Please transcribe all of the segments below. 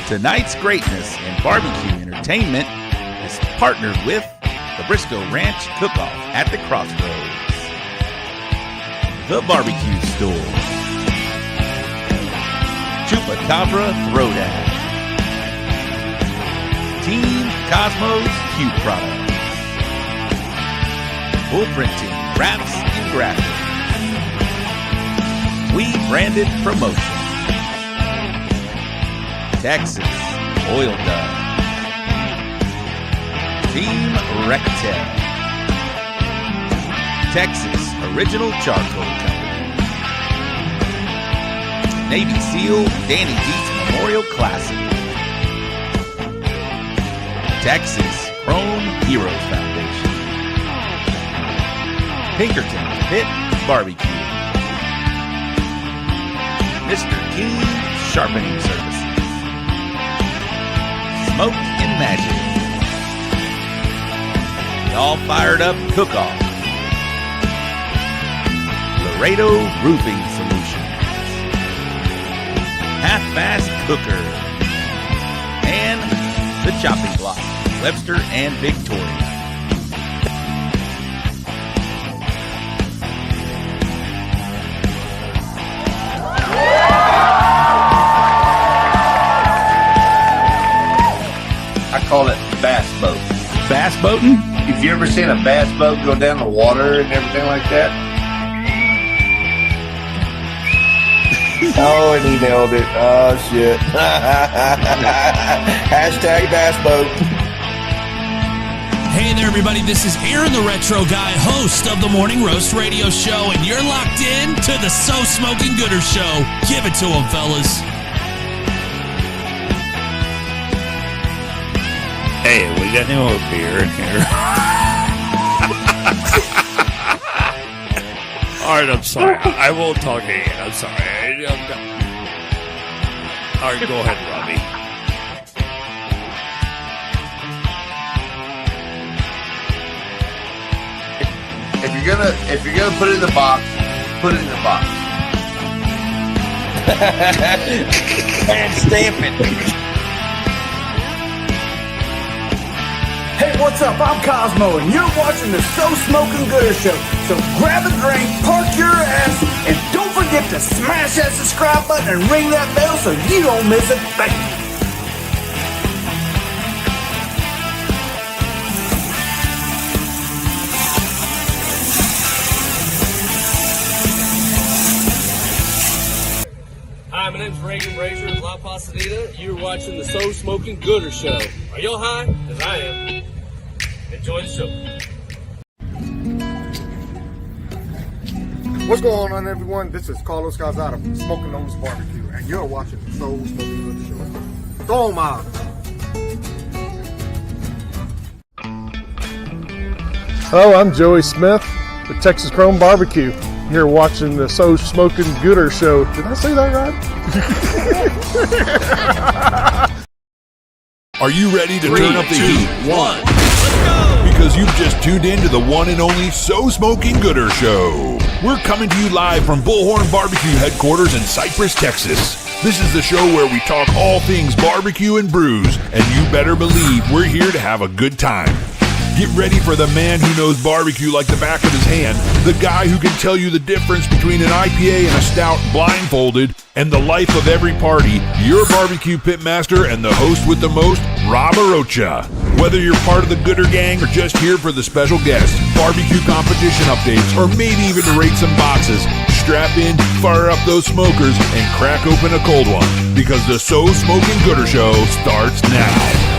Tonight's greatness in barbecue entertainment is partnered with the Briscoe Ranch Cook-Off at the Crossroads, The Barbecue Store, Chupacabra Throwdown, Team Cosmos Q Products, Bull Printing Wraps and Graphics, We Branded Promotion, Texas Oil Dove, Team Rectel, Texas Original Charcoal Company, Navy SEAL Danny Dietz Memorial Classic, Texas Chrome Heroes Foundation, Pinkerton Pit Barbecue, Mr. King Sharpening Services, Smoke and Magic, the All Fired Up Cook-Off, Laredo Roofing Solutions, Half-Fast Cooker, and the Chopping Block, Webster and Victoria. I call it bass boat. Bass boating? If you ever seen a bass boat go down the water and everything like that? Oh, and he nailed it. Oh, shit. Hashtag bass boat. Hey there, everybody. This is Aaron the Retro Guy, host of the Morning Roast Radio Show, and you're locked in to the So Smoking Gooder Show. Give it to them, fellas. Hey, we got no beer in here. All right, I'm sorry. I won't talk again. I'm sorry. All right, go ahead, Robbie. If you're gonna put it in the box, put it in the box. And stamp it. Hey, what's up? I'm Cosmo, and you're watching the So Smoking Gooder Show. So grab a drink, park your ass, and don't forget to smash that subscribe button and ring that bell so you don't miss a thing. Hi, my name's Reagan Razor of La Pasadena. You're watching the So Smoking Gooder Show. Are y'all high? Because I am. Enjoy the show. What's going on, everyone? This is Carlos Calzada from Smoking Nose Barbecue, and you're watching the So Smoking Gooder Show. Throw 'em out. Hello, I'm Joey Smith with Texas Chrome Barbecue. You're watching the So Smoking Gooder Show. Did I say that right? Are you ready to turn up the heat? 1. Let's go! Because you've just tuned in to the one and only So Smoking Gooder Show. We're coming to you live from Bullhorn Barbecue headquarters in Cypress, Texas. This is the show where we talk all things barbecue and brews, and you better believe we're here to have a good time. Get ready for the man who knows barbecue like the back of his hand, the guy who can tell you the difference between an IPA and a stout blindfolded, and the life of every party, your barbecue pitmaster and the host with the most, Rob Arocha. Whether you're part of the Gooder Gang or just here for the special guest, barbecue competition updates, or maybe even to rate some boxes, strap in, fire up those smokers, and crack open a cold one, because the So Smoking Gooder Show starts now.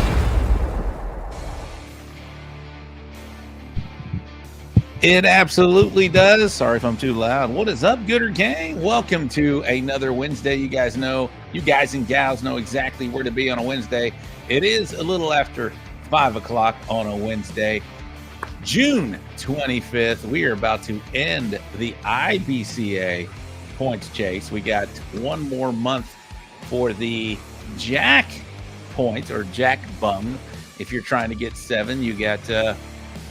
It absolutely does. Sorry if I'm too loud. What is up, Gooder Gang? Welcome to another Wednesday. You guys and gals know exactly where to be on a Wednesday. It is a little after 5 o'clock on a Wednesday, June 25th. We are about to end the IBCA points chase. We got one more month for the Jack points, or Jack Bum. If you're trying to get 7, you got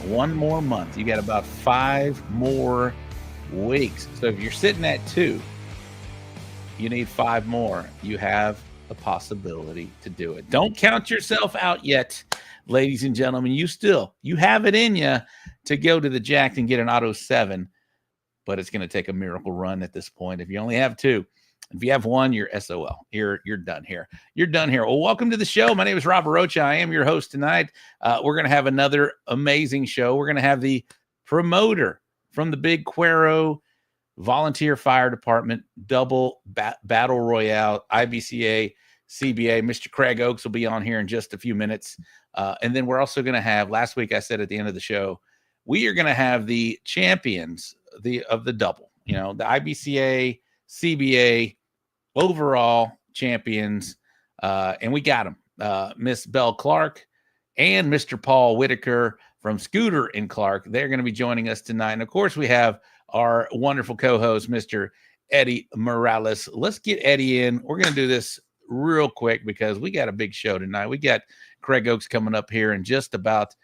one more month. You got about 5 more weeks. So if you're sitting at 2, you need 5 more. You have a possibility to do it. Don't count yourself out yet, ladies and gentlemen. You have it in you to go to the Jack and get an Auto 7, but it's going to take a miracle run at this point. If you only have 2, if you have 1, you're SOL. You're done here. You're done here. Well, welcome to the show. My name is Robert Rocha. I am your host tonight. We're going to have another amazing show. We're going to have the promoter from the big Cuero Volunteer Fire Department double battle royale, IBCA, CBA. Mr. Craig Oakes will be on here in just a few minutes. And then we're also going to have, last week I said at the end of the show, we are going to have the champions of the double, the IBCA, CBA, overall champions. And we got them, Miss Belle Clarke and Mr. Paul Whitaker from Scooter and Clarke. They're going to be joining us tonight. And of course, we have our wonderful co-host, Mr. Eddie Morales. Let's get Eddie in. We're going to do this real quick because we got a big show tonight. We got Craig Oakes coming up here in just about,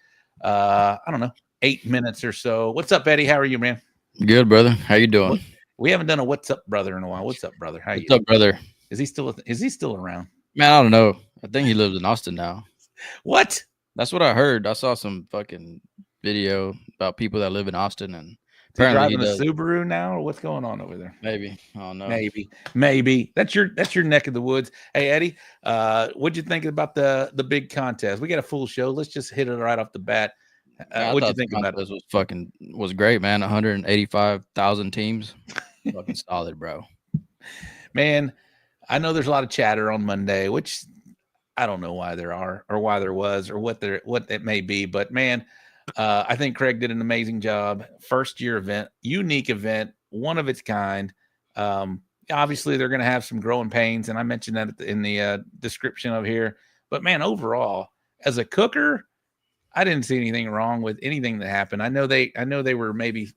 8 minutes or so. What's up, Eddie? How are you, man? Good, brother. How you doing? We haven't done a what's up, brother, in a while. What's up, brother? How you? What's up, brother? Is he still around? Man, I don't know. I think he lives in Austin now. What? That's what I heard. I saw some fucking video about people that live in Austin, and apparently driving a Subaru now, or what's going on over there? Maybe. I don't know. Maybe. That's your neck of the woods. Hey, Eddie, what'd you think about the big contest? We got a full show. Let's just hit it right off the bat. What'd you think about it? Was great, man. 185,000 teams. Fucking solid, bro. Man, I know there's a lot of chatter on Monday, which I don't know why there are or why there was or what it may be, but man, I think Craig did an amazing job. First year event, unique event, one of its kind. Obviously, they're going to have some growing pains, and I mentioned that in the description of here. But man, overall, as a cooker, I didn't see anything wrong with anything that happened. I know they were maybe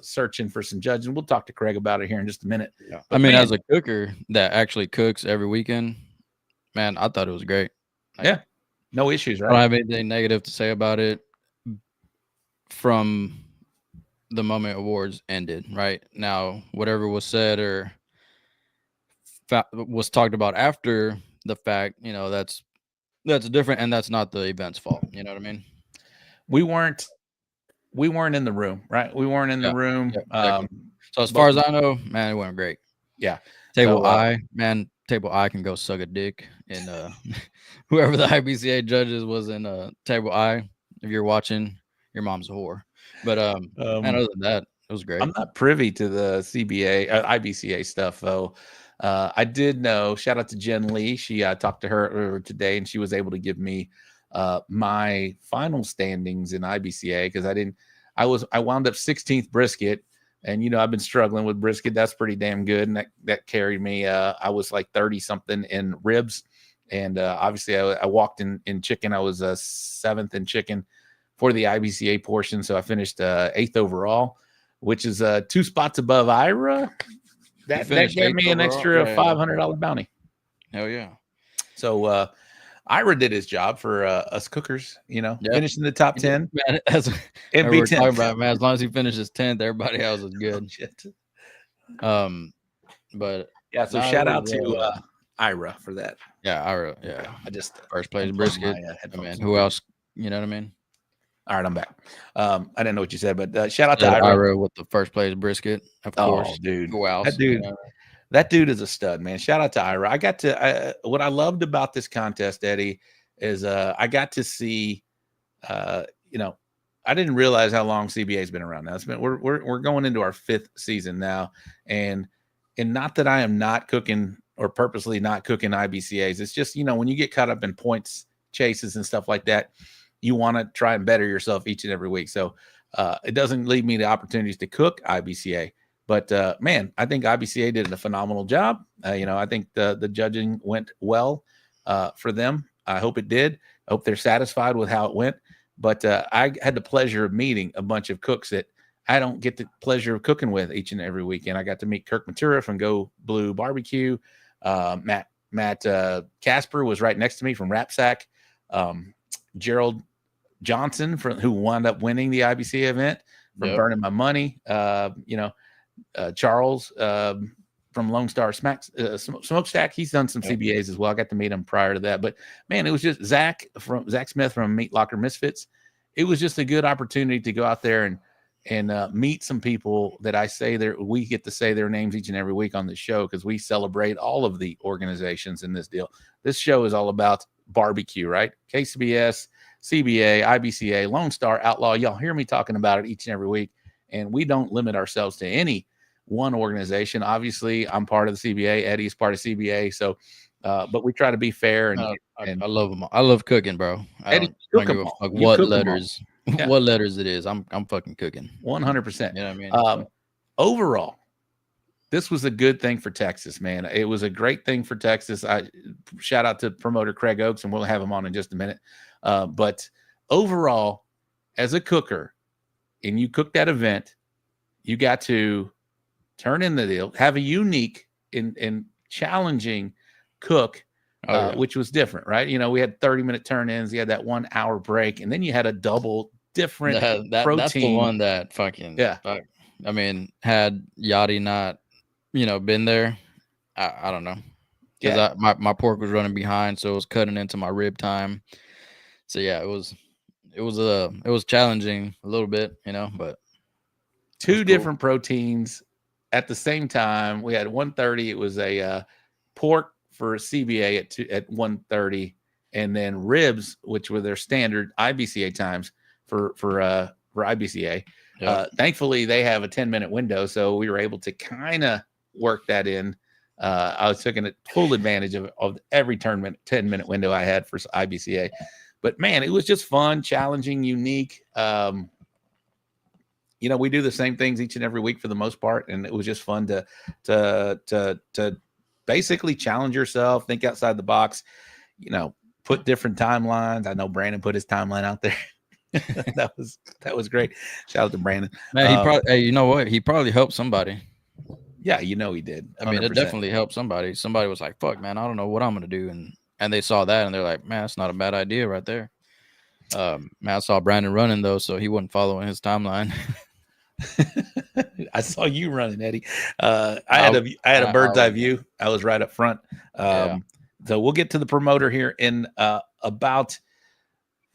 searching for some judges, and we'll talk to Craig about it here in just a minute. Yeah. I mean, as a cooker that actually cooks every weekend, man, I thought it was great. Yeah, no issues, right? I don't have anything negative to say about it from the moment awards ended. Right now, whatever was said or was talked about after the fact, that's different, and that's not the event's fault. You know what I mean? We weren't in the room, right? We weren't in the room. Yeah, exactly. So as far as I know, man, it went great. Yeah. Table I can go suck a dick, and whoever the IBCA judges was in table I. If you're watching, your mom's a whore. But man, other than that, it was great. I'm not privy to the IBCA stuff though. I did know. Shout out to Jen Lee. She talked to her today, and she was able to give me my final standings in IBCA because I wound up 16th brisket, and I've been struggling with brisket. That's pretty damn good, and that carried me. I was like 30 something in ribs, and obviously I walked in chicken. I was 7th in chicken for the IBCA portion, so I finished 8th overall, which is 2 spots above Ira. That gave me an extra $500 bounty. Hell yeah! So Ira did his job for us cookers, finishing the top 10. Man, as long as he finishes 10th, everybody else is good. But yeah, so shout out to Ira for that. Yeah, Ira. Yeah, I just first place brisket. Man, who else? You know what I mean? All right, I'm back. I didn't know what you said, but shout out to Ira with the first place brisket, of course. Dude, who else? That dude is a stud, man. Shout out to Ira. I got to what I loved about this contest, Eddie, is I got to see. I didn't realize how long CBA's been around now. We're going into our 5th season now, and not that I am not cooking or purposely not cooking IBCAs. It's just when you get caught up in points chases and stuff like that, you want to try and better yourself each and every week. So it doesn't leave me the opportunities to cook IBCA. But man, I think IBCA did a phenomenal job. I think the judging went well for them. I hope it did. I hope they're satisfied with how it went. But I had the pleasure of meeting a bunch of cooks that I don't get the pleasure of cooking with each and every weekend. I got to meet Kirk Matura from Go Blue Barbecue. Matt Casper was right next to me from Rapsack. Gerald Johnson, who wound up winning the IBCA event from Burning My Money. Charles from Lone Star Smokestack. He's done some CBAs as well. I got to meet him prior to that. But man, it was just Zach Smith from Meat Locker Misfits. It was just a good opportunity to go out there and meet some people that we get to say their names each and every week on the show, because we celebrate all of the organizations in this deal. This show is all about barbecue, right? KCBS, CBA, IBCA, Lone Star, Outlaw. Y'all hear me talking about it each and every week, and we don't limit ourselves to any one organization. Obviously, I'm part of the CBA. Eddie's part of CBA. So, but we try to be fair. And I love them. I love cooking, bro. Eddie, don't give a fuck what letters, what letters it is. I'm fucking cooking. 100%. You know what I mean? Overall, this was a good thing for Texas, man. It was a great thing for Texas. I shout out to promoter Craig Oakes, and we'll have him on in just a minute. But overall, as a cooker, and you cooked that event, you got to turn in the deal, have a unique and challenging cook, which was different, right? You know, we had 30-minute turn-ins. You had that 1 hour break, and then you had a double different protein. That's the one that fucking I mean, had Yachty not, been there, I don't know, because my pork was running behind, so it was cutting into my rib time. So yeah, it was challenging a little bit, but two different proteins at the same time. We had 1:30. It was a pork for CBA at 1:30, and then ribs, which were their standard IBCA times for IBCA. Thankfully, they have a 10-minute window, so we were able to kind of work that in. I was taking full advantage of every 10-minute window I had for IBCA. But man, it was just fun, challenging, unique. We do the same things each and every week for the most part, and it was just fun to basically challenge yourself, think outside the box, put different timelines. I know Brandon put his timeline out there. that was great. Shout out to Brandon. Man, you know what? He probably helped somebody. Yeah, he did. 100%. I mean, it definitely helped somebody. Somebody was like, "Fuck, man, I don't know what I'm gonna do," and they saw that and they're like, "Man, that's not a bad idea right there." Man, I saw Brandon running though, so he wasn't following his timeline. I saw you running, Eddie. I had a bird's eye view. I was right up front. So we'll get to the promoter here in about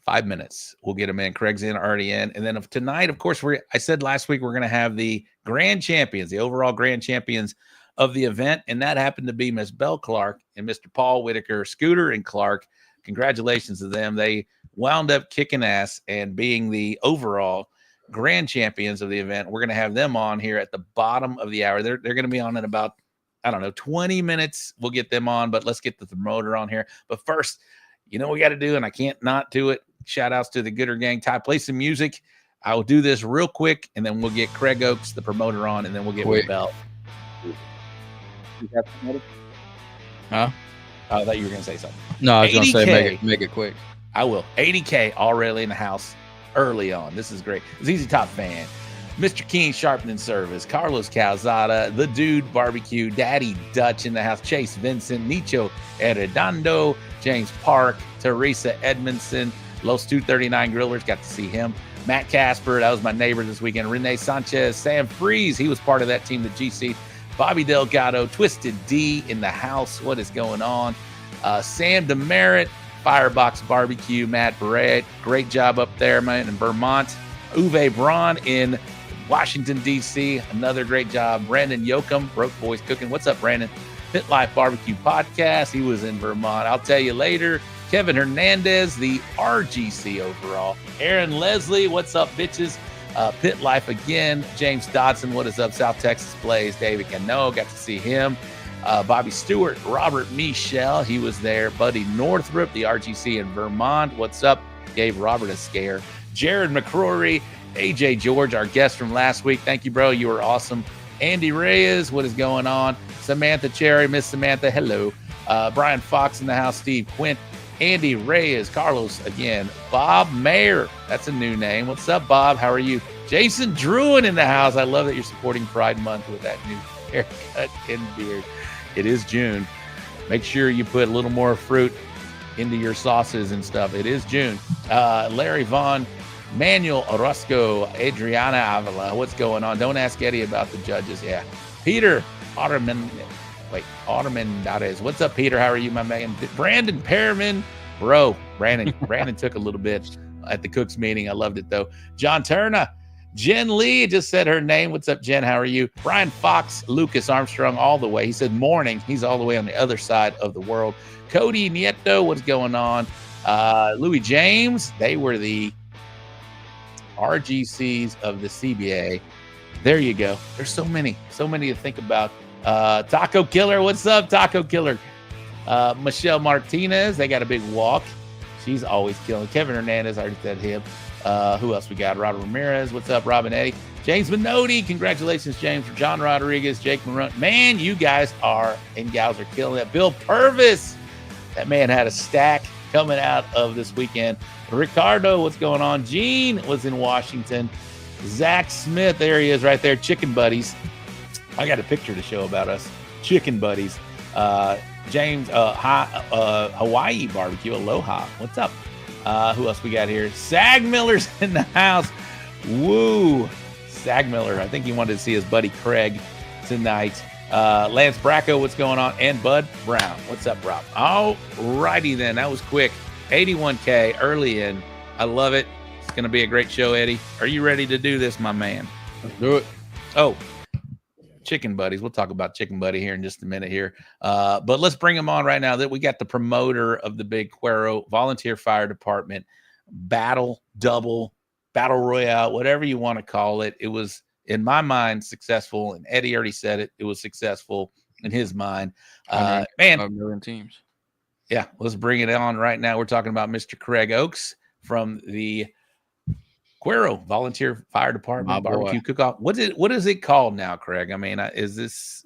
5 minutes. We'll get him in. Craig's already in. And then tonight, of course, I said last week we're going to have the grand champions, the overall grand champions of the event. And that happened to be Miss Belle Clarke and Mr. Paul Whitaker, Scooter and Clarke. Congratulations to them. They wound up kicking ass and being the overall grand champions of the event. We're going to have them on here at the bottom of the hour. They're going to be on in about, 20 minutes. We'll get them on, but let's get the promoter on here. But first, what we got to do, and I can't not do it. Shout outs to the Gooder Gang. Ty, play some music. I will do this real quick, and then we'll get Craig Oakes, the promoter, on, and then we'll get with Belle. Huh? I thought you were going to say something. No, I was going to say make it quick. I will. 80K already in the house early on. This is great. ZZ Top fan. Mr. King Sharpening Service, Carlos Calzada, The Dude Barbecue, Daddy Dutch in the house, Chase Vincent, Nicho Arredondo, James Park, Teresa Edmondson, Los 239 Grillers, got to see him. Matt Casper, that was my neighbor this weekend. Renee Sanchez, Sam Freeze, he was part of that team, the GC. Bobby Delgado, Twisted D in the house. What is going on? Sam Demerit, Firebox Barbecue, Matt Barrett, great job up there, man, in Vermont. Uwe Braun in Washington, D.C., another great job. Brandon Yoakum, Broke Boys Cooking. What's up, Brandon? Pit Life Barbecue Podcast. He was in Vermont. I'll tell you later. Kevin Hernandez, the RGC overall. Aaron Leslie, what's up, bitches? Pit Life again. James Dodson, what is up? South Texas Blaze. David Cano, got to see him. Bobby Stewart, Robert Michelle, he was there. Buddy Northrup, the RGC in Vermont. What's up? Gave Robert a scare. Jared McCrory, AJ George, our guest from last week. Thank you, bro. You were awesome. Andy Reyes, what is going on? Samantha Cherry, Miss Samantha, hello. Brian Fox in the house, Steve Quint, Andy Reyes, Carlos again, Bob Mayer, that's a new name. What's up, Bob? How are you? Jason Druin in the house. I love that you're supporting Pride Month with that new haircut and beard. It is June. Make sure you put a little more fruit into your sauces and stuff. It is June. Larry Vaughn, Manuel Orozco, Adriana Avila. What's going on? Don't ask Eddie about the judges. Yeah. Peter Otterman. What's up, Peter? How are you, my man? Brandon Perriman. Bro, Brandon took a little bit at the Cooks meeting. I loved it, though. John Turner. Jen Lee just said her name. What's up, Jen? How are you? Brian Fox, Lucas Armstrong, all the way. He said morning. He's all the way on the other side of the world. Cody Nieto, what's going on? Louis James, they were the RGCs of the CBA. There you go. There's so many to think about. Taco Killer, what's up, Taco Killer? Michelle Martinez, they got a big walk. She's always killing. Kevin Hernandez, I already said him. Who else we got? Robert Ramirez, what's up, Robin Eddie? James Minotti, congratulations, James, for John Rodriguez, Jake Marone. Man, you guys are and gals are killing it. Bill Purvis, that man had a stack coming out of this weekend. Ricardo, what's going on? Gene was in Washington. Zach Smith, there he is right there. Chicken Buddies. I got a picture to show about us. Chicken Buddies. James, Hawaii Barbecue. Aloha. What's up? Who else we got here? Sag Miller's in the house. Woo. Sag Miller. I think he wanted to see his buddy Craig tonight. Lance Bracco, what's going on? And Bud Brown. What's up, Rob? All righty then. That was quick. 81K early in. I love it. It's going to be a great show, Eddie. Are you ready to do this, my man? Let's do it. Oh, Chicken Buddies. We'll talk about Chicken Buddy here in just a minute here. But let's bring him on right now. That we got the promoter of the big Cuero Volunteer Fire Department Battle Royale, whatever you want to call it. It was, in my mind, successful. And Eddie already said it. It was successful in his mind. Man, 5 million teams. Yeah, let's bring it on right now. We're talking about Mr. Craig Oaks from the Cuero Volunteer Fire Department Barbecue Cook-Off. What is it called now, Craig? I mean, is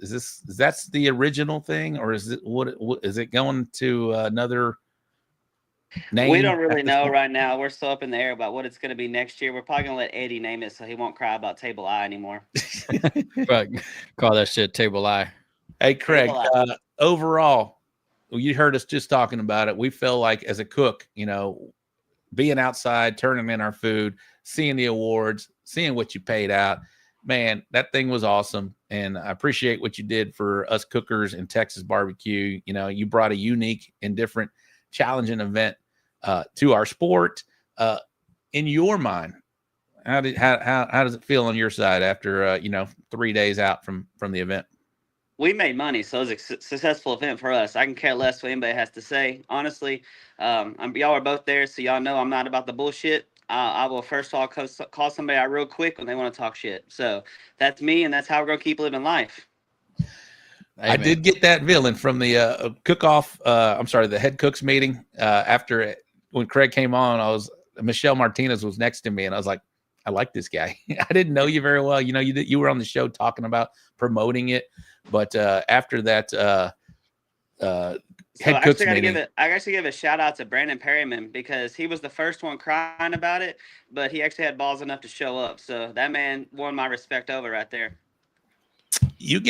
that's the original thing, or is it what is it going to another name? We don't really know right now. We're still up in the air about what it's going to be next year. We're probably going to let Eddie name it so he won't cry about Table I anymore. Call that shit Table I. Hey, Craig, overall, you heard us just talking about it. We feel like as a cook, being outside, turning in our food, seeing the awards, seeing what you paid out, man, that thing was awesome. And I appreciate what you did for us cookers in Texas barbecue. You brought a unique and different challenging event to our sport. In your mind, how does it feel on your side after 3 days out from the event? We made money, so it was a successful event for us. I can care less what anybody has to say. Honestly, y'all are both there, so y'all know I'm not about the bullshit. I will first of all call somebody out real quick when they want to talk shit. So that's me, and that's how we're going to keep living life. Amen. I did get that villain from the the head cooks meeting. After when Craig came on, Michelle Martinez was next to me, and I was like, I like this guy. I didn't know you very well. You were on the show talking about promoting it, but after that head cooks meeting, I actually give a shout out to Brandon Perryman because he was the first one crying about it, but he actually had balls enough to show up. So that man won my respect over right there. You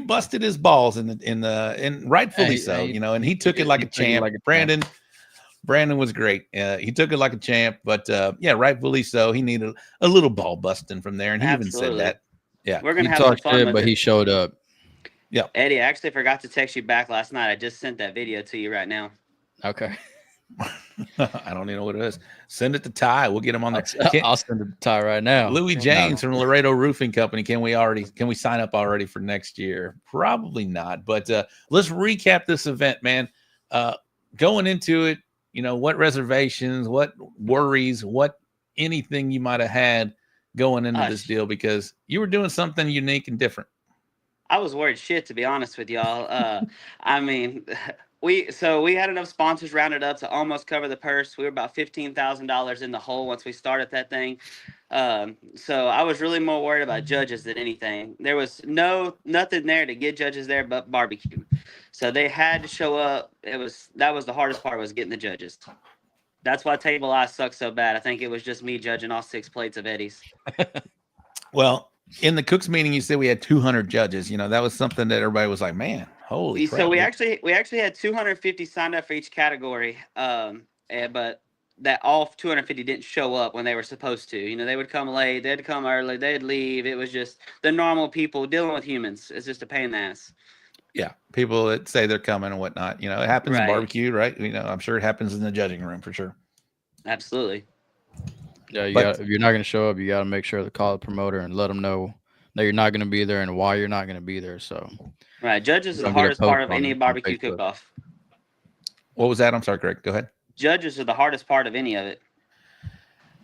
busted his balls and rightfully so, and he took it like a champ. Brandon was great. He took it like a champ, but rightfully so. He needed a little ball busting from there, and he Absolutely. Even said that. Yeah, we're gonna have some fun with but he showed up. Yeah, Eddie, I actually forgot to text you back last night. I just sent that video to you right now. Okay. I don't even know what it is. Send it to Ty. We'll get him on there. I'll send it to Ty right now. Louis James from Laredo Roofing Company. Can we sign up already for next year? Probably not. But let's recap this event, man. Going into it, what reservations, what worries, what anything you might have had going into this deal, because you were doing something unique and different. I was worried shit, to be honest with y'all. I mean, we had enough sponsors rounded up to almost cover the purse. We were about $15,000 in the hole once we started that thing. So I was really more worried about judges than anything. There was nothing there to get judges there but barbecue. So they had to show up. That was the hardest part, was getting the judges. That's why Table I sucked so bad. I think it was just me judging all 6 plates of Eddie's. Well, in the Cooks meeting, you said we had 200 judges. That was something that everybody was like, man, holy crap. So we actually had 250 signed up for each category. But that all 250 didn't show up when they were supposed to. You know, they would come late, they'd come early, they'd leave. It was just the normal people dealing with humans. It's just a pain in the ass. Yeah, people that say they're coming and whatnot. You know, it happens in Right. barbecue, right? You know, I'm sure it happens in the judging room for sure. Absolutely. Yeah, if you're not going to show up, you got to make sure to call the promoter and let them know that you're not going to be there and why you're not going to be there. So, right, judges are the Don't get a hardest post part of on any it on barbecue Facebook. cook-off. What was that? I'm sorry, Greg. Go ahead. Judges are the hardest part of any of it.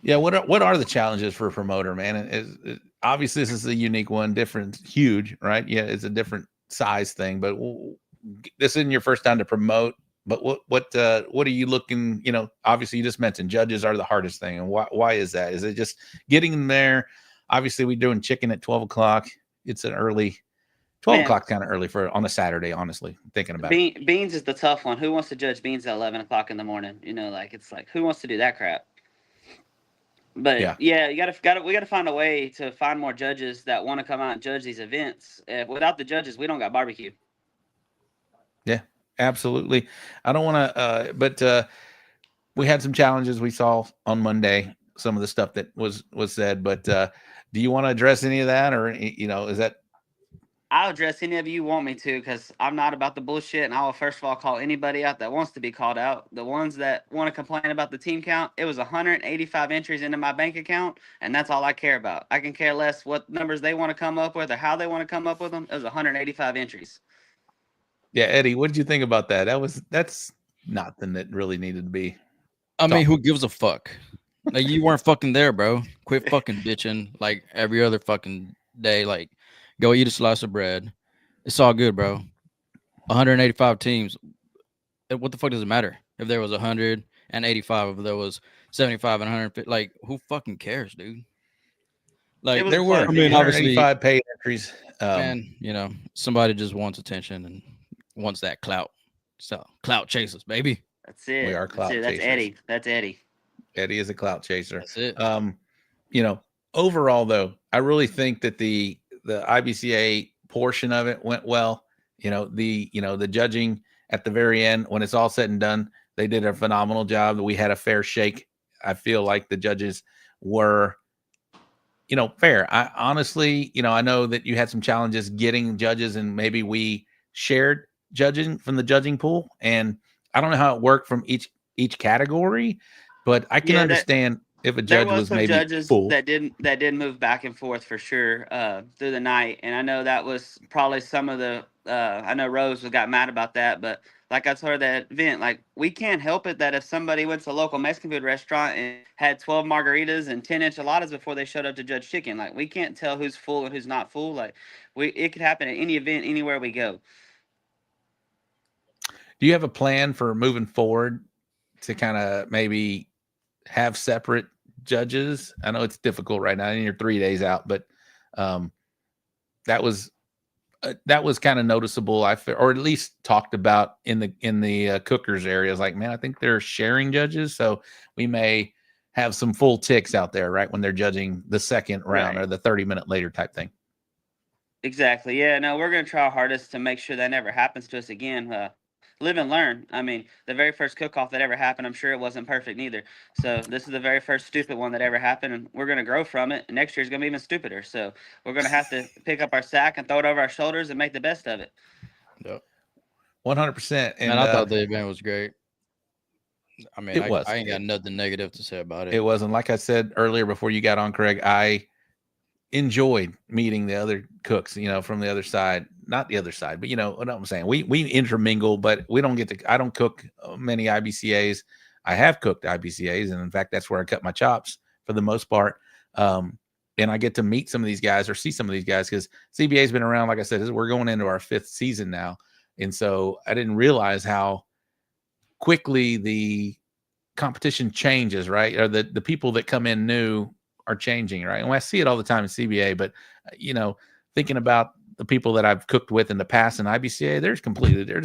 Yeah, what are the challenges for a promoter, man? And obviously this is a unique one, different, huge, right? Yeah, it's a different size thing, but this isn't your first time to promote. But what are you looking? You know, obviously you just mentioned judges are the hardest thing, and why is that? Is it just getting them there? Obviously, we're doing chicken at 12 o'clock. It's an early 12 o'clock, kind of early for on a Saturday. Honestly, thinking about it. Beans is the tough one. Who wants to judge beans at 11 o'clock in the morning? You know, like it's like who wants to do that crap? But yeah, we gotta find a way to find more judges that want to come out and judge these events. Without the judges, we don't got barbecue. Yeah, absolutely. I don't want to, but we had some challenges we saw on Monday. Some of the stuff that was said, but do you want to address any of that, or you know, is that? I'll address any of you want me to, because I'm not about the bullshit, and I will first of all call anybody out that wants to be called out. The ones that want to complain about the team count, it was 185 entries into my bank account, and that's all I care about. I can care less what numbers they want to come up with or how they want to come up with them. It was 185 entries. Yeah, Eddie, what did you think about that? That's nothing that really needed to be. I mean, who gives a fuck? Like, you weren't fucking there, bro. Quit fucking bitching like every other fucking day. Like, go eat a slice of bread. It's all good, bro. 185 teams. What the fuck does it matter if there was 185? If there was 75 and 150? Like, who fucking cares, dude? Like, there were. I mean, obviously, 185 paid entries. Man, you know, somebody just wants attention and wants that clout. So, clout chasers, baby. That's it. We are clout chasers. That's Eddie. That's Eddie. Eddie is a clout chaser. That's it. You know, overall though, I really think that the IBCA portion of it went well. You know, the judging at the very end, when it's all said and done, they did a phenomenal job. We had a fair shake. I feel like the judges were, you know, fair. I honestly, you know, I know that you had some challenges getting judges, and maybe we shared judging from the judging pool, and I don't know how it worked from each category, but I can understand if a judge was maybe judges full. that did move back and forth for sure through the night, and I know that was probably some of the I know Rose got mad about that, but like I told her that event, like we can't help it that if somebody went to a local Mexican food restaurant and had 12 margaritas and 10 enchiladas before they showed up to judge chicken, like we can't tell who's full and who's not full. Like it could happen at any event anywhere we go. Do you have a plan for moving forward to kind of maybe have separate judges? I know it's difficult right now, and you're 3 days out, but that was kind of noticeable. I feel, or at least talked about in the cookers areas. Like, man, I think they're sharing judges, so we may have some full ticks out there, right, when they're judging the second round or the 30-minute later type thing. Exactly. Yeah. No, we're gonna try our hardest to make sure that never happens to us again. Live and learn. I mean, the very first cook-off that ever happened, I'm sure it wasn't perfect neither. So this is the very first stupid one that ever happened, and we're going to grow from it. And next year's going to be even stupider. So we're going to have to pick up our sack and throw it over our shoulders and make the best of it. Yep. 100%. And I thought the event was great. I mean, I ain't got nothing negative to say about it. It wasn't. Like I said earlier before you got on, Craig, I enjoyed meeting the other cooks, you know, from the other side. Not the other side, but you know what I'm saying? We intermingle, but we don't get to, I don't cook many IBCAs. I have cooked IBCAs, and in fact, that's where I cut my chops for the most part. And I get to meet some of these guys or see some of these guys because CBA has been around, like I said, we're going into our 5th season now. And so I didn't realize how quickly the competition changes, right? Or the people that come in new are changing, right? And I see it all the time in CBA, but you know, thinking about the people that I've cooked with in the past in IBCA, there's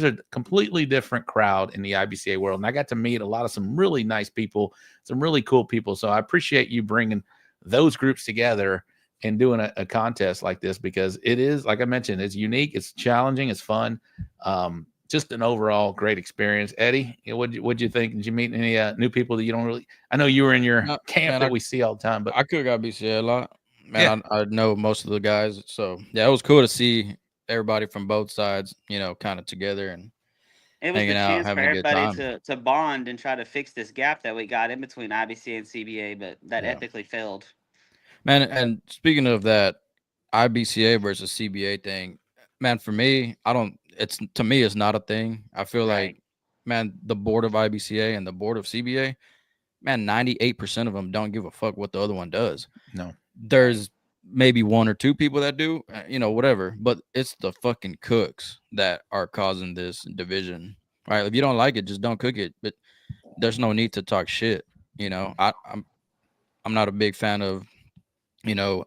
a completely different crowd in the IBCA world. And I got to meet some really nice people, some really cool people. So I appreciate you bringing those groups together and doing a contest like this, because it is, like I mentioned, it's unique, it's challenging, it's fun. just an overall great experience. Eddie, what'd you think? Did you meet any new people that you don't really? I know you were in your camp that we see all the time, but I could got BCA a lot. Man, I know most of the guys, so yeah, it was cool to see everybody from both sides, kind of together and it was the hanging out, chance for having a good everybody time. to bond and try to fix this gap that we got in between IBCA and CBA, but that epically failed. Man, and speaking of that IBCA versus CBA thing, man, for me, to me, it's not a thing. I feel like, man, the board of IBCA and the board of CBA, man, 98% of them don't give a fuck what the other one does. No. There's maybe one or two people that do, whatever, but it's the fucking cooks that are causing this division, right? If you don't like it, just don't cook it. But there's no need to talk shit. I'm not a big fan of,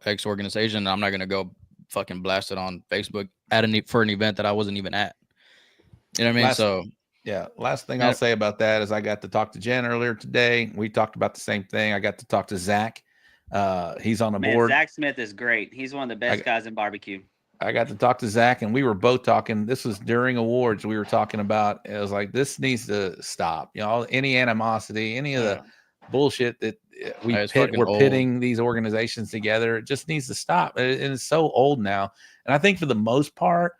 X organization. I'm not gonna go fucking blast it on Facebook for an event that I wasn't even at. You know what I mean? Last thing I'll say about that is I got to talk to Jen earlier today. We talked about the same thing. I got to talk to Zach. He's on the board. Zach Smith is great. He's one of the best guys in barbecue. I got to talk to Zach, and we were both talking. This was during awards. We were talking about. It was like, this needs to stop. Any animosity, any of the bullshit that we're pitting these organizations together. It just needs to stop. And it's so old now. And I think for the most part,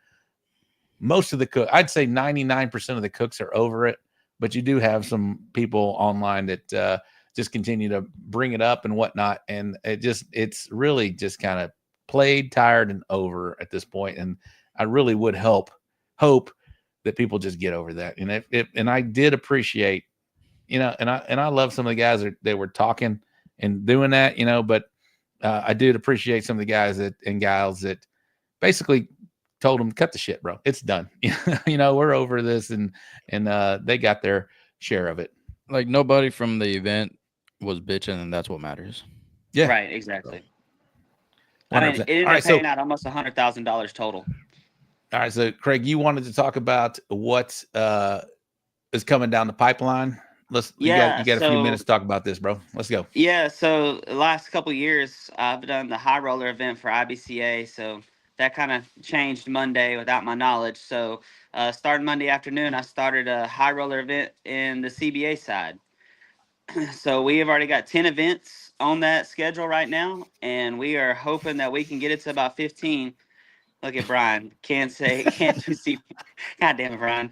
most of the cook, I'd say 99% of the cooks are over it. But you do have some people online that just continue to bring it up and whatnot. And it's really just kind of played, tired, and over at this point. And I really would hope that people just get over that. And and I did appreciate, and I love some of the guys that were talking and doing that, but I did appreciate some of the guys and gals that basically told them, cut the shit, bro. It's done. We're over this, and they got their share of it. Like, nobody from the event was bitching, and that's what matters. Yeah. Right. Exactly. 100%. I mean, it ended up paying out almost $100,000 total. All right. So, Craig, you wanted to talk about what is coming down the pipeline. You got a few minutes to talk about this, bro. Let's go. Yeah. So the last couple of years, I've done the high roller event for IBCA. So that kind of changed Monday without my knowledge. So starting Monday afternoon, I started a high roller event in the CBA side. So we have already got 10 events on that schedule right now, and we are hoping that we can get it to about 15. Look at Brian. Can't you see? God damn it, Brian.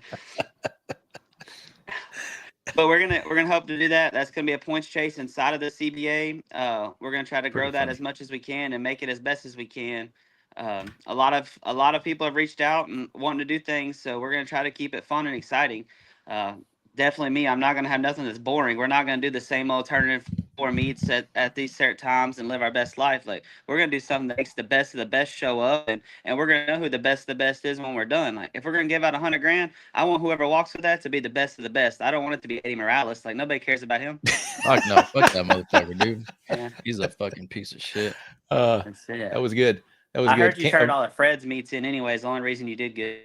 But we're gonna hope to do that. That's gonna be a points chase inside of the CBA. We're gonna try to grow that as much as we can and make it as best as we can. A lot of people have reached out and wanting to do things, so we're gonna try to keep it fun and exciting. Definitely me. I'm not gonna have nothing that's boring. We're not gonna do the same alternative for meets at these certain times and live our best life. Like, we're gonna do something that makes the best of the best show up, and we're gonna know who the best of the best is when we're done. Like, if we're gonna give out $100 grand, I want whoever walks with that to be the best of the best. I don't want it to be Eddie Morales. Like, nobody cares about him. Fuck no, fuck that motherfucker, dude. Yeah. He's a fucking piece of shit. That's it. That was good. I heard you turned all the Fred's meats in anyways. The only reason you did good.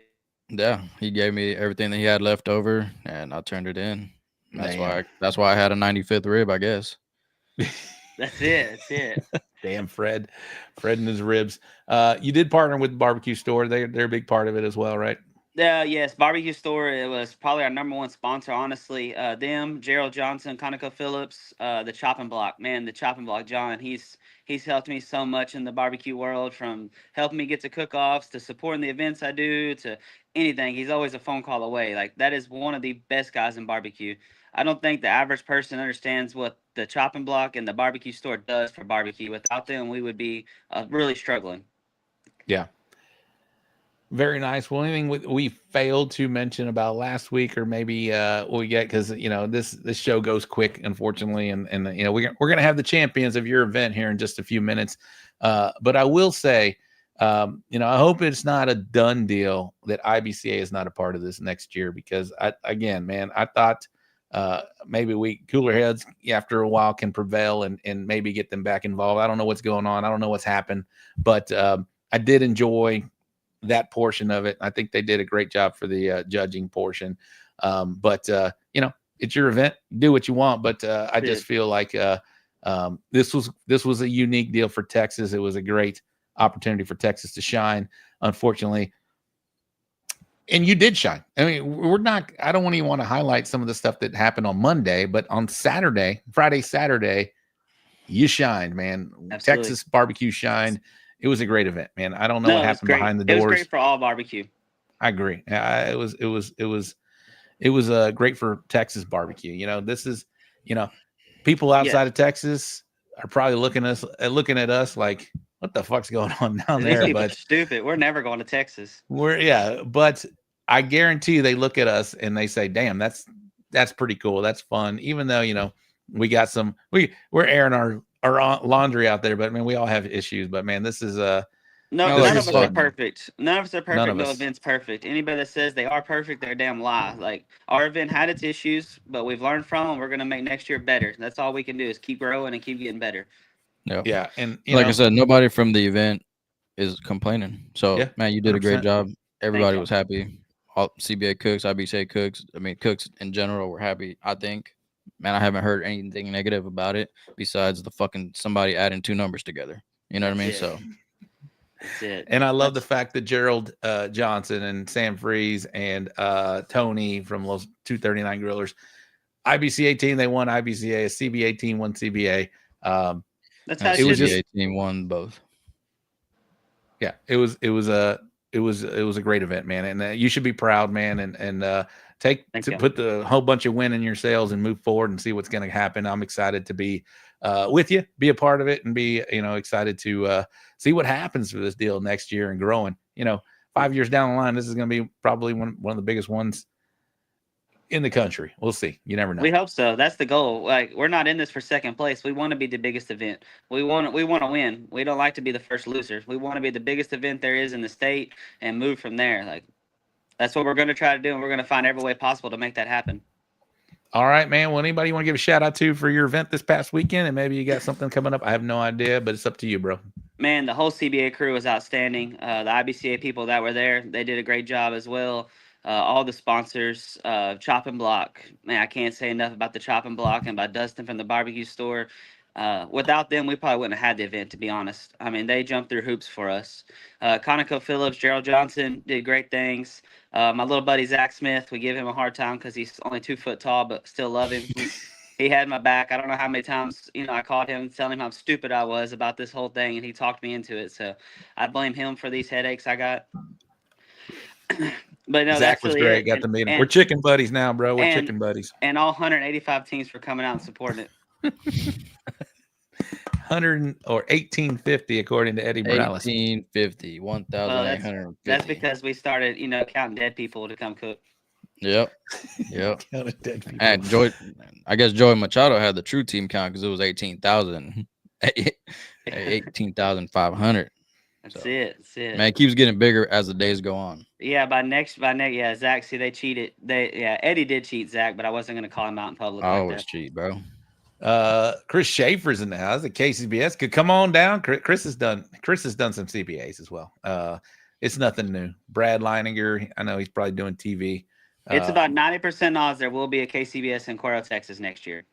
Yeah, he gave me everything that he had left over, and I turned it in. That's why I had a 95th rib, I guess. That's it. Damn, Fred and his ribs. You did partner with Barbecue Store. They're a big part of it as well, right? Yes, Barbecue Store. It was probably our number one sponsor, honestly. Them, Gerald Johnson, ConocoPhillips, the Chopping Block. Man, the Chopping Block, John. He's helped me so much in the barbecue world, from helping me get to cook-offs to supporting the events I do to anything. He's always a phone call away. Like, that is one of the best guys in barbecue. I don't think the average person understands what the Chopping Block and the Barbecue Store does for barbecue. Without them, we would be really struggling. Yeah. Very nice. Well, anything we failed to mention about last week, or maybe we get, because this show goes quick, unfortunately, and we're gonna have the champions of your event here in just a few minutes. But I will say, I hope it's not a done deal that IBCA is not a part of this next year, because I thought maybe cooler heads after a while can prevail and maybe get them back involved. I don't know what's going on. I don't know what's happened, but I did enjoy that portion of it. I think they did a great job for the judging portion. But it's your event, do what you want. But I just feel like this was a unique deal for Texas. It was a great opportunity for Texas to shine. Unfortunately, And you did shine. I mean, I don't even want to highlight some of the stuff that happened on Monday, but on Friday, Saturday, you shined, man. Absolutely. Texas barbecue shined. It was a great event, man. I don't know what happened behind the doors. It was great for all barbecue. I agree. It was great for Texas barbecue. You know, this is, you know, people outside of Texas are probably looking at us like, what the fuck's going on down there? These people are stupid. We're never going to Texas. But I guarantee you they look at us and they say, damn, that's pretty cool. That's fun. Even though, you know, we got we're airing our laundry out there, but man, we all have issues. But man, this is none of us are perfect. None of us are perfect. No event's perfect. Anybody that says they are perfect, they're a damn lie. Like, our event had its issues, but we've learned from them. We're gonna make next year better. That's all we can do is keep growing and keep getting better. Yep. Yeah, and like I said, nobody from the event is complaining. So man, you did 100%. A great job. Everybody was happy. All CBA cooks, IBCA cooks. I mean, cooks in general were happy. I think. Man, I haven't heard anything negative about it besides the fucking somebody adding 2 numbers together. You know what I mean? So that's it. And I love the fact that Gerald Johnson and Sam Freeze and Tony from those 239 Grillers, IBCA team, they won IBCA. A CBA team won CBA. That's how it was. CBA team won both. Yeah, it was a great event, man, and you should be proud, man, and put the whole bunch of wind in your sails and move forward and see what's going to happen. I'm excited to be with you, be a part of it, and be excited to see what happens for this deal next year and growing. 5 years down the line, this is going to be probably one of the biggest ones in the country. We'll see. You never know. We hope so. That's the goal. Like, we're not in this for second place. We want to be the biggest event. We want to win. We don't like to be the first losers. We want to be the biggest event there is in the state and move from there. Like, that's what we're going to try to do, and we're going to find every way possible to make that happen. All right, man. Well, anybody you want to give a shout out to for your event this past weekend, and maybe you got something coming up? I have no idea, but it's up to you, bro. Man, the whole CBA crew was outstanding. The IBCA people that were there, they did a great job as well. All the sponsors, Chop and Block. Man, I can't say enough about the Chop and Block and about Dustin from the barbecue store. Without them, we probably wouldn't have had the event, to be honest. I mean, they jumped through hoops for us. Conoco Phillips, Gerald Johnson did great things. My little buddy, Zach Smith, we give him a hard time because he's only 2 foot tall, but still love him. He had my back. I don't know how many times, I called him telling him how stupid I was about this whole thing, and he talked me into it. So I blame him for these headaches I got. But no, Zach that's was really great. it. Got to meet him. We're chicken buddies now, bro. We're chicken buddies. And all 185 teams for coming out and supporting it. 1850 according to Eddie Morales. 1850, 1,850. That's because we started, counting dead people to come cook. Yep. And I guess Joey Machado had the true team count because it was 18,000. 18,500. That's it. Man, it keeps getting bigger as the days go on. Yeah, by next, Zach, see, they cheated. Eddie did cheat, Zach, but I wasn't going to call him out in public. I always cheat, bro. Chris Schaefer's in the house. The KCBS could come on down. Chris has done some CBAs as well. It's nothing new. Brad Leininger, I know he's probably doing TV. It's about 90% odds there will be a KCBS in Cuero, Texas next year.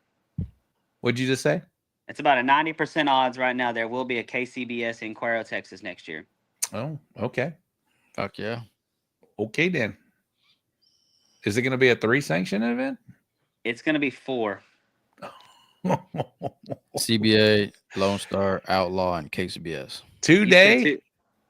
What'd you just say? It's about a 90% odds right now there will be a KCBS in Cuero, Texas next year. Oh, okay. Fuck yeah. Okay, then. Is it going to be a 3-sanction event? It's going to be 4. CBA, Lone Star, Outlaw, and KCBS. 2-day?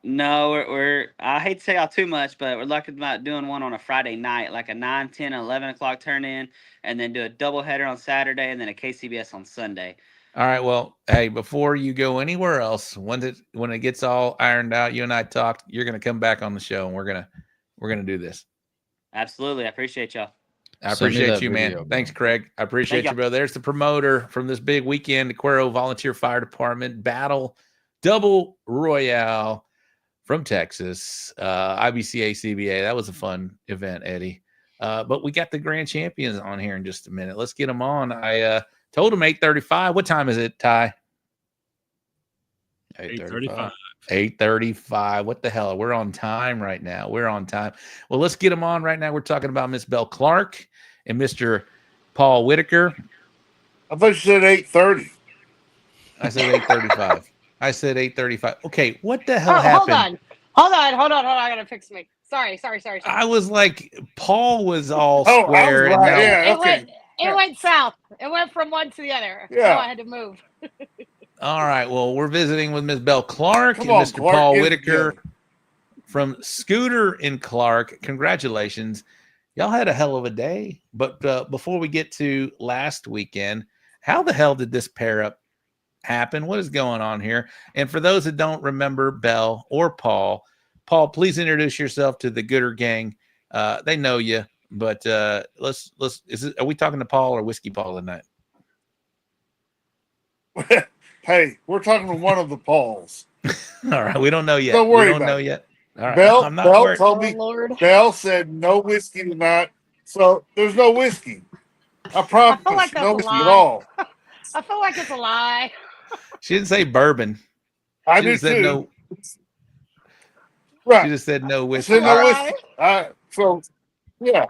No, we're I hate to say out too much, but we're looking about doing one on a Friday night, like a 9, 10, 11 o'clock turn in, and then do a doubleheader on Saturday and then a KCBS on Sunday. All right. Well, hey, before you go anywhere else, when it gets all ironed out, you and I talked, you're going to come back on the show and we're going to do this. Absolutely. I appreciate y'all. I appreciate you, man. Thanks, Craig. I appreciate you, bro. There's the promoter from this big weekend, the Cuero Volunteer Fire Department Battle Royale from Texas, IBCA CBA. That was a fun event, Eddie. But we got the grand champions on here in just a minute. Let's get them on. I told him 8:35. What time is it, Ty? 8:35. 8:35. What the hell? We're on time right now. We're on time. Well, let's get them on right now. We're talking about Miss Belle Clarke and Mr. Paul Whitaker. I thought you said 8:30. I said 8:35. I said 8:35. Okay, what the hell happened? Hold on. I gotta fix me. Sorry. I was like, Paul was all Oh, I was square, and right. now Yeah, okay. It went south. It went from one to the other. Yeah. So I had to move. all right. Well, we're visiting with Miss Belle Clarke Come and on, Mr. Clarke, Paul get it Whitaker together. from Scooter and Clarke. Congratulations. Y'all had a hell of a day. But before we get to last weekend, how the hell did this pair up happen? What is going on here? And for those that don't remember Belle or Paul, please introduce yourself to the Gooder gang. They know you, but are we talking to Paul or Whiskey Paul tonight? Hey, we're talking to one of the Pauls. All right, we don't know yet. Don't worry we don't about know it. yet. All right, Belle, I'm not Belle worried. told me. Lord. Belle said no whiskey tonight, so there's no whiskey. I promise, I feel like that's no a whiskey at lie. all. I feel like it's a lie. She didn't say bourbon. I She do just said too. no. Right. She just said no I whiskey. said no All right. whiskey. So, yeah.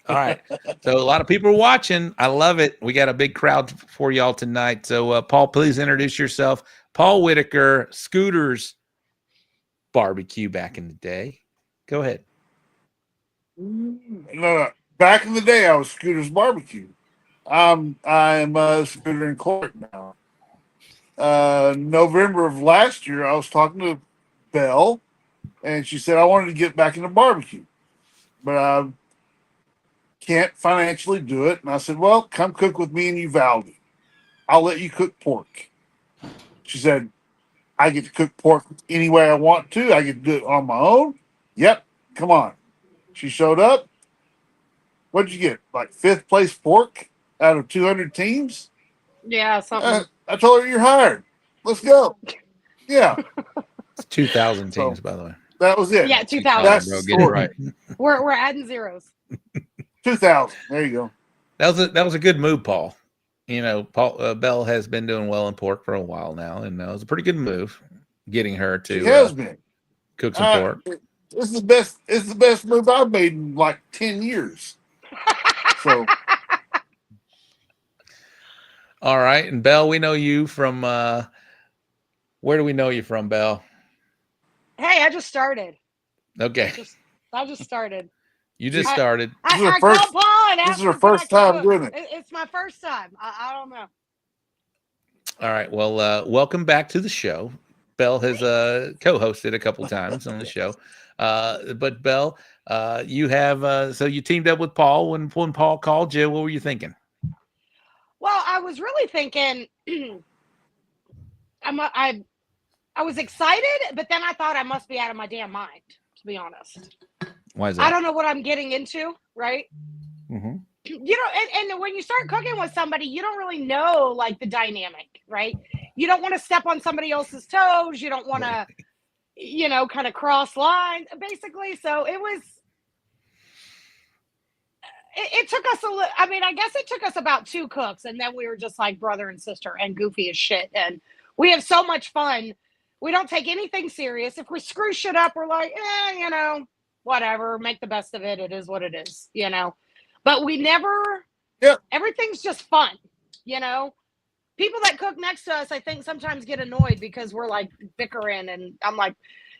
All right. So a lot of people are watching. I love it. We got a big crowd for y'all tonight. So Paul, please introduce yourself. Paul Whitaker, Scooter's barbecue back in the day. Go ahead. No. Back in the day, I was Scooter's Barbecue. I'm Scooter and Clarke now. November of last year, I was talking to Belle, and she said I wanted to get back into barbecue, but I can't financially do it. And I said, well, come cook with me in Uvalde. I'll let you cook pork. She said, I get to cook pork any way I want to. I get to do it on my own. Yep, come on. She showed up. What'd you get? Like 5th place pork out of 200 teams? Yeah, something. I told her, you're hired. Let's go. Yeah. It's 2,000 teams, by the way. That was it. Yeah, 2,000. That's Bro, the get it story. right. We're adding zeros. 2,000. There you go. That was a good move, Paul. You know, Belle has been doing well in pork for a while now, and that was a pretty good move, getting her to She has been. cook some pork. This is the best. It's the best move I've made in like 10 years. So, all right, and Belle, we know you from where do we know you from, Belle? Hey, I just started. Okay, I just started. you just started. This is her I first- called Paul and this asked is her him if I first could time cook. doing it. It's my first time. I don't know. All right, well, welcome back to the show. Belle has co-hosted a couple times on the show, but Belle, you have so you teamed up with Paul when Paul called you. What were you thinking? Well, I was really thinking. I was excited, but then I thought I must be out of my damn mind. To be honest, Why is that? I don't know what I'm getting into. Right. Mm-hmm. You know, and when you start cooking with somebody, you don't really know like the dynamic, right? You don't want to step on somebody else's toes. You don't want to, you know, kind of cross lines, basically. So it was. It took us I guess it took us about 2 cooks, and then we were just like brother and sister and goofy as shit. And we have so much fun. We don't take anything serious. If we screw shit up, we're like, you know, whatever, make the best of it. It is what it is, you know. But we never, everything's just fun, you know. People that cook next to us, I think, sometimes get annoyed because we're like bickering, and I'm like,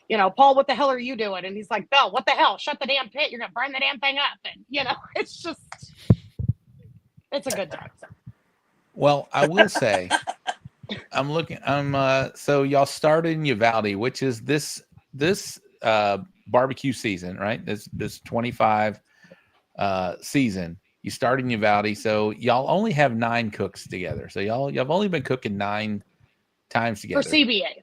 you know, Paul, what the hell are you doing? And he's like, Belle, what the hell? Shut the damn pit. You're going to burn the damn thing up. And, you know, it's a good time. So. Well, I will say, so y'all started in Uvalde, which is this barbecue season, right? This 25 season. You started in Uvalde, so y'all only have 9 cooks together. So y'all only been cooking 9 times together. For CBA.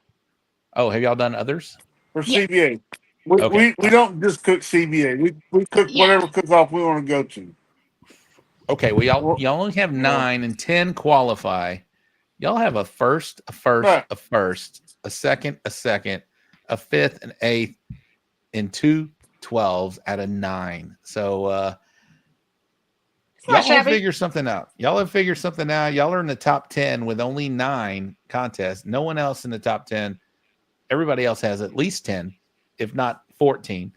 Oh, have y'all done others? For CBA. We don't just cook CBA. We cook whatever cook-off we want to go to. Okay, well, y'all only have 9 and 10 qualify. Y'all have a first, a second, a fifth, an eighth, and 2 12s out of 9. So y'all have figured something out. Y'all are in the top 10 with only 9 contests. No one else in the top 10. Everybody else has at least 10, if not 14.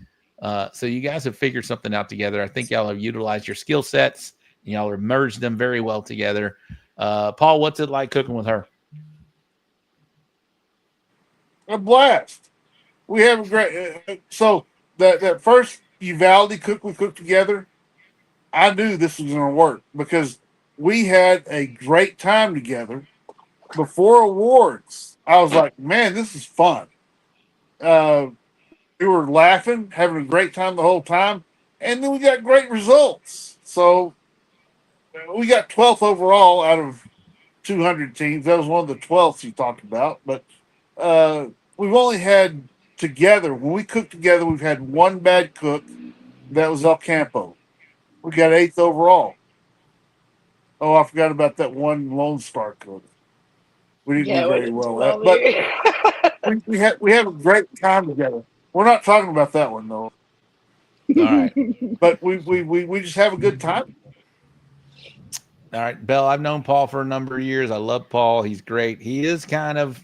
So you guys have figured something out together. I think y'all have utilized your skill sets. And y'all have merged them very well together. Paul, what's it like cooking with her? A blast. We have a great. So that first Uvalde cook we cooked together, I knew this was going to work because we had a great time together. Before awards, I was like, man, this is fun. We were laughing, having a great time the whole time, and then we got great results. So we got 12th overall out of 200 teams. That was one of the 12th you talked about. But we've only had together, when we cooked together, we've had one bad cook. That was El Campo. We got 8th overall. Oh, I forgot about that one Lone Star cook. We didn't do very well at, but we have a great time together. We're not talking about that one though. All right. But we just have a good time. All right, Bell, I've known Paul for a number of years. I love Paul. He's great. He is kind of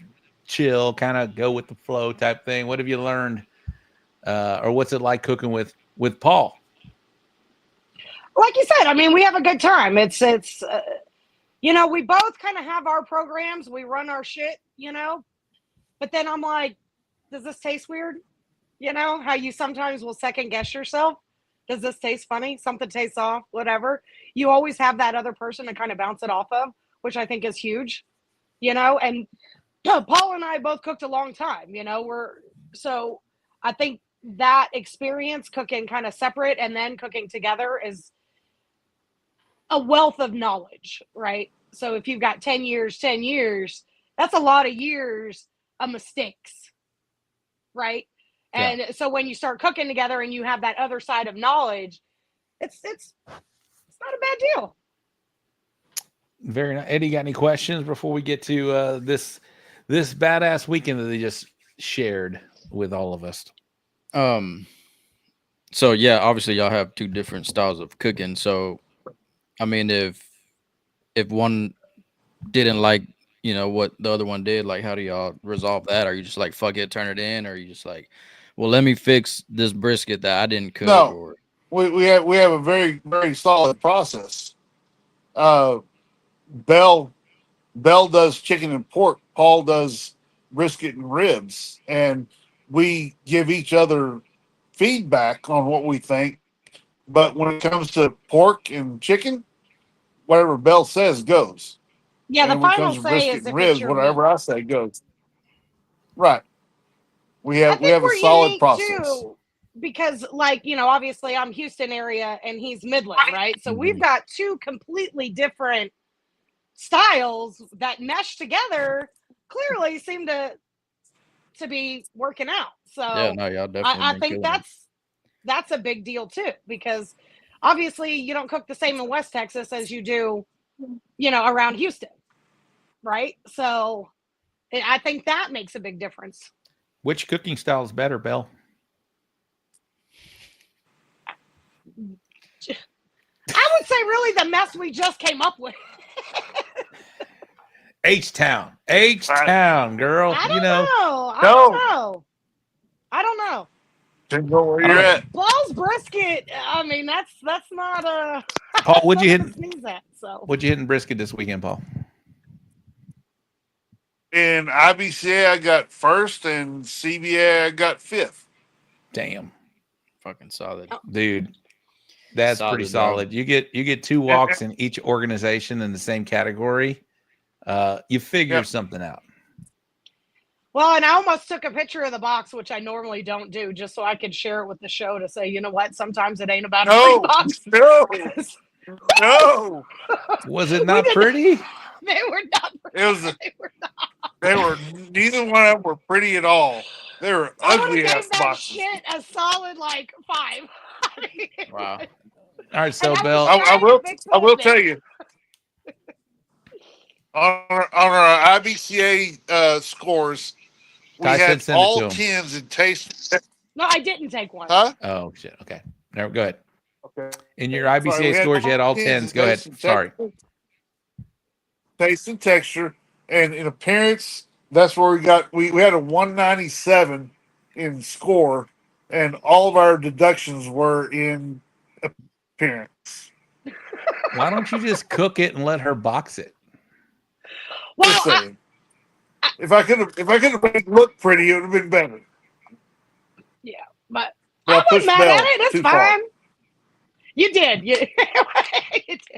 chill, kind of go with the flow type thing. What have you learned, or what's it like cooking with Paul? Like you said, I mean, we have a good time. It's you know, we both kind of have our programs. We run our shit, you know. But then I'm like, does this taste weird? You know, how you sometimes will second guess yourself. Does this taste funny? Something tastes off, whatever. You always have that other person to kind of bounce it off of, which I think is huge, you know. And Paul and I both cooked a long time, you know. So I think that experience cooking kind of separate and then cooking together is a wealth of knowledge, right? So if you've got 10 years, that's a lot of years of mistakes, right? And so when you start cooking together and you have that other side of knowledge, it's not a bad deal. Very nice. Eddie, got any questions before we get to this badass weekend that they just shared with all of us? So yeah, obviously y'all have two different styles of cooking. So I mean, if one didn't like, you know, what the other one did, like how do y'all resolve that? Are you just like fuck it, turn it in, or are you just like, well, let me fix this brisket that I didn't cook? No, or we have a very, very solid process. Bell does chicken and pork. Paul does brisket and ribs, and we give each other feedback on what we think. But when it comes to pork and chicken, whatever Bell says goes. Yeah, and the when it final comes to say brisket is and if ribs, it's your whatever meat. I say goes. Right. We have a we're solid unique process. too, because like, you know, obviously I'm Houston area and he's Midland, right? So we've got two completely different styles that mesh together, clearly seem to be working out. So yeah, no, y'all definitely I been think killing it. that's a big deal too, because obviously you don't cook the same in West Texas as you do, you know, around Houston, right? So I think that makes a big difference. Which cooking style is better, Bell? I would say really the mess we just came up with. H-Town, girl. I you know. I don't know. Didn't know where you're at. Ball's brisket. I mean, that's not a. Paul, what'd you hit? Sneeze at, so. What'd you hit in brisket this weekend, Paul? In IBCA, I got first, and CBA, I got fifth. Damn, fucking solid, dude. That's solid, pretty solid. dog. You get 2 walks in each organization in the same category. You figure something out. Well, and I almost took a picture of the box, which I normally don't do, just so I could share it with the show to say, you know what, sometimes it ain't about a free box. No. Was it not pretty? They were not pretty. It was. They were. Neither one of them were pretty at all. They were ugly ass boxes. Shit a solid like 5. Wow. All right, so Bell, I will tell you. On our IBCA scores, we had all 10s in taste. No, I didn't take one. Huh? Oh shit. Okay. Now go ahead. Okay. In your IBCA scores, you had all 10s. Go ahead. Sorry. Taste and texture, and in appearance, that's where we got. We had a 197 in score, and all of our deductions were in appearance. Why don't you just cook it and let her box it? Well, just saying. If I could have made it look pretty, it would have been better. Yeah, but But I wasn't mad at Bell it. It's too fine. far. You did. You did.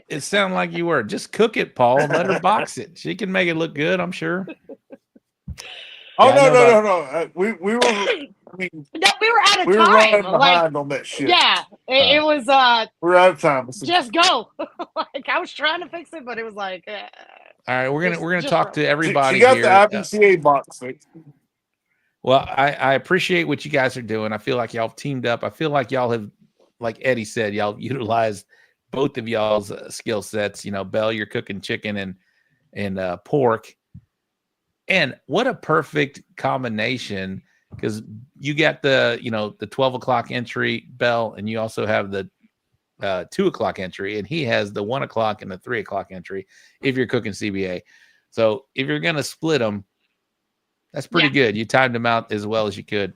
It sounded like you were. Just cook it, Paul, and let her box it. She can make it look good, I'm sure. Oh, Yeah, no. We were. I mean, No, we were out of we were time. running Like, behind on that shit. yeah, it was. We're out of time. Just go. Like I was trying to fix it, but it was like. All right, we're gonna talk to everybody She got here. the IPCA box fixed. Well, I appreciate what you guys are doing. I feel like y'all have teamed up. I feel like y'all have, like Eddie said, y'all utilized both of y'all's skill sets. You know, Bell, you're cooking chicken and pork, and what a perfect combination, because you got the 12 o'clock entry, Bell, and you also have the 2 o'clock entry, and he has the 1 o'clock and the 3 o'clock entry if you're cooking CBA. So if you're gonna split them, that's pretty good. You timed them out as well as you could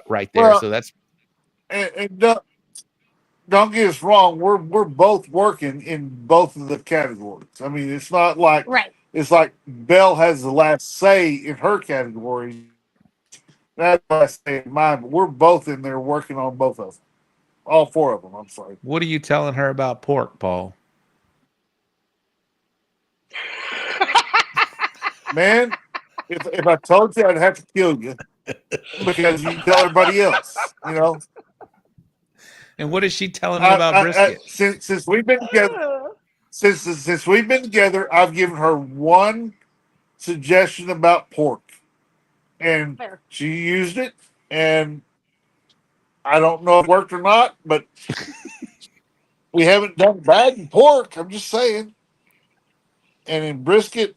right there. Well, so that's and don't get us wrong. We're both working in both of the categories. I mean, it's not like it's like Belle has the last say in her category. That's the last say in mine. But we're both in there working on both of them. All four of them. I'm sorry. What are you telling her about pork, Paul? Man, if I told you, I'd have to kill you because you tell everybody else. You know. And what is she telling you about brisket? Since we've been together, since we've been together, I've given her one suggestion about pork, and she used it, and I don't know if it worked or not, but we haven't done bad in pork. I'm just saying, and in brisket.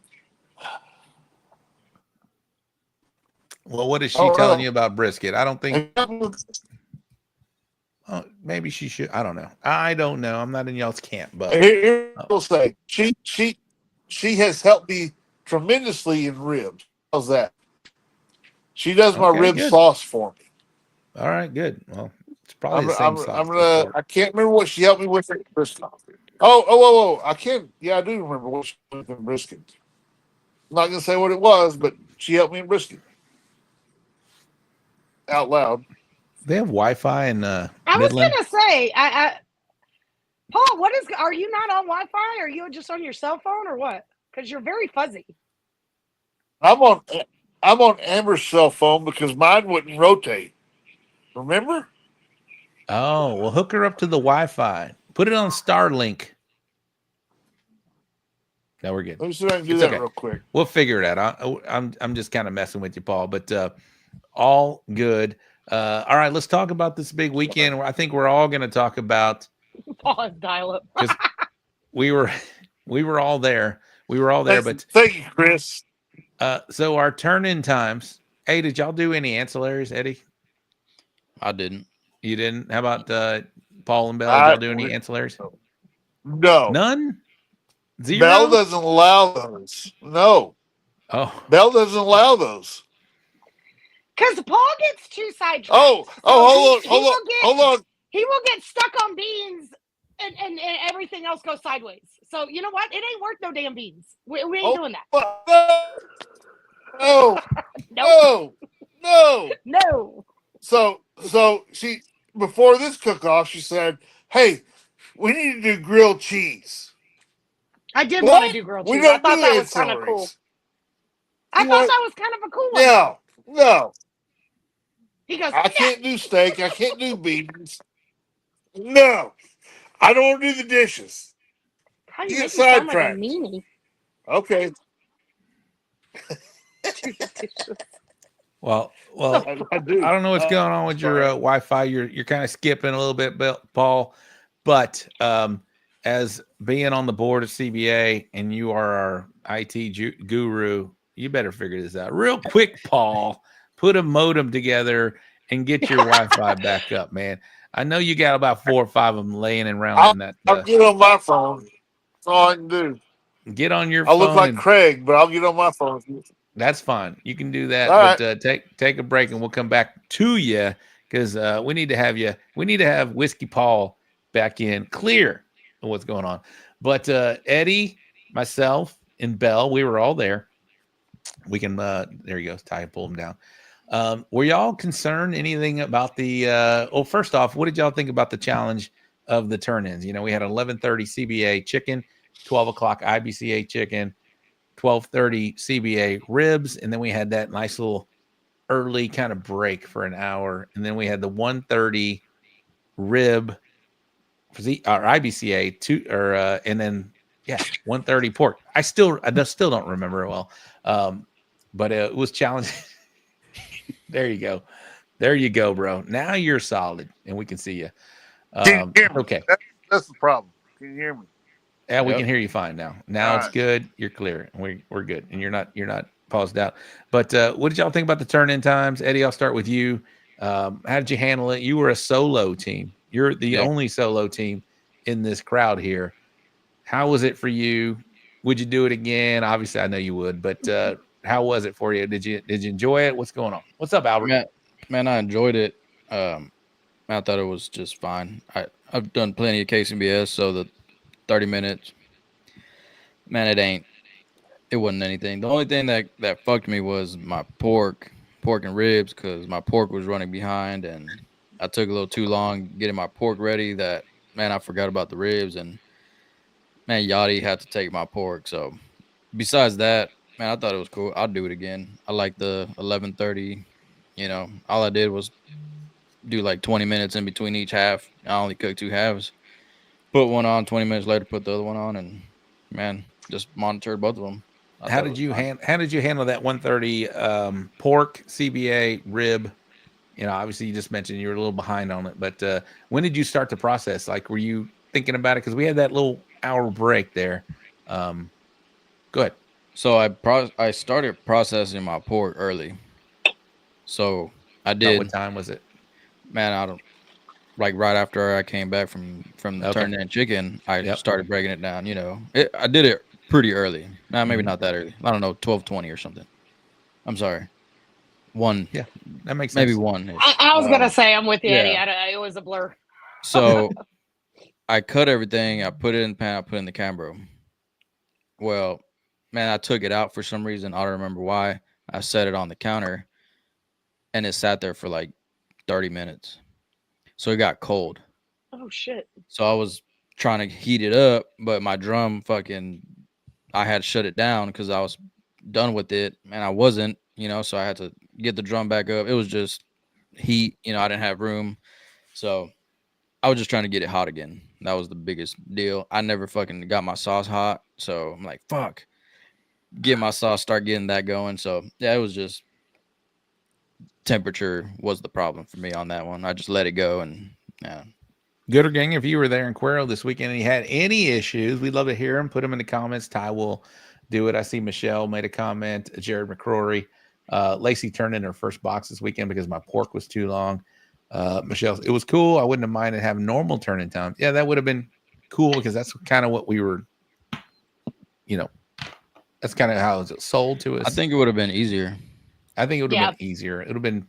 Well, what is she telling you about brisket? I don't think. Maybe she should. I don't know. I'm not in y'all's camp, but Here will say she has helped me tremendously in ribs. How's that? She does my rib sauce for me. All right, good. Well, it's probably the same sauce. I can't remember what she helped me with for brisket. Oh! I can't. Yeah, I do remember what she helped me with in brisket. I'm not gonna say what it was, but she helped me in brisket. Out loud. They have Wi-Fi in I Midland. was gonna say, Paul, are you not on Wi-Fi? Are you just on your cell phone or what? Because you're very fuzzy. I'm on Amber's cell phone because mine wouldn't rotate. Remember? Oh, well, hook her up to the Wi-Fi. Put it on Starlink. No, we're good. Let me see if I can do that real quick. We'll figure it out. I'm just kind of messing with you, Paul, but all good. All right, let's talk about this big weekend. I think we're all going to talk about Paul dial up. because we were all there. We were all there, but thank you, Chris. So our turn-in times. Hey, did y'all do any ancillaries, Eddie? I didn't. You didn't? How about Paul and Bell? Did y'all do any ancillaries? No. None? Zero? Bell doesn't allow those. No. Oh. Bell doesn't allow those. Because Paul gets too sidetracked. Hold on. He will get stuck on beans and everything else goes sideways. So you know what? It ain't worth no damn beans. We ain't doing that. No. So she, before this cook-off, she said, "Hey, we need to do grilled cheese." I did want to do grilled cheese. I thought that was kind of cool. I thought that was kind of a cool one. No. He goes, I can't do steak. I can't do beans. No. I don't want to do the dishes. How you get make me sound like a sidetracked. meanie? Okay. Well, I don't know what's going on with your Wi-Fi. You're kind of skipping a little bit, Paul. But as being on the board of CBA and you are our IT guru, you better figure this out real quick, Paul. Put a modem together and get your Wi-Fi back up, man. I know you got about 4 or 5 of them laying around in that. I'll get on my phone. That's all I can do. Get on your phone. I look like Craig, but I'll get on my phone. That's fine. You can do that. All but take a break and we'll come back to you because we need to have you. We need to have Whiskey Paul back in clear of what's going on. But Eddie, myself, and Bell, we were all there. We can there he goes. Ty, pull him down. Were y'all concerned anything about the well, first off, what did y'all think about the challenge of the turn-ins? You know, we had 11:30 CBA chicken, 12 o'clock IBCA chicken, 12:30 CBA ribs, and then we had that nice little early kind of break for an hour, and then we had the 1:30 rib for the or IBCA and then 1:30 pork. I still don't remember it well, but it was challenging. There you go, bro. Now you're solid, and we can see you. Can you hear me? Okay, that's the problem. Can you hear me? yeah, we can hear you fine now. Now All it's right. good. You're clear, and we're good, and you're not paused out. But what did y'all think about the turn-in times, Eddie? I'll start with you. How did you handle it? You were a solo team. You're the only solo team in this crowd here. How was it for you? Would you do it again? Obviously, I know you would, but how was it for you? Did you enjoy it? What's going on? What's up, Albert? Man, I enjoyed it. I thought it was just fine. I've done plenty of KCBS, so the 30 minutes, man, it wasn't anything. The only thing that fucked me was my pork and ribs, because my pork was running behind, and I took a little too long getting my pork ready. That, man, I forgot about the ribs, and man, Yachty had to take my pork. So besides that, man, I thought it was cool. I'll do it again. I like the 11:30. You know, all I did was do like 20 minutes in between each half. I only cooked 2 halves. Put one on, 20 minutes later, put the other one on, and man, just monitored both of them. How did you handle that 1:30 pork, CBA, rib? You know, obviously you just mentioned you were a little behind on it, but when did you start the process? Like, were you thinking about it? Because we had that little hour break there. Go ahead. So I started processing my pork early. So I did. What time was it? Man, I don't, like right after I came back from the turn-in chicken, I started breaking it down. You know, I did it pretty early. Nah, maybe not that early. I don't know, 12:20 or something. I'm sorry. 1. Yeah, that makes sense. Maybe 1. I was gonna say I'm with you, yeah. Eddie. It was a blur. So I cut everything. I put it in the pan. I put it in the Cambro. Well, man, I took it out for some reason. I don't remember why. I set it on the counter, and it sat there for like 30 minutes. So it got cold. Oh shit. So I was trying to heat it up, but my drum I had shut it down because I was done with it, and I wasn't, you know, so I had to get the drum back up. It was just heat, you know, I didn't have room. So I was just trying to get it hot again. That was the biggest deal. I never fucking got my sauce hot. So I'm like, fuck, get my sauce, start getting that going. So yeah, it was just temperature was the problem for me on that one. I just let it go, and yeah. Gooder Gang, if you were there in Cuero this weekend and you had any issues, we'd love to hear them. Put them in the comments. Ty will do it. I see Michelle made a comment. Jared McCrory. Lacey turned in her first box this weekend because my pork was too long. Michelle, it was cool. I wouldn't have minded having normal turn-in time. Yeah, that would have been cool because that's kind of what we were, you know, that's kind of how it was sold to us. I think it would have been easier. I think it would have been easier. It would have been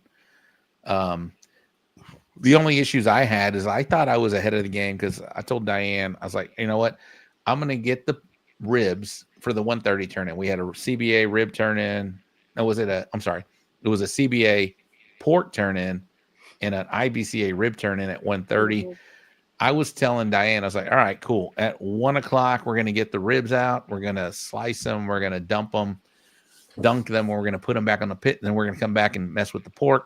the only issues I had is I thought I was ahead of the game because I told Diane, I was like, you know what? I'm going to get the ribs for the 1:30 turn-in. We had a CBA rib turn-in. No, was it I'm sorry. It was a CBA pork turn-in and an IBCA rib turn-in at 1:30. Mm-hmm. I was telling Diane, I was like, all right, cool. At 1 o'clock, we're going to get the ribs out. We're going to slice them. We're going to dunk them. We're going to put them back on the pit. And then we're going to come back and mess with the pork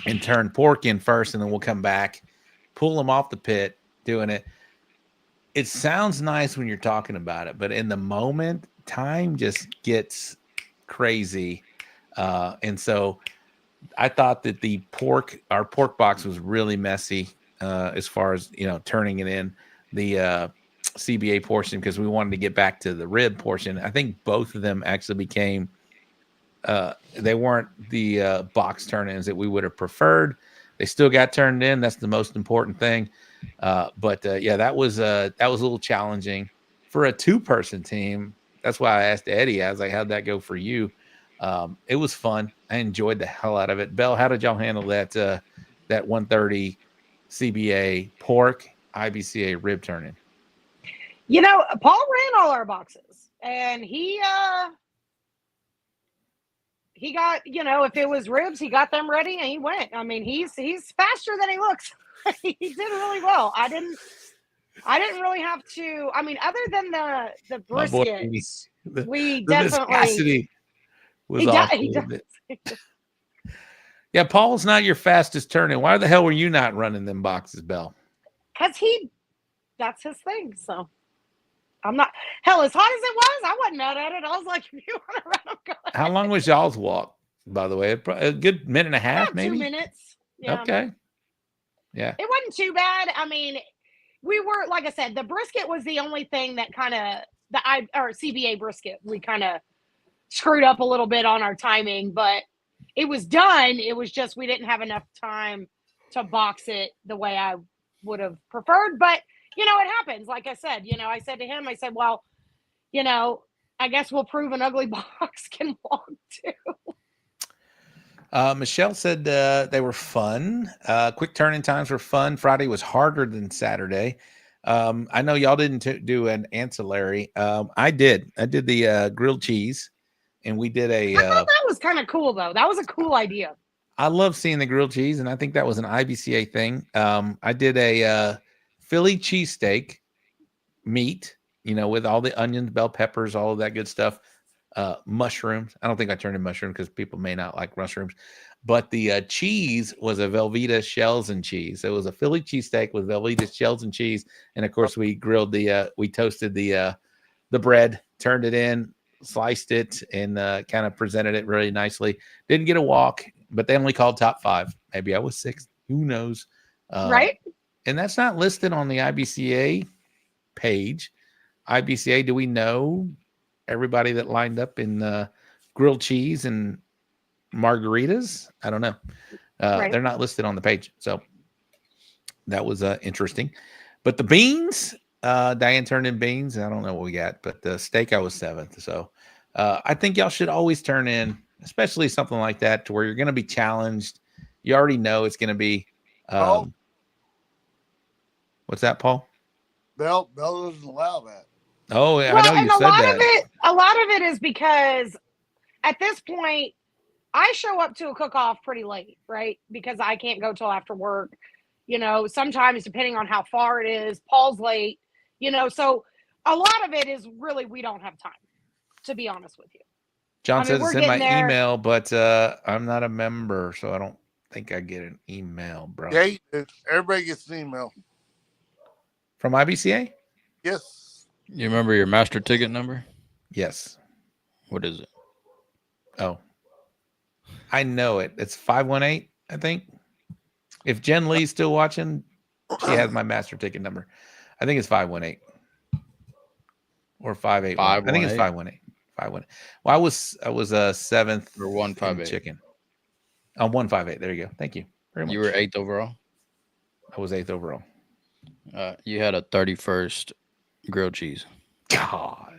and turn pork in first. And then we'll come back, pull them off the pit, doing it. It sounds nice when you're talking about it, but in the moment, time just gets crazy. And so I thought that our pork box was really messy as far as, you know, turning it in the CBA portion because we wanted to get back to the rib portion. I think both of them actually became they weren't the box turn-ins that we would have preferred. They still got turned in. That's the most important thing. But that was a little challenging for a 2-person team. That's why I asked Eddie. I was like, how'd that go for you? It was fun. I enjoyed the hell out of it. Belle, how did y'all handle that 1:30 CBA pork IBCA rib turn-in? You know, Paul ran all our boxes, and he he got, if it was ribs, he got them ready and he went. I mean, he's faster than he looks. He did really well. I didn't really have to. I mean, other than the My boy, briskets, we the definitely viscosity was he off does. a little bit. Yeah, Paul's not your fastest turning. Why the hell were you not running them boxes, Bell? Because that's his thing. So I'm not. Hell, as hot as it was, I wasn't mad at it. I was like, if you want to run them, go ahead. How long was y'all's walk, by the way? A good minute and a half, About maybe? 2 minutes. Yeah. Okay. Yeah. It wasn't too bad. I mean, we were, like I said, the brisket was the only thing that kind of, or CBA brisket, we kind of screwed up a little bit on our timing, but it was done. It was just we didn't have enough time to box it the way I would have preferred. But, it happens. Like I said, I said to him, I said, well, I guess we'll prove an ugly box can walk too. Michelle said they were fun. Quick turning times were fun. Friday was harder than Saturday. I know y'all didn't do an ancillary. I did. I did the grilled cheese, and we did a. I thought that was kind of cool, though. That was a cool idea. I love seeing the grilled cheese, and I think that was an IBCA thing. I did a Philly cheesesteak meat, with all the onions, bell peppers, all of that good stuff. Mushrooms. I don't think I turned in mushrooms because people may not like mushrooms, but the cheese was a Velveeta shells and cheese. It was a Philly cheesesteak with Velveeta shells and cheese, and of course we grilled we toasted the bread, turned it in, sliced it, and kind of presented it really nicely. Didn't get a walk, but they only called top 5. Maybe I was 6th. Who knows? Right. And that's not listed on the IBCA page. IBCA, do we know everybody that lined up in grilled cheese and margaritas? I don't know. Right. They're not listed on the page. So that was interesting. But the beans, Diane turned in beans. I don't know what we got, but the steak, I was 7th. So I think y'all should always turn in, especially something like that, to where you're going to be challenged. You already know it's going to be. What's that, Paul? Bell doesn't allow that. Oh, yeah, I know you said that. A lot of it is because at this point, I show up to a cook-off pretty late, right? Because I can't go till after work. Sometimes depending on how far it is, Paul's late. So a lot of it is really we don't have time, to be honest with you. John says it's in my email, but I'm not a member, so I don't think I get an email, bro. Yeah, everybody gets an email. From IBCA? Yes. You remember your master ticket number? Yes. What is it? Oh, I know it. It's 518, I think. If Jen Lee's still watching, she has my master ticket number. I think it's 518 or 581. I think it's 518. 518. Well, I was 7th or 158 chicken. Oh, 158. There you go. Thank you very much. You were 8th overall. I was 8th overall. You had a 31st grilled cheese. God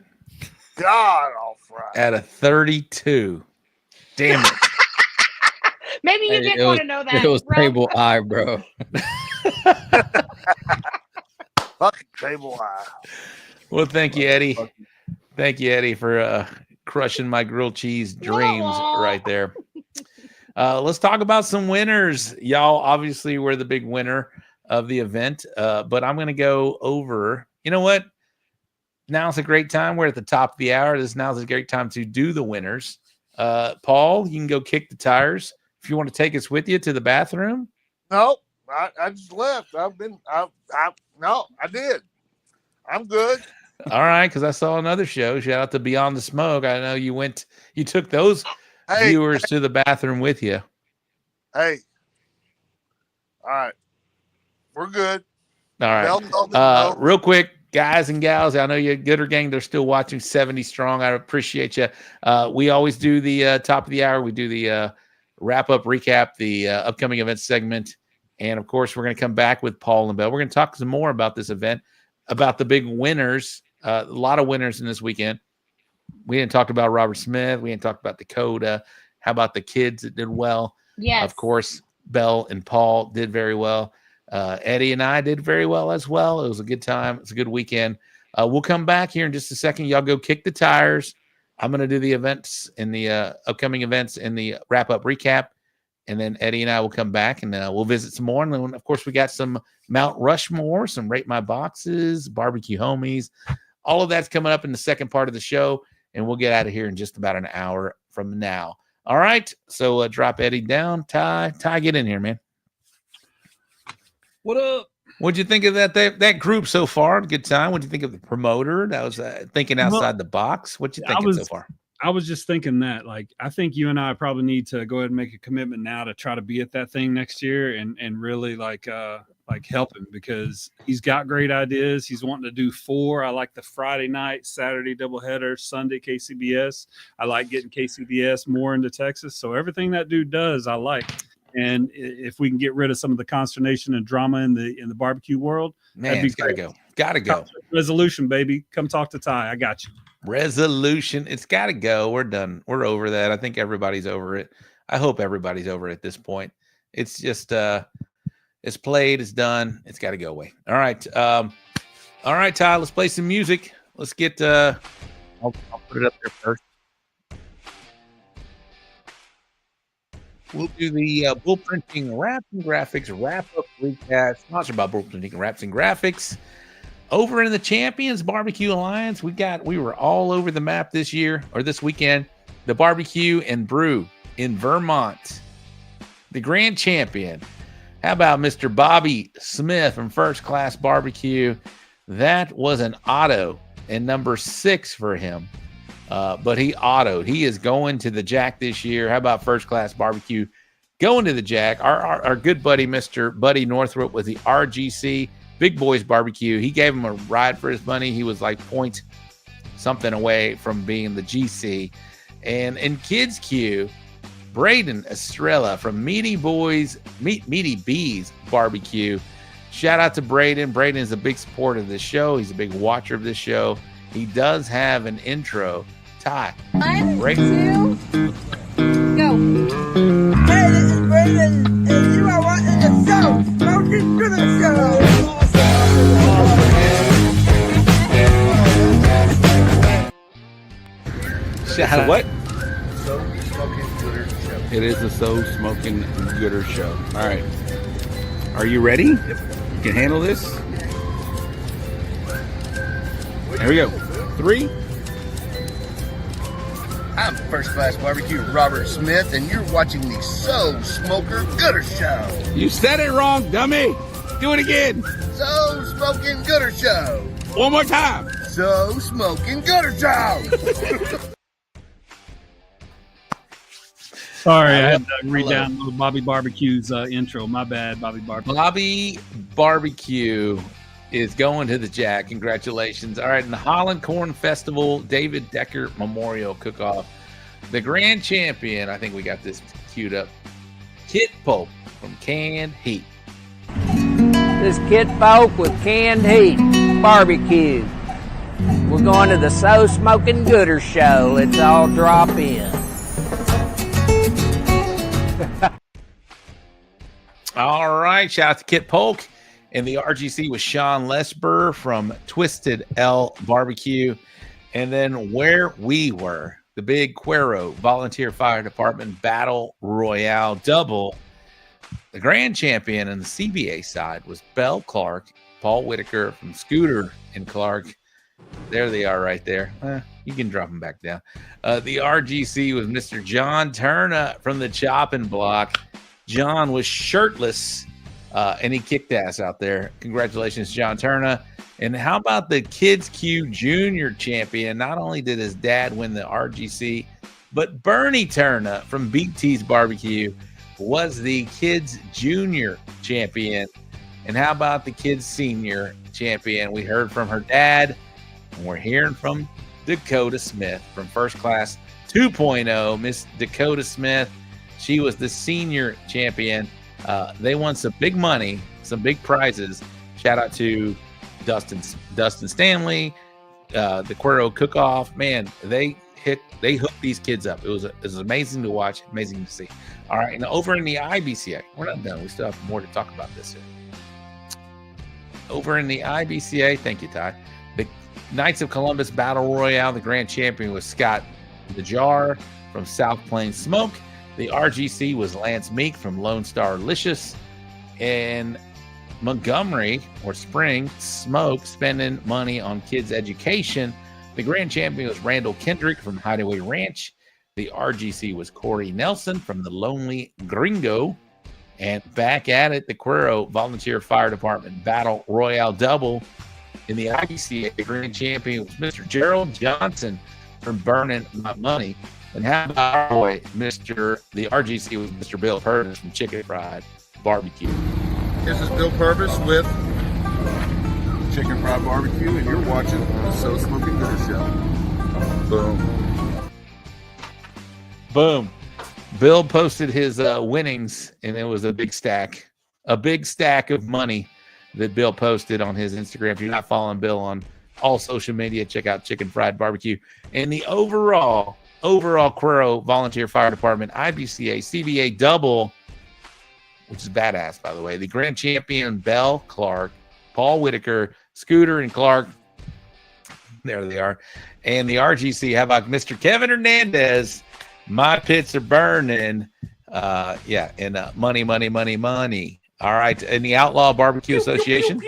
all Friday. At a 32. Damn it. Maybe you didn't want to know that. It was table I, bro. Fucking table I. Well, thank you, Eddie. Thank you, Eddie, for crushing my grilled cheese dreams right there. Let's talk about some winners. Y'all obviously were the big winner of the event, but I'm going to go over. You know what? Now's a great time. We're at the top of the hour. Now's a great time to do the winners. Paul, you can go kick the tires if you want to take us with you to the bathroom. No, I just left. I did. I'm good. All right, because I saw another show. Shout out to Beyond the Smoke. I know you took those viewers to the bathroom with you. Hey. All right. We're good. All right. Real quick, guys and gals, I know you Gooder Gang, they're still watching 70 strong. I appreciate you. We always do the top of the hour. We do the wrap up, recap, the upcoming event segment. And of course, we're going to come back with Paul and Bell. We're going to talk some more about this event, about the big winners. A lot of winners in this weekend. We didn't talk about Robert Smith. We didn't talk about Dakota. How about the kids that did well? Yes. Of course, Bell and Paul did very well. Eddie and I did very well as well. It was a good time. It's a good weekend. We'll come back here in just a second. Y'all go kick the tires. I'm going to do the events in the upcoming events in the wrap-up recap. And then Eddie and I will come back and we'll visit some more. And then, of course, we got some Mount Rushmore, some Rate My Boxes, BBQ Homies. All of that's coming up in the second part of the show. And we'll get out of here in just about an hour from now. All right. So drop Eddie down. Ty, get in here, man. What up? What'd you think of that group so far? Good time. What'd you think of the promoter? That was thinking outside the box. What you thinking so far? I was just thinking that, like, I think you and I probably need to go ahead and make a commitment now to try to be at that thing next year and really like help him, because he's got great ideas. He's wanting to do 4. I like the Friday night, Saturday doubleheader, Sunday KCBS. I like getting KCBS more into Texas. So everything that dude does, I like. And if we can get rid of some of the consternation and drama in the barbecue world, man, it's gotta go. Resolution, baby. Come talk to Ty. I got you. Resolution. It's got to go. We're done. We're over that. I think everybody's over it. I hope everybody's over it at this point. It's just, it's played. It's done. It's got to go away. All right. All right, Ty, let's play some music. Let's get, I'll put it up there first. We'll do the Bull Printing Wraps and Graphics wrap-up recap, sponsored by Bull Printing Wraps and Graphics. Over in the Champions Barbecue Alliance, we were all over the map this weekend. The barbecue and brew in Vermont. The grand champion. How about Mr. Bobby Smith from First Class Barbecue? That was an auto and number 6 for him. But he autoed. He is going to the Jack this year. How about First Class Barbecue going to the Jack? Our good buddy, Mr. Buddy Northrup, with the RGC Big Boys Barbecue. He gave him a ride for his money. He was like point something away from being the GC. And in Kids Q, Braden Estrella from Meaty Bees Barbecue. Shout out to Braden. Braden is a big supporter of this show. He's a big watcher of this show. He does have an intro. Ty. 1, 2, go. Hey, this is Braden, and you are watching the show. Smoking Gooder Show. Shout out. What? So Smoking Gooder Show. It is the So Smoking Gooder Show. All right. Are you ready? Yep. You can handle this? There we go. 3. I'm First Class Barbecue Robert Smith, and you're watching the So Smoker Gooder Show. You said it wrong, dummy. Do it again. So Smoking Gooder Show. One more time. So Smoking Gooder Show. Sorry, I had to re-download Bobby Barbecue's intro. My bad, Bobby Barbecue. Bobby Barbecue is going to the Jack. Congratulations. All right, in the Holland Corn Festival, David Decker Memorial Cook-Off, the grand champion, I think we got this queued up, Kit Pope from Canned Heat. This is Kit Pope with Canned Heat Barbecue. We're going to the So Smoking Gooder Show. Let's all drop in. All right, shout out to Kit Polk. And the RGC was Sean Lesber from Twisted L Barbecue. And then where we were, the big Cuero Volunteer Fire Department Battle Royale double. The grand champion on the CBA side was Bell Clarke, Paul Whitaker from Scooter and Clarke. There they are right there. You can drop them back down. The RGC was Mr. John Turner from the Chopping Block. John was shirtless, and he kicked ass out there. Congratulations, John Turner. And how about the Kids Q Junior champion? Not only did his dad win the RGC, but Bernie Turner from BT's Barbecue was the Kids Junior champion. And how about the Kids Senior champion? We heard from her dad, and we're hearing from Dakota Smith from First Class 2.0. Miss Dakota Smith, she was the senior champion. They won some big money, some big prizes. Shout out to Dustin Stanley, the Cuero Cook-Off. Man, they hooked these kids up. It was amazing to watch, amazing to see. All right, and over in the IBCA, we're not done. We still have more to talk about this here. Over in the IBCA, thank you, Ty. The Knights of Columbus Battle Royale, the grand champion was Scott the Jar from South Plains Smoke. The RGC was Lance Meek from Lone Star Licious. And Montgomery or Spring Smoke spending money on kids' education. The grand champion was Randall Kendrick from Hideaway Ranch. The RGC was Corey Nelson from the Lonely Gringo. And back at it, the Cuero Volunteer Fire Department Battle Royale Double. In the IBCA, the grand champion was Mr. Gerald Johnson from Burning My Money. And how about our boy, the RGC was Mr. Bill Purvis from Chicken Fried Barbecue. This is Bill Purvis with Chicken Fried Barbecue, and you're watching the So Smoking Gooder Show. Boom. Boom. Bill posted his winnings, and it was a big stack of money that Bill posted on his Instagram. If you're not following Bill on all social media, check out Chicken Fried Barbecue. And the overall Cuero Volunteer Fire Department IBCA CVA double, which is badass, by the way. The grand champion, Bell, Clarke, Paul Whitaker, Scooter, and Clarke. There they are. And the RGC, how about Mr. Kevin Hernandez? My pits are burning. And money, money, money, money. All right. In the Outlaw Barbecue Association,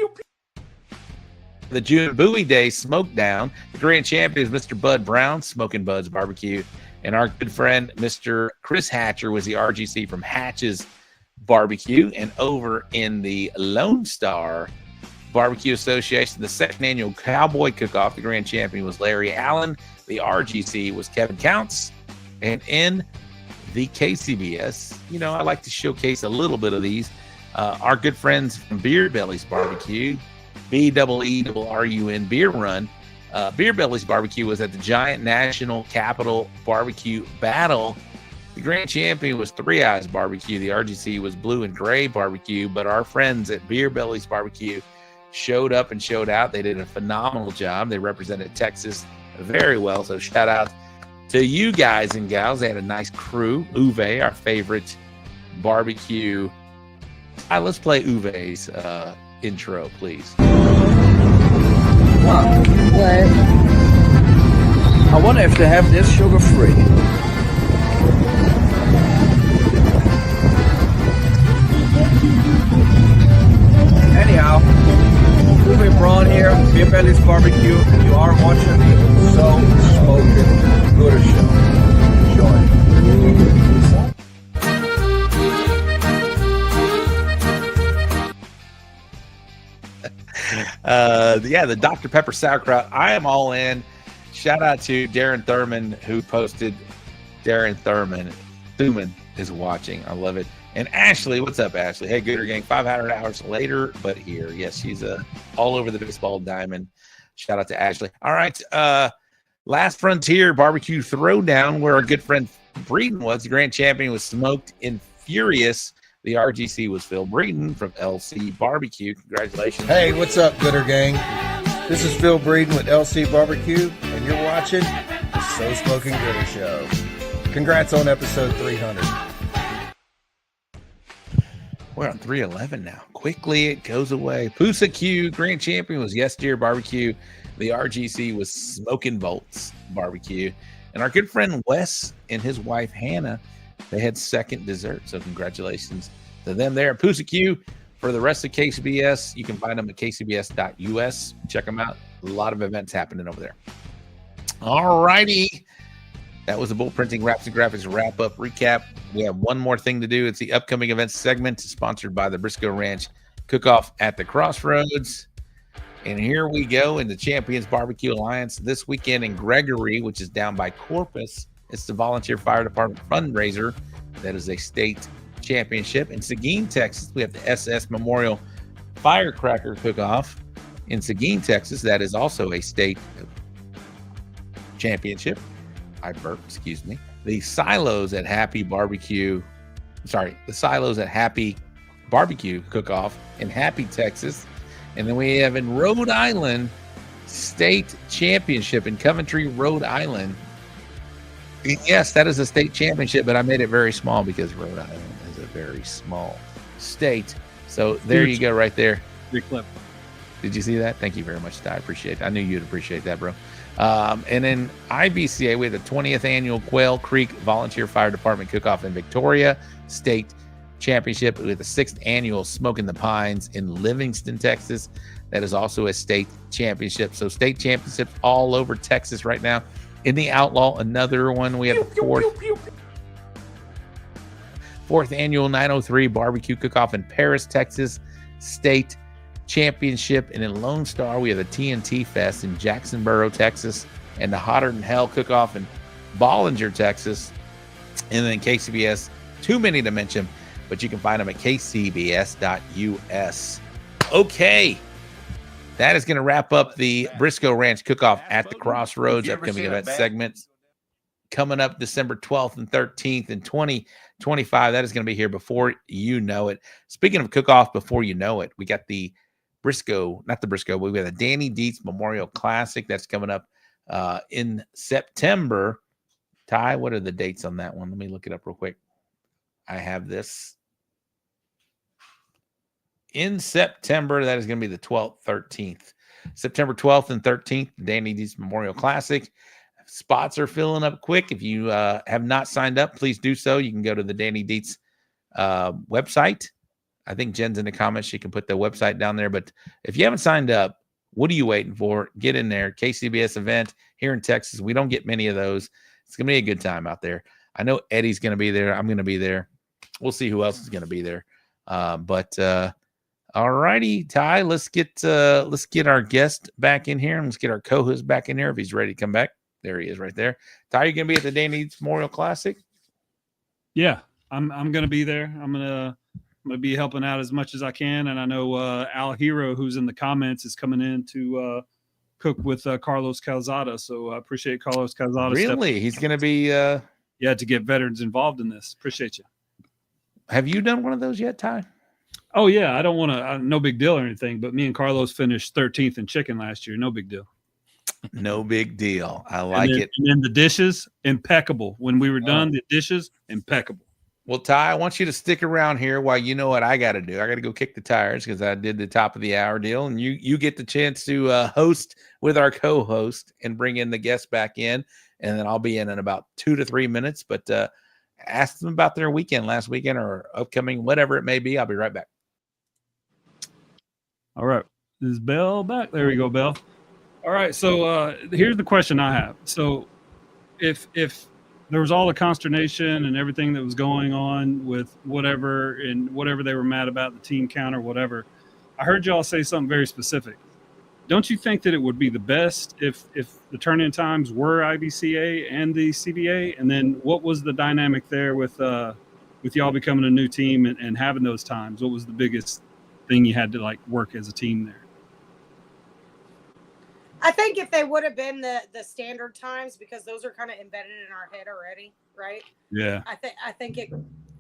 the June Bowie Day Smoke Down. The grand champion is Mr. Bud Brown, Smoking Bud's Barbecue. And our good friend, Mr. Chris Hatcher, was the RGC from Hatch's Barbecue. And over in the Lone Star Barbecue Association, the second annual Cowboy Cook-Off, the grand champion was Larry Allen. The RGC was Kevin Counts. And in the KCBS, I like to showcase a little bit of these. Our good friends from Beer Belly's Barbecue, BEERUN Beer Run. Beer Belly's Barbecue was at the Giant National Capital Barbecue Battle. The grand champion was Three Eyes Barbecue. The RGC was Blue and Gray Barbecue. But our friends at Beer Belly's Barbecue showed up and showed out. They did a phenomenal job. They represented Texas very well. So shout out to you guys and gals. They had a nice crew. Uwe, our favorite barbecue. Let's play Uwe's intro, please. I wonder if they have this sugar-free. Anyhow, Uwe Braun here, Beer Belly's Barbecue, and you are watching the So Smoking Gooder Show. Enjoy. The Dr. Pepper Sauerkraut. I am all in. Shout out to Darren Thurman, who posted. Darren Thuman is watching. I love it. And Ashley, what's up, Ashley? Hey, Gooder Gang, 500 hours later, but here. Yes, she's all over the baseball diamond. Shout out to Ashley. All right. Last Frontier Barbecue Throwdown, where our good friend Breeden was. The grand champion was Smoked and Furious. The RGC was Phil Breeden from LC Barbecue. Congratulations. Hey, what's up, Gooder Gang? This is Phil Breeden with LC Barbecue, and you're watching the So Smoking Gooder Show. Congrats on episode 300. We're on 311 now. Quickly, it goes away. Pusa Q, grand champion was Yes Dear Barbecue. The RGC was Smoking Bolts Barbecue. And our good friend Wes and his wife Hannah, they had second dessert. So congratulations to them there. Pusa Q, for the rest of KCBS, you can find them at kcbs.us. Check them out. A lot of events happening over there. All righty. That was the Bull Printing Wraps and Graphics wrap-up recap. We have one more thing to do. It's the upcoming events segment, sponsored by the Briscoe Ranch Cook-Off at the Crossroads. And here we go in the Champions Barbecue Alliance this weekend in Gregory, which is down by Corpus. It's the Volunteer Fire Department fundraiser. That is a state championship. In Seguin, Texas, we have the SS Memorial Firecracker Cook-Off. In Seguin, Texas, that is also a state championship. I burped, excuse me. The Silos at Happy Barbecue Cook-Off in Happy, Texas. And then we have in Rhode Island, State Championship in Coventry, Rhode Island. Yes, that is a state championship, but I made it very small because Rhode Island is a very small state. So there you go right there. Great clip. Did you see that? Thank you very much, Ty. I appreciate it. I knew you'd appreciate that, bro. And then IBCA, we had the 20th annual Quail Creek Volunteer Fire Department Cook-Off in Victoria State Championship. We had the 6th annual Smoke in the Pines in Livingston, Texas. That is also a state championship. So state championships all over Texas right now. In the Outlaw, another one. We have the fourth annual 903 Barbecue Cook-Off in Paris, Texas State Championship. And in Lone Star, we have the TNT Fest in Jacksonboro, Texas, and the Hotter Than Hell Cook-Off in Bollinger, Texas. And then KCBS, too many to mention, but you can find them at kcbs.us. Okay. That is going to wrap up the Briscoe Ranch Cook-Off at the Crossroads upcoming event segments. Coming up December 12th and 13th in 2025. That is going to be here before you know it. Speaking of cook-off before you know it, we got the Briscoe, not the Briscoe, but we got the Danny Dietz Memorial Classic. That's coming up in September. Ty, what are the dates on that one? Let me look it up real quick. I have this. In September, that is going to be the 12th, 13th. September 12th and 13th, the Danny Dietz Memorial Classic. Spots are filling up quick. If you have not signed up, please do so. You can go to the Danny Dietz website. I think Jen's in the comments. She can put the website down there. But if you haven't signed up, what are you waiting for? Get in there. KCBS event here in Texas. We don't get many of those. It's going to be a good time out there. I know Eddie's going to be there. I'm going to be there. We'll see who else is going to be there. All righty, Ty, let's get our guest back in here, and let's get our co-host back in here if he's ready to come back. There he is right there. Ty, you going to be at the Danny Dietz Memorial Classic? Yeah, I'm going to be there. I'm going to be helping out as much as I can. And I know Al Hero, who's in the comments, is coming in to cook with Carlos Calzada. So I appreciate Carlos Calzada. Really? He's going to be to get veterans involved in this. Appreciate you. Have you done one of those yet, Ty? Oh, yeah. I don't want to, no big deal or anything, but me and Carlos finished 13th in chicken last year. No big deal. No big deal. I like it. And then the dishes, impeccable. When we were done, the dishes, impeccable. Well, Ty, I want you to stick around here while you know what I got to do. I got to go kick the tires because I did the top of the hour deal, and you get the chance to host with our co-host and bring in the guests back in, and then I'll be in about 2 to 3 minutes. But ask them about their weekend last weekend or upcoming, whatever it may be. I'll be right back. All right. Is Bell back? There we go, Bell. All right. So here's the question I have. So if there was all the consternation and everything that was going on with whatever they were mad about, the team count or whatever, I heard y'all say something very specific. Don't you think that it would be the best if the turn-in times were IBCA and the CBA? And then what was the dynamic there with y'all becoming a new team and having those times? What was the biggest thing you had to like work as a team there? I think if they would have been the standard times, because those are kind of embedded in our head already, right? Yeah. I think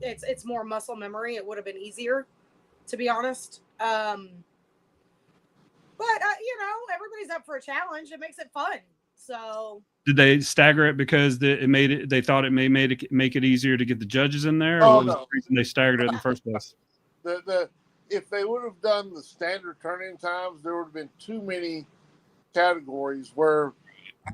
it's more muscle memory. It would have been easier, to be honest. But everybody's up for a challenge. It makes it fun. So did they stagger it because they thought it may make it easier to get the judges in there? Oh, or what was the reason they staggered it in the first place? If they would have done the standard turn-in times, there would have been too many categories where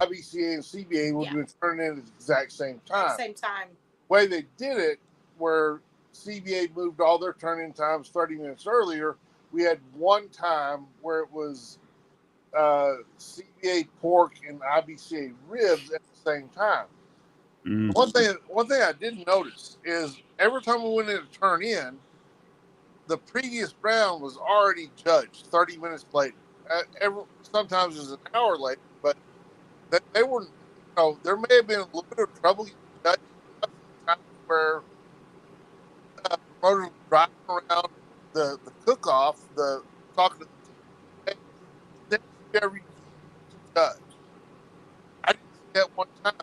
IBCA and CBA would have been turning in at the exact same time. Way they did it, where CBA moved all their turn-in times 30 minutes earlier, we had one time where it was CBA pork and IBCA ribs at the same time. Mm. One thing I didn't notice is every time we went in to turn in, the previous round was already judged 30 minutes later. Sometimes it was an hour late, but they were, there may have been a little bit of trouble judging where promoters were driving around the cook-off, talking to the team, every judge. I didn't see that one time.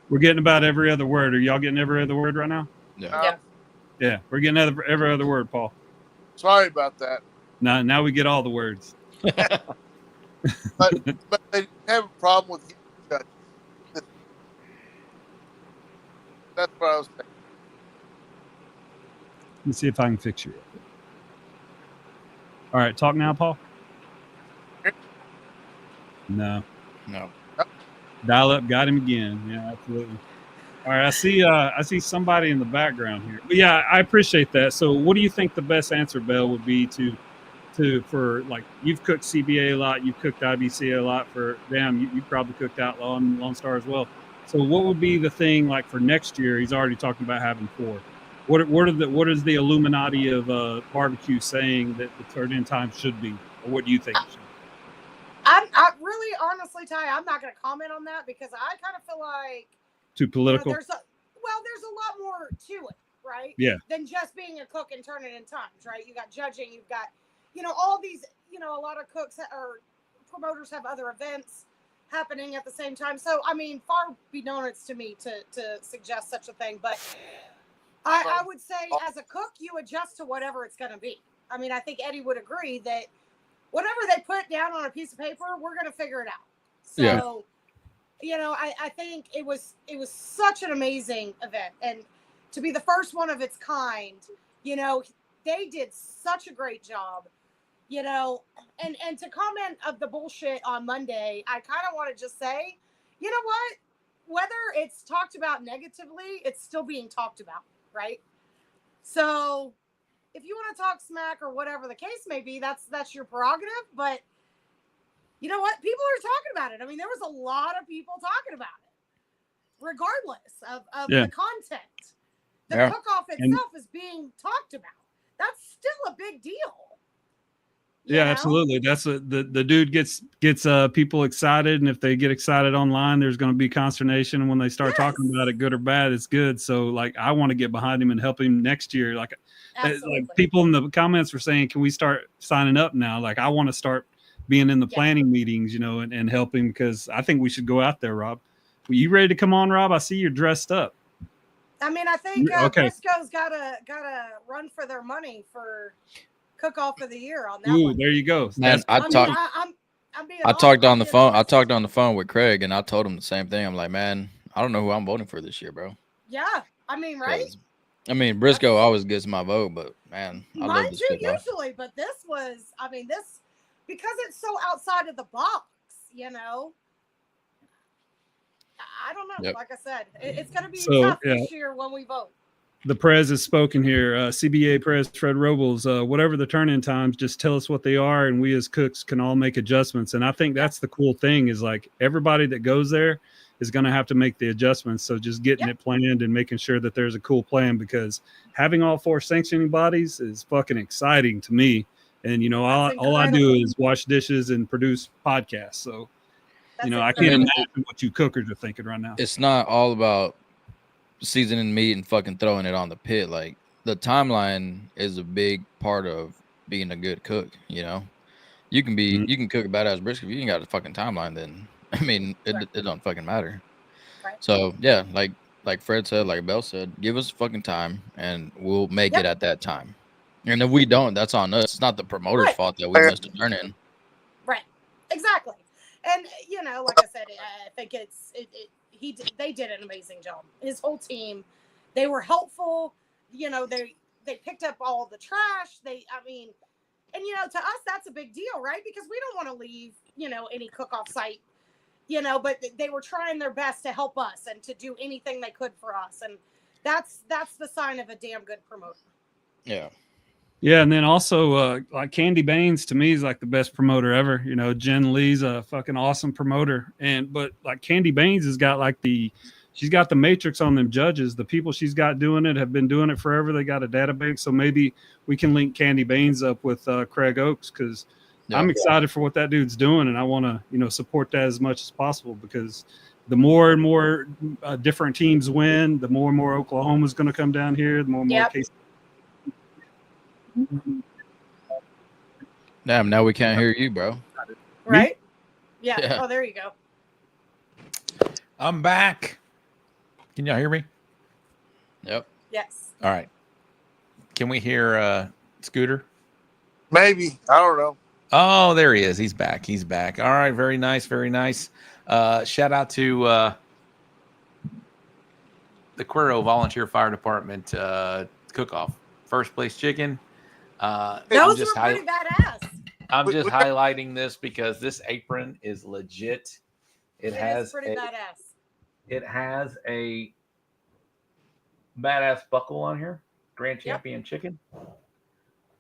We're getting about every other word. Are y'all getting every other word right now? Yeah. Yeah, we're getting every other word, Paul. Sorry about that. Now we get all the words. but they didn't have a problem with getting judges. That's what I was saying. Let me see if I can fix you. All right, talk now, Paul. No. Dial up, got him again. Yeah, absolutely. All right, I see somebody in the background here. But yeah, I appreciate that. So what do you think the best answer, Bell, would be for like, you've cooked CBA a lot, you've cooked IBCA a lot, for you probably cooked Outlaw and Lone Star as well. So what would be the thing like for next year? He's already talking about having 4. What is the Illuminati of barbecue saying that the turn-in time should be, or what do you think it should be? I really, honestly, Ty, I'm not going to comment on that because I kind of feel like Too political. there's a lot more to it, right? Yeah. Than just being a cook and turning in times, right? You got judging, you've got, all these, a lot of cooks or promoters have other events happening at the same time. So, I mean, far be known it's to me to suggest such a thing, but I would say as a cook, you adjust to whatever it's going to be. I mean, I think Eddie would agree that whatever they put down on a piece of paper, we're going to figure it out. So, I think it was such an amazing event, and to be the first one of its kind, they did such a great job, and to comment of the bullshit on Monday, I kind of want to just say, you know what, whether it's talked about negatively, it's still being talked about, right? So if you want to talk smack or whatever the case may be, that's your prerogative. But you know what? People are talking about it. I mean, there was a lot of people talking about it, regardless of the content. The cook-off itself is being talked about. That's still a big deal. Yeah, absolutely. That's the dude gets people excited, and if they get excited online, there's going to be consternation. And when they start talking about it, good or bad, it's good. So, like, I want to get behind him and help him next year. Like people in the comments were saying, "Can we start signing up now?" Like, I want to start being in the planning meetings, and helping, because I think we should go out there. Rob, are you ready to come on, Rob? I see you're dressed up. I mean, I think Briscoe's gotta run for their money for cook-off of the year on that one. There you go. Man, I talked on the phone. I talked on the phone with Craig, and I told him the same thing. I'm like, man, I don't know who I'm voting for this year, bro. Yeah, I mean, right? I mean, Briscoe always gets my vote, but man, I love this too, usually. But this was, I mean, this because it's so outside of the box, I don't know. Yep. Like I said, it's going to be tough this year when we vote. The Prez has spoken here. CBA Prez Fred Robles. Whatever the turn-in times, just tell us what they are, and we as cooks can all make adjustments. And I think that's the cool thing is, like, everybody that goes there is going to have to make the adjustments. So just getting it planned and making sure that there's a cool plan, because having all 4 sanctioning bodies is fucking exciting to me. And all I do is wash dishes and produce podcasts. So I can't imagine what you cookers are thinking right now. It's not all about seasoning meat and fucking throwing it on the pit. Like, the timeline is a big part of being a good cook. You can you can cook a badass brisket. If you ain't got a fucking timeline, then I mean, it don't fucking matter. Right. So yeah, like Fred said, like Bell said, give us fucking time and we'll make it at that time. And if we don't, that's on us. It's not the promoter's fault that we missed a turn in. Right. Exactly. And like I said, I think they did an amazing job. His whole team, they were helpful. They picked up all the trash. To us, that's a big deal, right? Because we don't want to leave, any cook-off site, but they were trying their best to help us and to do anything they could for us. And that's the sign of a damn good promoter. Yeah. Yeah, and then also like Candy Baines to me is like the best promoter ever. Jen Lee's a fucking awesome promoter, but like Candy Baines has got like she's got the matrix on them judges. The people she's got doing it have been doing it forever. They got a database, so maybe we can link Candy Baines up with Craig Oakes, because I'm excited for what that dude's doing, and I want to support that as much as possible, because the more and more different teams win, the more and more Oklahoma's going to come down here. The more and more cases. Damn, now we can't hear you, bro. Right? Yeah. Oh, there you go. I'm back. Can y'all hear me? Yep. Yes. All right. Can we hear Scooter? Maybe. I don't know. Oh, there he is. He's back. All right. Very nice. Very nice. Shout out to the Cuero Volunteer Fire Department cook-off. First place chicken. Those were pretty badass. I'm just highlighting this because this apron is legit. It is pretty badass. It has a badass buckle on here. Grand Champion chicken.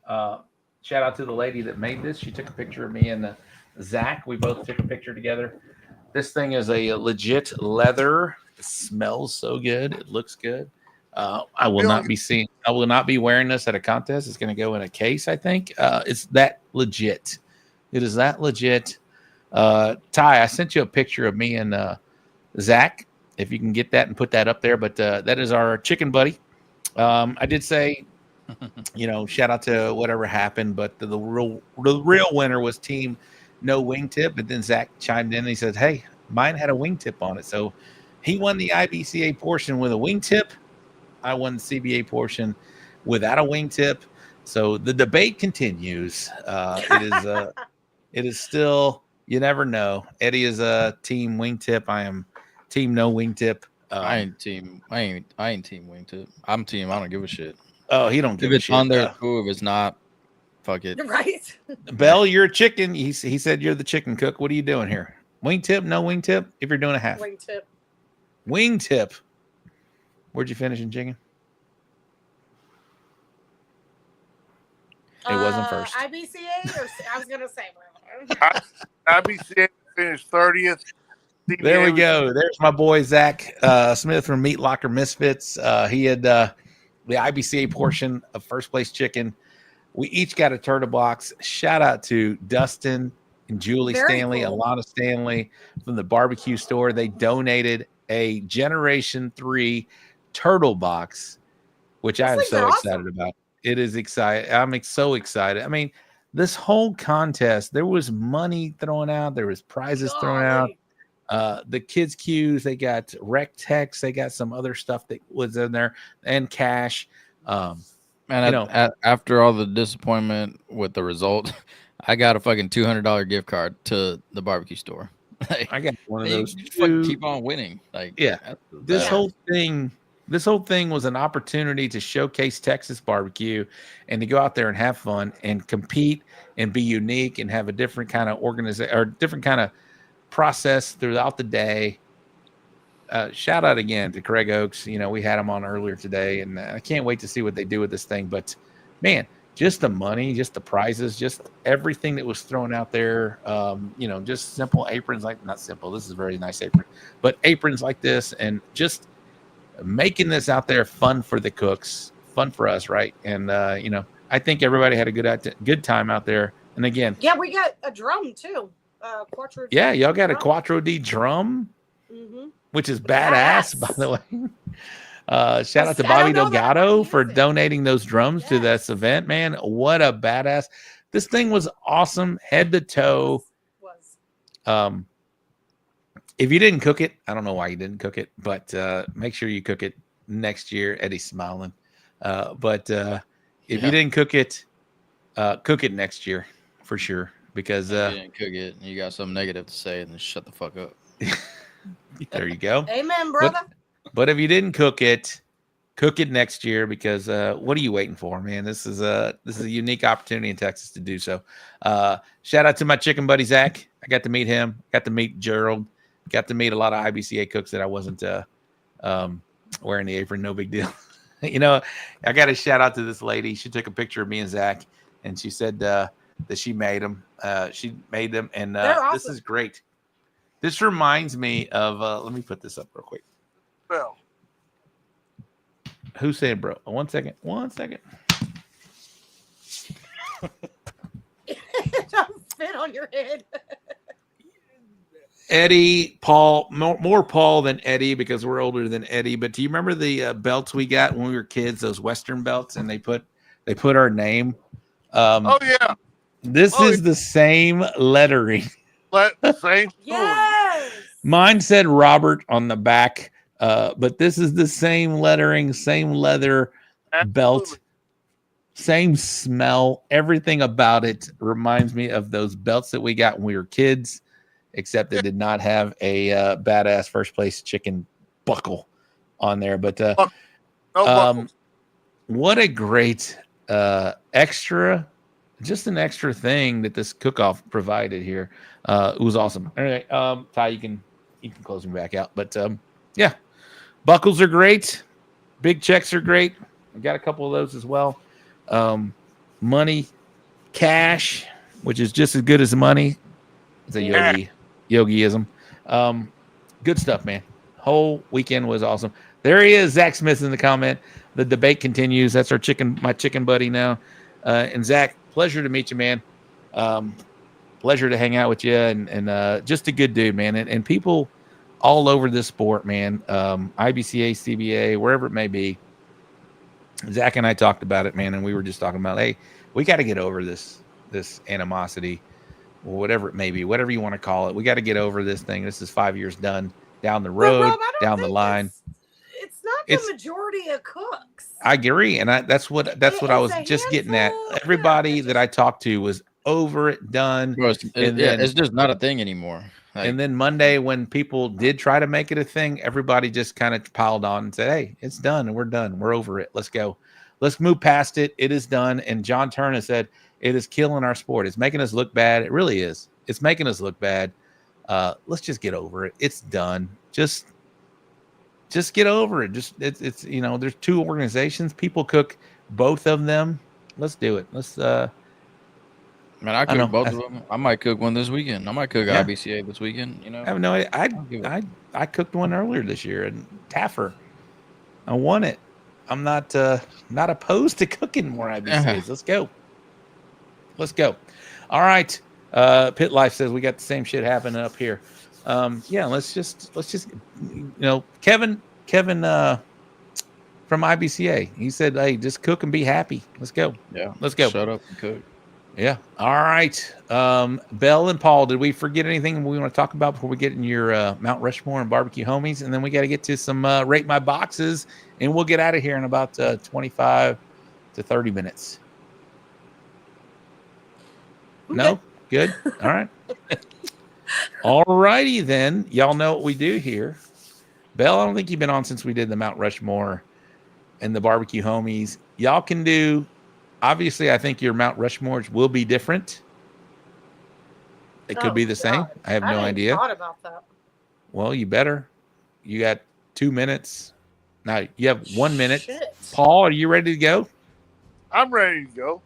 Shout out to the lady that made this. She took a picture of me and Zach. We both took a picture together. This thing is a legit leather. It smells so good. It looks good. I will not be wearing this at a contest. It's going to go in a case, I think. It's that legit. It is that legit. Ty, I sent you a picture of me and Zach, if you can get that and put that up there. But that is our chicken buddy. I did say, shout out to whatever happened, but the real winner was team no wingtip. But then Zach chimed in and he said, hey, mine had a wingtip on it. So he won the IBCA portion with a wingtip. I won the CBA portion without a wingtip. So the debate continues. It is still, you never know. Eddie is a team wingtip. I am team no wingtip. I ain't team wingtip. I'm team. I don't give a shit. Oh, he don't give a shit. If it's on there, cool. If it's not, fuck it. Right. Belle, you're a chicken. He said you're the chicken cook. What are you doing here? Wingtip, no wingtip? If you're doing a half. Wingtip. Where'd you finish in chicken? It wasn't first. IBCA, or I was gonna say. IBCA finished 30th. CBA there we go. There's my boy Zach Smith from Meat Locker Misfits. He had the IBCA portion of first place chicken. We each got a turtle box. Shout out to Dustin and Julie Stanley, cool. Alana Stanley from the barbecue store. They donated a Generation 3 turtle box, which I am so excited about. It is exciting. I'm so excited. I mean, this whole contest, there was money thrown out. There was prizes thrown out. The kids' cues, they got rec techs. They got some other stuff that was in there and cash. After all the disappointment with the result, I got a fucking $200 gift card to the barbecue store. I got one of those. Keep on winning. This whole thing was an opportunity to showcase Texas barbecue and to go out there and have fun and compete and be unique and have a different kind of organization or different kind of process throughout the day. Shout out again to Craig Oakes. We had him on earlier today, and I can't wait to see what they do with this thing. But man, just the money, just the prizes, just everything that was thrown out there. Just simple aprons, not simple. This is a very nice apron, but aprons like this, and just making this out there fun for the cooks, fun for us, right? And I think everybody had a good time out there. And again, we got a drum too. Quattro. Yeah, y'all got a Quattro D drum, which is badass, by the way. Shout out to Bobby Delgado for donating those drums to this event, man. What a badass! This thing was awesome, head to toe. If you didn't cook it, I don't know why you didn't cook it, but make sure you cook it next year. Eddie's smiling. But if you didn't cook it next year for sure. Because if you didn't cook it, you got something negative to say, then shut the fuck up. There you go. Amen, brother. But if you didn't cook it next year, because what are you waiting for, man? This is a unique opportunity in Texas to do so. Shout out to my chicken buddy Zach. I got to meet him. Got to meet Gerald. Got to meet a lot of IBCA cooks that I wasn't wearing the apron. No big deal. I got to shout out to this lady. She took a picture of me and Zach, and she said that she made them. She made them, and awesome. This is great. This reminds me of. Let me put this up real quick. Well, who said, bro? One second. Don't spit on your head. Eddie, Paul, more Paul than Eddie because we're older than Eddie. But do you remember the belts we got when we were kids? Those Western belts, and they put our name. Oh yeah. This is the same lettering. Same. Yes. Mine said Robert on the back, but this is the same lettering, same leather belt, same smell. Everything about it reminds me of those belts that we got when we were kids, except it did not have a badass first place chicken buckle on there. But what a great extra. Just an extra thing that this cook-off provided here. It was awesome. All right, Ty, you can you can close me back out. But yeah, buckles are great. Big checks are great. I got a couple of those as well. Money, cash, which is just as good as the money. It's a yogiism. Good stuff, man. Whole weekend was awesome. There he is, Zach Smith in the comment. The debate continues. That's my chicken buddy now. And Zach, pleasure to meet you, man. Pleasure to hang out with you, and just a good dude, man. And people all over this sport, man. IBCA, CBA, wherever it may be. Zach and I talked about it, man, and we were just talking about, hey, we got to get over this animosity, or whatever it may be, whatever you want to call it. We got to get over this thing. This is 5 years down the road, Rob, down the line. It's not the majority of cooks. I agree, and that's what I was just getting at. Everybody that I talked to was over it, done. Bro, it's just not a thing anymore. And then Monday, when people did try to make it a thing, everybody just kind of piled on and said, hey, it's done, and we're done. We're over it. Let's go. Let's move past it. It is done. And John Turner said, it is killing our sport. It's making us look bad. It really is. It's making us look bad. Let's just get over it. It's done. Just get over it. It's there's two organizations. People cook both of them. Let's do it. Let's Man, I cook both of them. I might cook one this weekend. I might cook IBCA this weekend. I have no idea. I cooked one earlier this year in Taffer. I won it. I'm not opposed to cooking more IBCAs. Let's go. All right. Pit Life says we got the same shit happening up here. Let's just Kevin from IBCA. He said, hey, just cook and be happy. Let's go. Yeah. Let's go. Shut up and cook. Yeah. All right. Belle and Paul, did we forget anything we want to talk about before we get in your Mount Rushmore and BBQ Homies? And then we got to get to some Rate My Boxes, and we'll get out of here in about 25 to 30 minutes. No? Good? All right. All righty then. Y'all know what we do here. Belle, I don't think you've been on since we did the Mount Rushmore and the BBQ Homies. Y'all can do... Obviously, I think your Mount Rushmores will be different. It could be the same. I have no idea. Thought about that. Well, you better. You got 2 minutes. Now you have 1 minute. Shit. Paul, are you ready to go? I'm ready to go.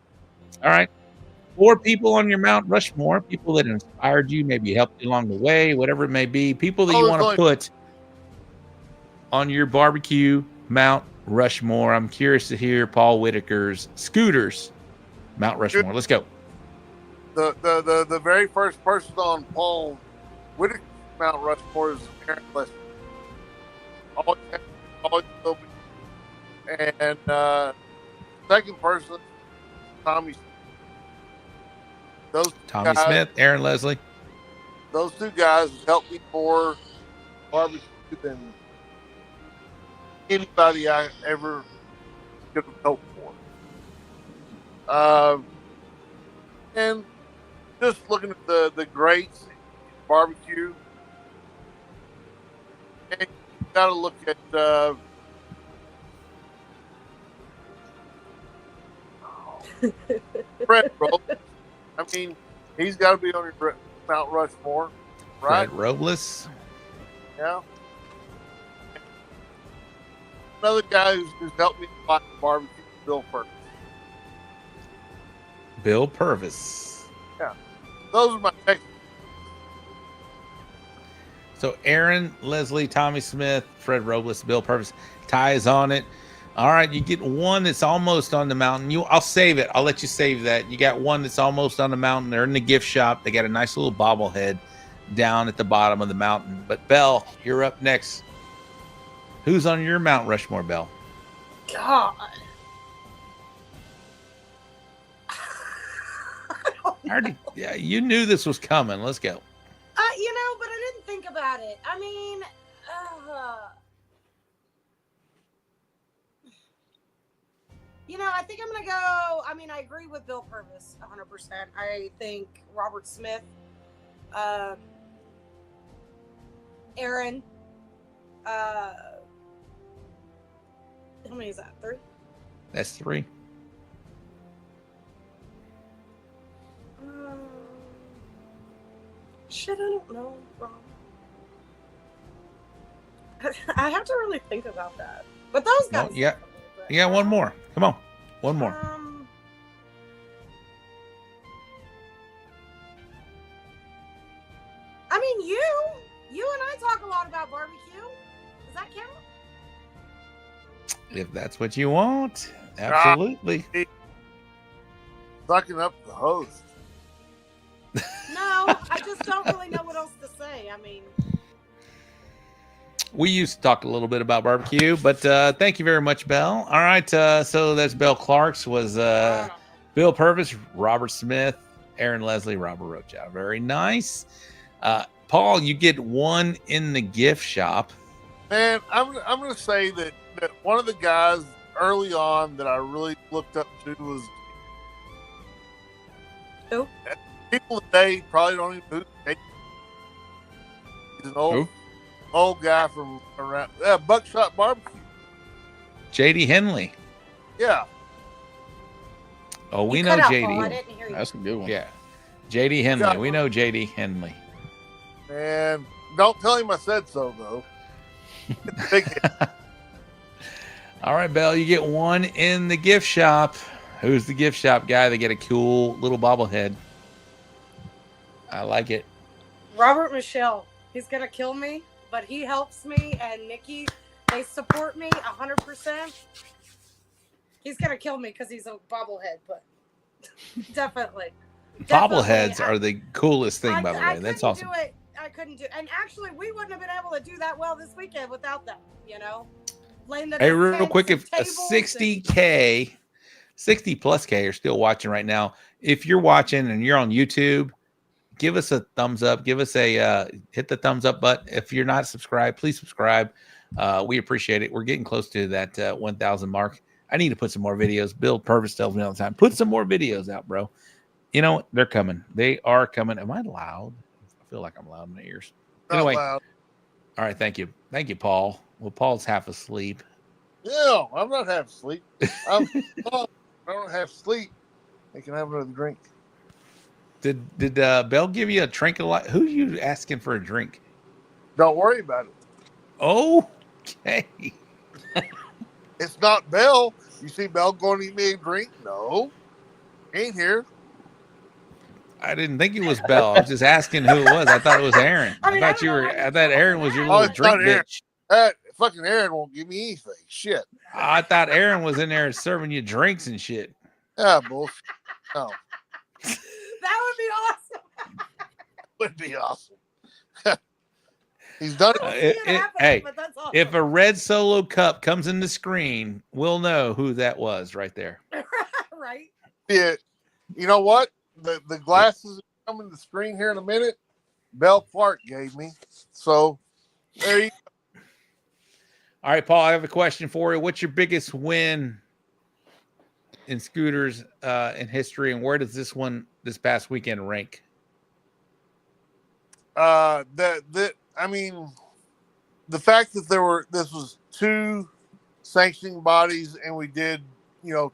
All right. 4 people on your Mount Rushmore, people that inspired you, maybe helped you along the way, whatever it may be, people that you want to put on your barbecue Mount Rushmore. I'm curious to hear Paul Whitaker's Scooters Mount Rushmore. Let's go. The very first person on Paul Whitaker's Mount Rushmore is Aaron Leslie. Always will be. And second person, Tommy. Tommy Smith, Aaron Leslie. Those two guys helped me more barbecue than anybody I ever could have hoped for. And just looking at the greats in barbecue, and you got to look at Fred Robles. I mean, he's got to be on your Mount Rushmore, right? Fred Robles. Yeah. Another guy who's helped me a lot in barbecue, Bill Purvis. Bill Purvis. Yeah. Those are my Texas. So Aaron, Leslie, Tommy Smith, Fred Robles, Bill Purvis. Ty is on it. All right, you get one that's almost on the mountain. I'll save it. I'll let you save that. You got one that's almost on the mountain. They're in the gift shop. They got a nice little bobblehead down at the bottom of the mountain. But Belle, you're up next. Who's on your Mount Rushmore, Belle? God. Yeah, you knew this was coming. Let's go. But I didn't think about it. I mean, I think I'm going to go. I mean, I agree with Bill Purvis 100%. I think Robert Smith, Aaron, how many is that? 3? That's 3. Shit, I don't know, Rob. I have to really think about that. But those guys. No, yeah, one more. Come on, one more. I mean, you and I talk a lot about barbecue. Does that count? If that's what you want, absolutely. Sucking up the host. No, I just don't really know what else to say. I mean, we used to talk a little bit about barbecue, but thank you very much, Belle. All right, so that's Belle Clark's was Bill Purvis, Robert Smith, Aaron Leslie, Robert Rocha. Very nice. Paul, you get one in the gift shop. Man, I'm going to say that one of the guys early on that I really looked up to was who? People today probably don't even know who. He's an old guy from around Buckshot Barbecue. JD Henley. Yeah. Oh, we know JD. That's a good one. Yeah. JD Henley. We know JD Henley. And don't tell him I said so, though. All right, Belle, you get one in the gift shop. Who's the gift shop guy? They get a cool little bobblehead. I like it. Robert Michelle. He's gonna kill me, but he helps me, and Nikki, they support me 100%. He's gonna kill me because he's a bobblehead, but definitely. Bobbleheads are the coolest thing, by the way. That's awesome. I couldn't do it. And actually, we wouldn't have been able to do that well this weekend without them, you know? Hey, real quick, if a 60K, 60 plus K are still watching right now, if you're watching and you're on YouTube, give us a thumbs up. Give us a hit the thumbs up button. If you're not subscribed, please subscribe. We appreciate it. We're getting close to that 1,000 mark. I need to put some more videos. Bill Purvis tells me all the time, put some more videos out, bro. You know, they're coming. They are coming. Am I loud? I feel like I'm loud in my ears. Anyway, loud. All right. Thank you. Thank you, Paul. Well, Paul's half asleep. Yeah, I'm not half asleep. I don't have sleep. I can have another drink. Did Belle give you a drink? Who are you asking for a drink? Don't worry about it. Okay. It's not Belle. You see Belle going to eat me a drink? No. Ain't here. I didn't think it was Belle. I was just asking who it was. I thought it was Aaron. I thought Aaron was your little drink bitch. Fucking Aaron won't give me anything. Shit. I thought Aaron was in there serving you drinks and shit. Yeah, bullshit. No. That would be awesome. Would be awesome. He's done it. Hey, if a red Solo cup comes in the screen, we'll know who that was right there. Right. Yeah. You know what? The glasses are coming to the screen here in a minute. Belle Clarke gave me. So there you go. All right, Paul, I have a question for you. What's your biggest win in scooters in history, and where does this past weekend rank? I mean, the fact that this was two sanctioning bodies and we did,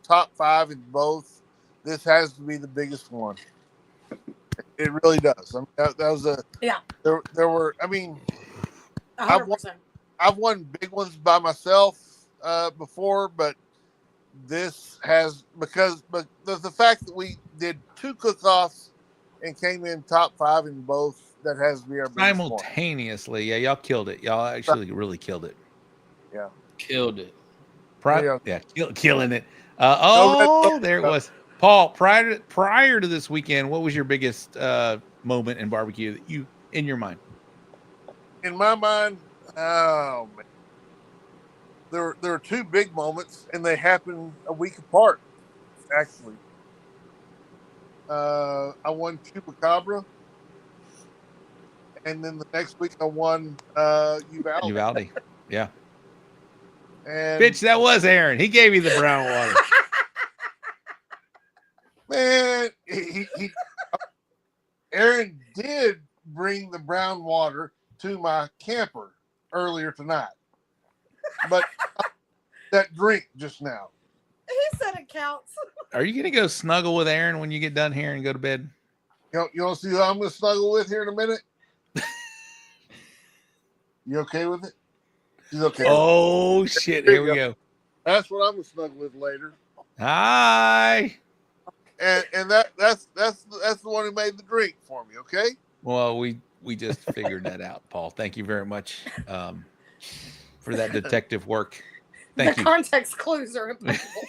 top 5 in both, this has to be the biggest one. It really does. I mean, that was there were, I mean, 100%. I've won big ones by myself before, but this has, but the fact that we did 2 cook-offs and came in top 5 in both, that has to be our biggest simultaneously one. Yeah, y'all killed it. Y'all actually really killed it. Yeah, killed it. Killing it. There it was. Paul, prior to this weekend, what was your biggest moment in barbecue that you in your mind? In my mind, oh man, there are 2 big moments, and they happened a week apart. Actually, I won Chupacabra, and then the next week I won Uvalde. Uvalde, yeah. And bitch, that was Aaron. He gave you the brown water. Man, Aaron did bring the brown water to my camper earlier tonight, but that drink just now. He said it counts. Are you gonna go snuggle with Aaron when you get done here and go to bed? You want to see who I'm gonna snuggle with here in a minute? You okay with it? She's okay. Oh shit! Here we go. That's what I'm gonna snuggle with later. Hi. And that's the one who made the drink for me. Okay. Well, we just figured that out, Paul. Thank you very much for that detective work. Thank you. Context clues are impeccable.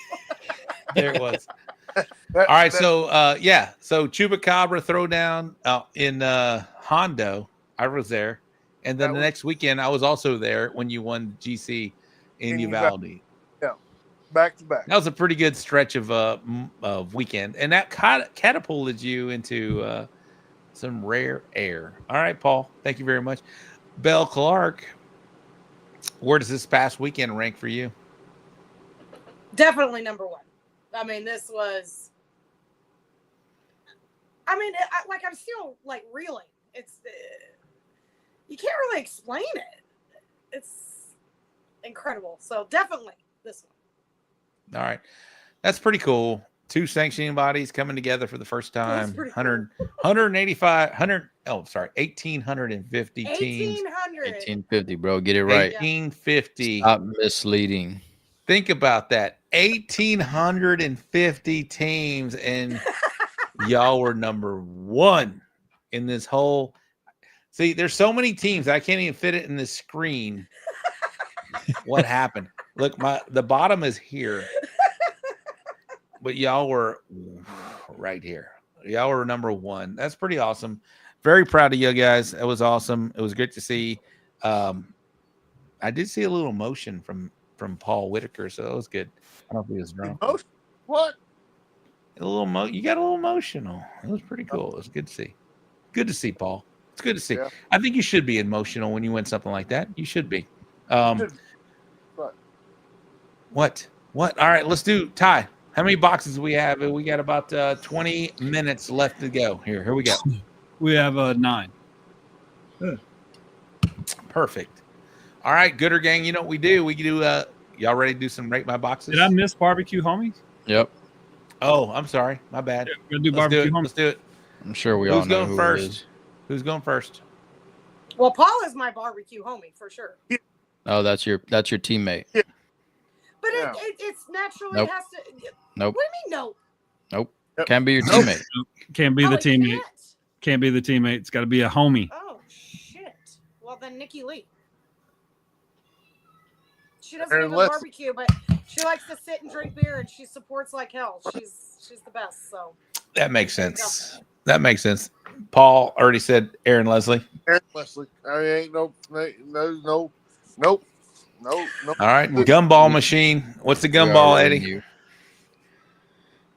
There it was. All right, so so Chupacabra Throwdown in Hondo. I was there, and then the next weekend I was also there when you won GC in Uvalde. Yeah, back to back. That was a pretty good stretch of weekend, and that catapulted you into some rare air. All right, Paul. Thank you very much. Belle Clarke, where does this past weekend rank for you? Definitely number one. I mean, this was. I mean, I'm still like reeling. It's you can't really explain it. It's incredible. So definitely this one. All right, that's pretty cool. 2 sanctioning bodies coming together for the first time. 1,850 teams. 1850, bro. Get it right. 1850. Stop misleading. Think about that. 1,850 teams, and y'all were number one in this whole. See, there's so many teams I can't even fit it in this screen. What happened? Look, the bottom is here, but y'all were right here. Y'all were number one. That's pretty awesome. Very proud of you guys. It was awesome. It was great to see. I did see a little emotion from Paul Whitaker, so it was good. I don't know if he was drunk. What? You got a little emotional. It was pretty cool. It was good to see. Good to see, Paul. It's good to see. Yeah. I think you should be emotional when you win something like that. You should be. What? All right, let's do Ty. How many boxes do we have? We got about 20 minutes left to go. Here we go. We have 9. Perfect. All right, Gooder Gang, you know what we do? We do y'all ready to do some rate my boxes? Did I miss BBQ Homies? Yep. Oh, I'm sorry. My bad. Yeah, we're gonna do BBQ Homies. Let's do it. I'm sure we all know who first? it is. Who's going first? Well, Paul is my barbecue homie for sure. Oh, that's your teammate. Yeah. But it's naturally Nope. has to. Nope. What do you mean no? Nope. Can't be your teammate. Can't be the it teammate. Can't be the teammate. It's got to be a homie. Oh shit! Well then, Nikki Lee. She doesn't even barbecue, but she likes to sit and drink beer, and she supports like hell. She's the best. So that makes sense. That makes sense. Paul already said Aaron Leslie. Aaron Leslie. I ain't nope. All right, gumball machine. What's the gumball, Eddie?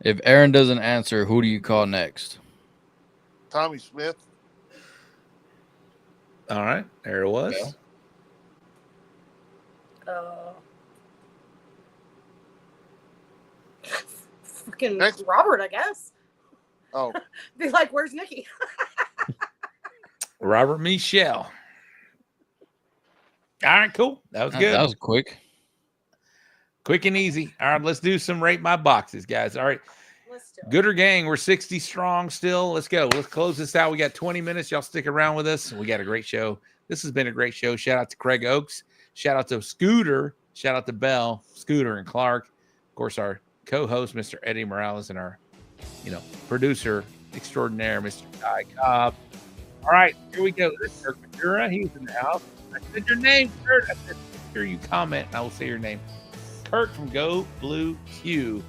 If Aaron doesn't answer, who do you call next? Tommy Smith. All right, there it was. Fucking Robert, I guess. Oh. Be like, where's Nikki? Robert Michelle. All right, cool. That was good. That was quick. Quick and easy. All right, let's do some rate my boxes, guys. All right. Let's do it. Gooder Gang, we're 60 strong still. Let's go. Let's close this out. We got 20 minutes. Y'all stick around with us. We got a great show. This has been a great show. Shout out to Craig Oakes. Shout out to Scooter. Shout out to Belle, Scooter, and Clarke. Of course, our co-host, Mr. Eddie Morales, and our, producer extraordinaire, Mr. Ty Cobb. All right, here we go. This is Kirk Ventura. He's in the house. I said your name, Kurt. I said, make sure you comment, and I will say your name. Kurt from Go Blue Q.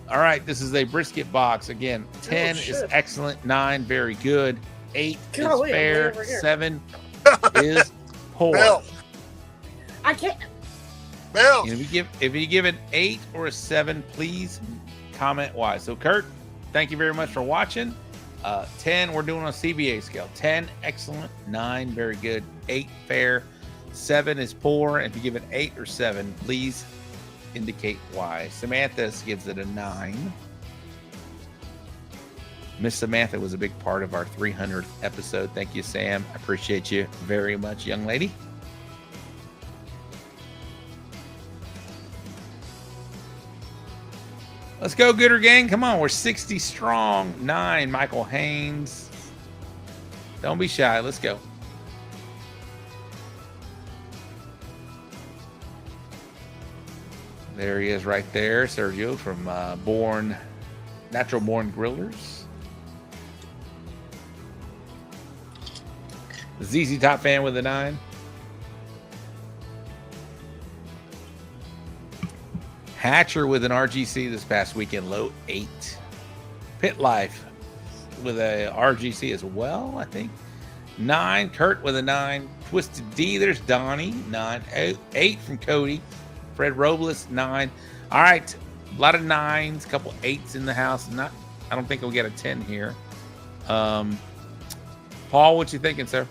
All right, this is a brisket box. Again, 10 is excellent. 9, very good. 8 is fair. 7 is poor. Bell. I can't. Bell. And if you give an 8 or a 7, please comment why. So, Kurt, thank you very much for watching. 10, we're doing on a CBA scale. 10, excellent. 9, very good. 8, fair. 7 is poor. And if you give it 8 or 7, please indicate why. Samantha gives it a 9. Miss Samantha was a big part of our 300th episode. Thank you, Sam. I appreciate you very much, young lady. Let's go, Gooder Gang. Come on, we're 60 strong. 9, Michael Haynes. Don't be shy. Let's go. There he is right there, Sergio from Natural Born Grillers. ZZ Top Fan with a 9. Hatcher with an RGC this past weekend, low 8. Pit Life with a RGC as well, I think. 9. Kurt with a 9. Twisted D, there's Donnie, 9. 8 from Cody. Fred Robles, 9. All right, a lot of 9s, a couple 8s in the house. I don't think we'll get a 10 here. Paul, what you thinking, sir?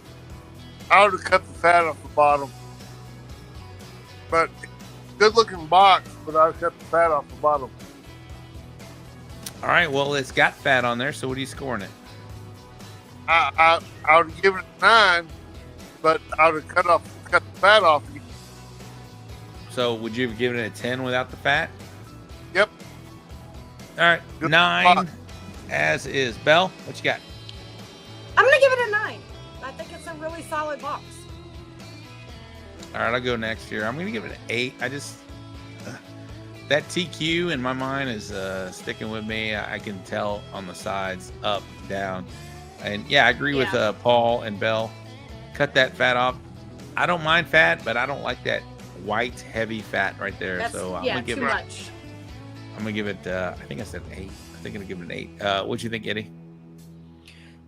I would have cut the fat off the bottom. But good looking box, but I would cut the fat off the bottom. All right, well, it's got fat on there, so what are you scoring it? I would have given it a 9, but I would have cut the fat off. So would you have given it a 10 without the fat? Yep. All right, 9 as is. Belle, what you got? I'm going to give it a 9. I think it's a really solid box. All right, I'll go next here. I'm going to give it an 8. That TQ in my mind is sticking with me. I can tell on the sides, up, down. And yeah, I agree with Paul and Belle. Cut that fat off. I don't mind fat, but I don't like that white, heavy fat right there. I'm gonna give too it, much. I'm going to give it, I think I said 8. I think I'm going to give it an 8. What do you think, Eddie?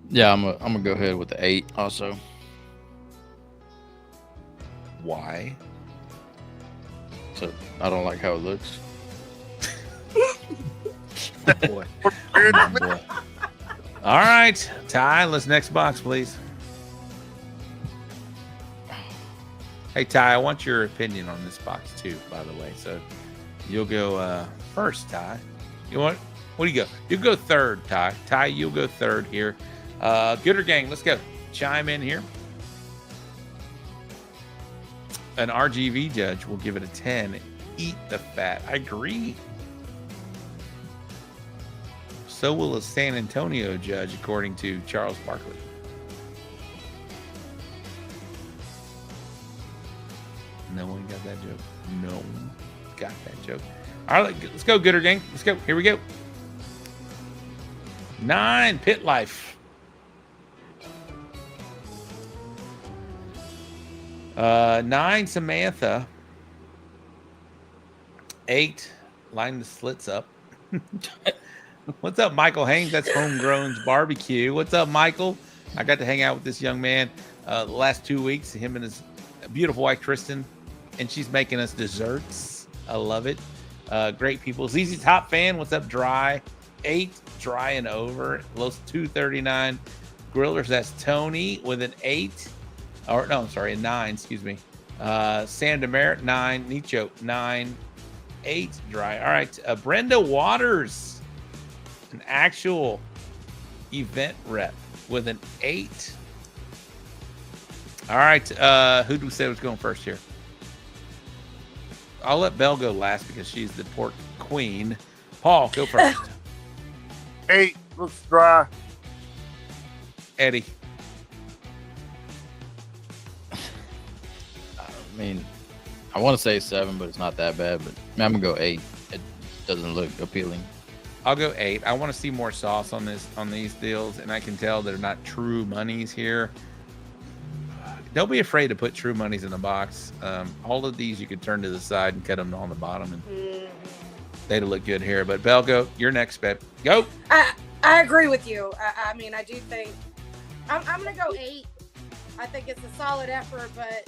Yeah, I'm gonna go ahead with the 8 also. Why? So I don't like how it looks. Boy. Oh, boy. All right, Ty, let's next box, please. Hey, Ty, I want your opinion on this box too, by the way. So you'll go first, Ty. You want? What do you go? You go third, Ty. Ty, you'll go third here. Gooder Gang, let's go. Chime in here. An RGV judge will give it a 10. Eat the fat. I agree. So will a San Antonio judge, according to Charles Barkley. No one got that joke. No one got that joke. All right, let's go, Gooder Gang. Let's go. Here we go. 9, Pit Life. 9, Samantha. 8, line the slits up. What's up, Michael Haynes? That's Homegrown's Barbecue. What's up, Michael? I got to hang out with this young man the last 2 weeks, him and his beautiful wife, Kristen, and she's making us desserts. I love it. Great people. ZZ Top Fan, what's up, Dry? 8, Dry and Over. Los 239. Grillers, that's Tony with an 8. Or no, sorry, a 9, excuse me. Sam Demerit, 9. Nicho, 9. 8, Dry. All right, Brenda Waters, an actual event rep with an 8. All right, who do we say was going first here? I'll let Belle go last because she's the pork queen. Paul, go first. 8, looks dry. Eddie. I mean, I want to say 7, but it's not that bad. But I'm gonna go 8. It doesn't look appealing. I'll go 8. I want to see more sauce on these deals, and I can tell they're not true monies here. Don't be afraid to put true monies in the box. All of these you could turn to the side and cut them on the bottom, and they'd look good here. But Belle, go. You're next, babe. Go. I agree with you. I mean, I do think I'm gonna go 8. I think it's a solid effort, but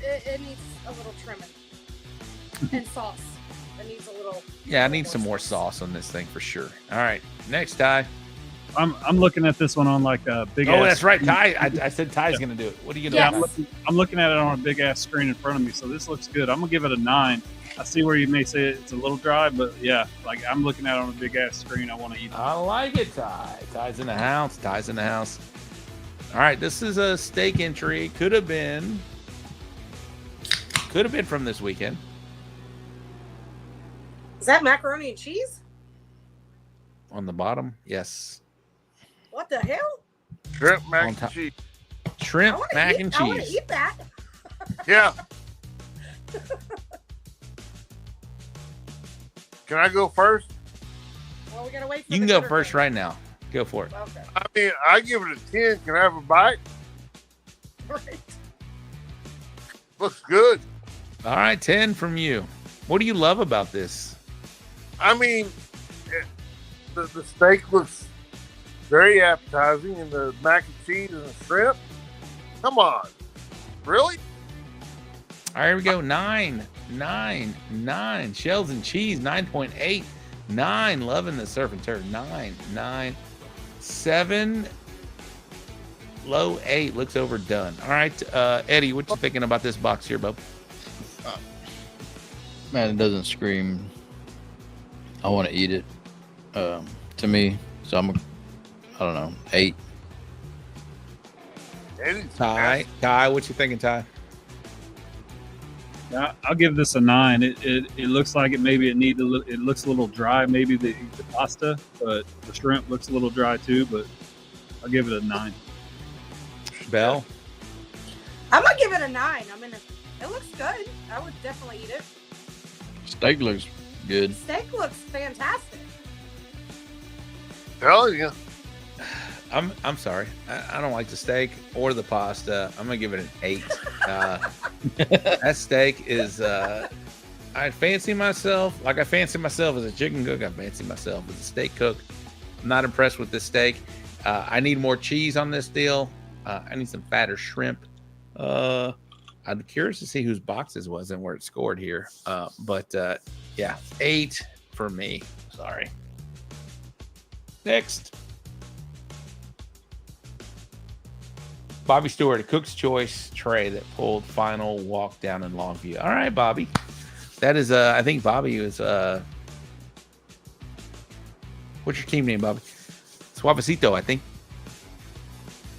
it needs a little trimming and sauce. It needs a little. Yeah, I need some more sauce on this thing for sure. All right, next, Ty. I'm looking at this one on like a big. Oh, that's right, Ty. I said Ty's gonna do it. What are you gonna do? I'm looking at it on a big ass screen in front of me, so this looks good. I'm gonna give it a 9. I see where you may say it's a little dry, but yeah, like I'm looking at it on a big ass screen. I want to eat it. I like it, Ty. Ty's in the house. Ty's in the house. All right, this is a steak entry. Could have been from this weekend. Is that macaroni and cheese? On the bottom, yes. What the hell? Shrimp mac and cheese. Shrimp mac and cheese. I want to eat that. Yeah. Can I go first? Well, we gotta wait for You can go first right now. Go for it. Okay. I mean, I give it a 10. Can I have a bite? Right. Looks good. All right, 10 from you. What do you love about this? I mean, the steak looks very appetizing, and the mac and cheese and the shrimp. Come on. Really? All right, here we go. 9. Shells and cheese, 9.8. 9. Loving the surf and turf. 9. 7. Low 8. Looks overdone. All right, Eddie, what you thinking about this box here, bub? Man, it doesn't scream. I want to eat it. To me, so I don't know, 8. Ty, what you thinking, Ty? I'll give this a 9. It looks like it looks a little dry, maybe the pasta, but the shrimp looks a little dry too. But I'll give it a 9. Belle, I'm gonna give it a 9. I mean, it looks good. I would definitely eat it. Steak looks good. Steak looks fantastic. Hell yeah. I'm sorry. I don't like the steak or the pasta. I'm gonna give it an 8. That steak is. I fancy myself as a chicken cook. I fancy myself as a steak cook. I'm not impressed with this steak. I need more cheese on this deal. I need some fatter shrimp. I'm curious to see whose box this was and where it scored here. But yeah, 8 for me. Sorry. Next. Bobby Stewart, a Cook's Choice tray that pulled final walk down in Longview. All right, Bobby. That is, I think Bobby is, what's your team name, Bobby? Suavecito, I think.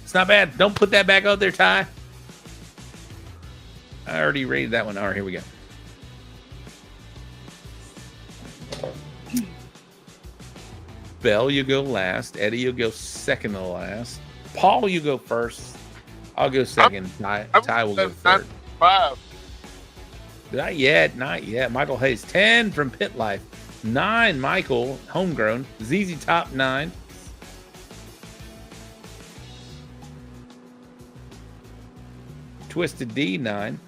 It's not bad. Don't put that back out there, Ty. I already rated that one. All right, here we go. Belle, you go last. Eddie, you go second to last. Paul, you go first. I'll go second. Ty will go third. 5. Not yet. Michael Hayes, 10 from Pit Life. 9, Michael, homegrown. ZZ Top, 9. Twisted D, 9.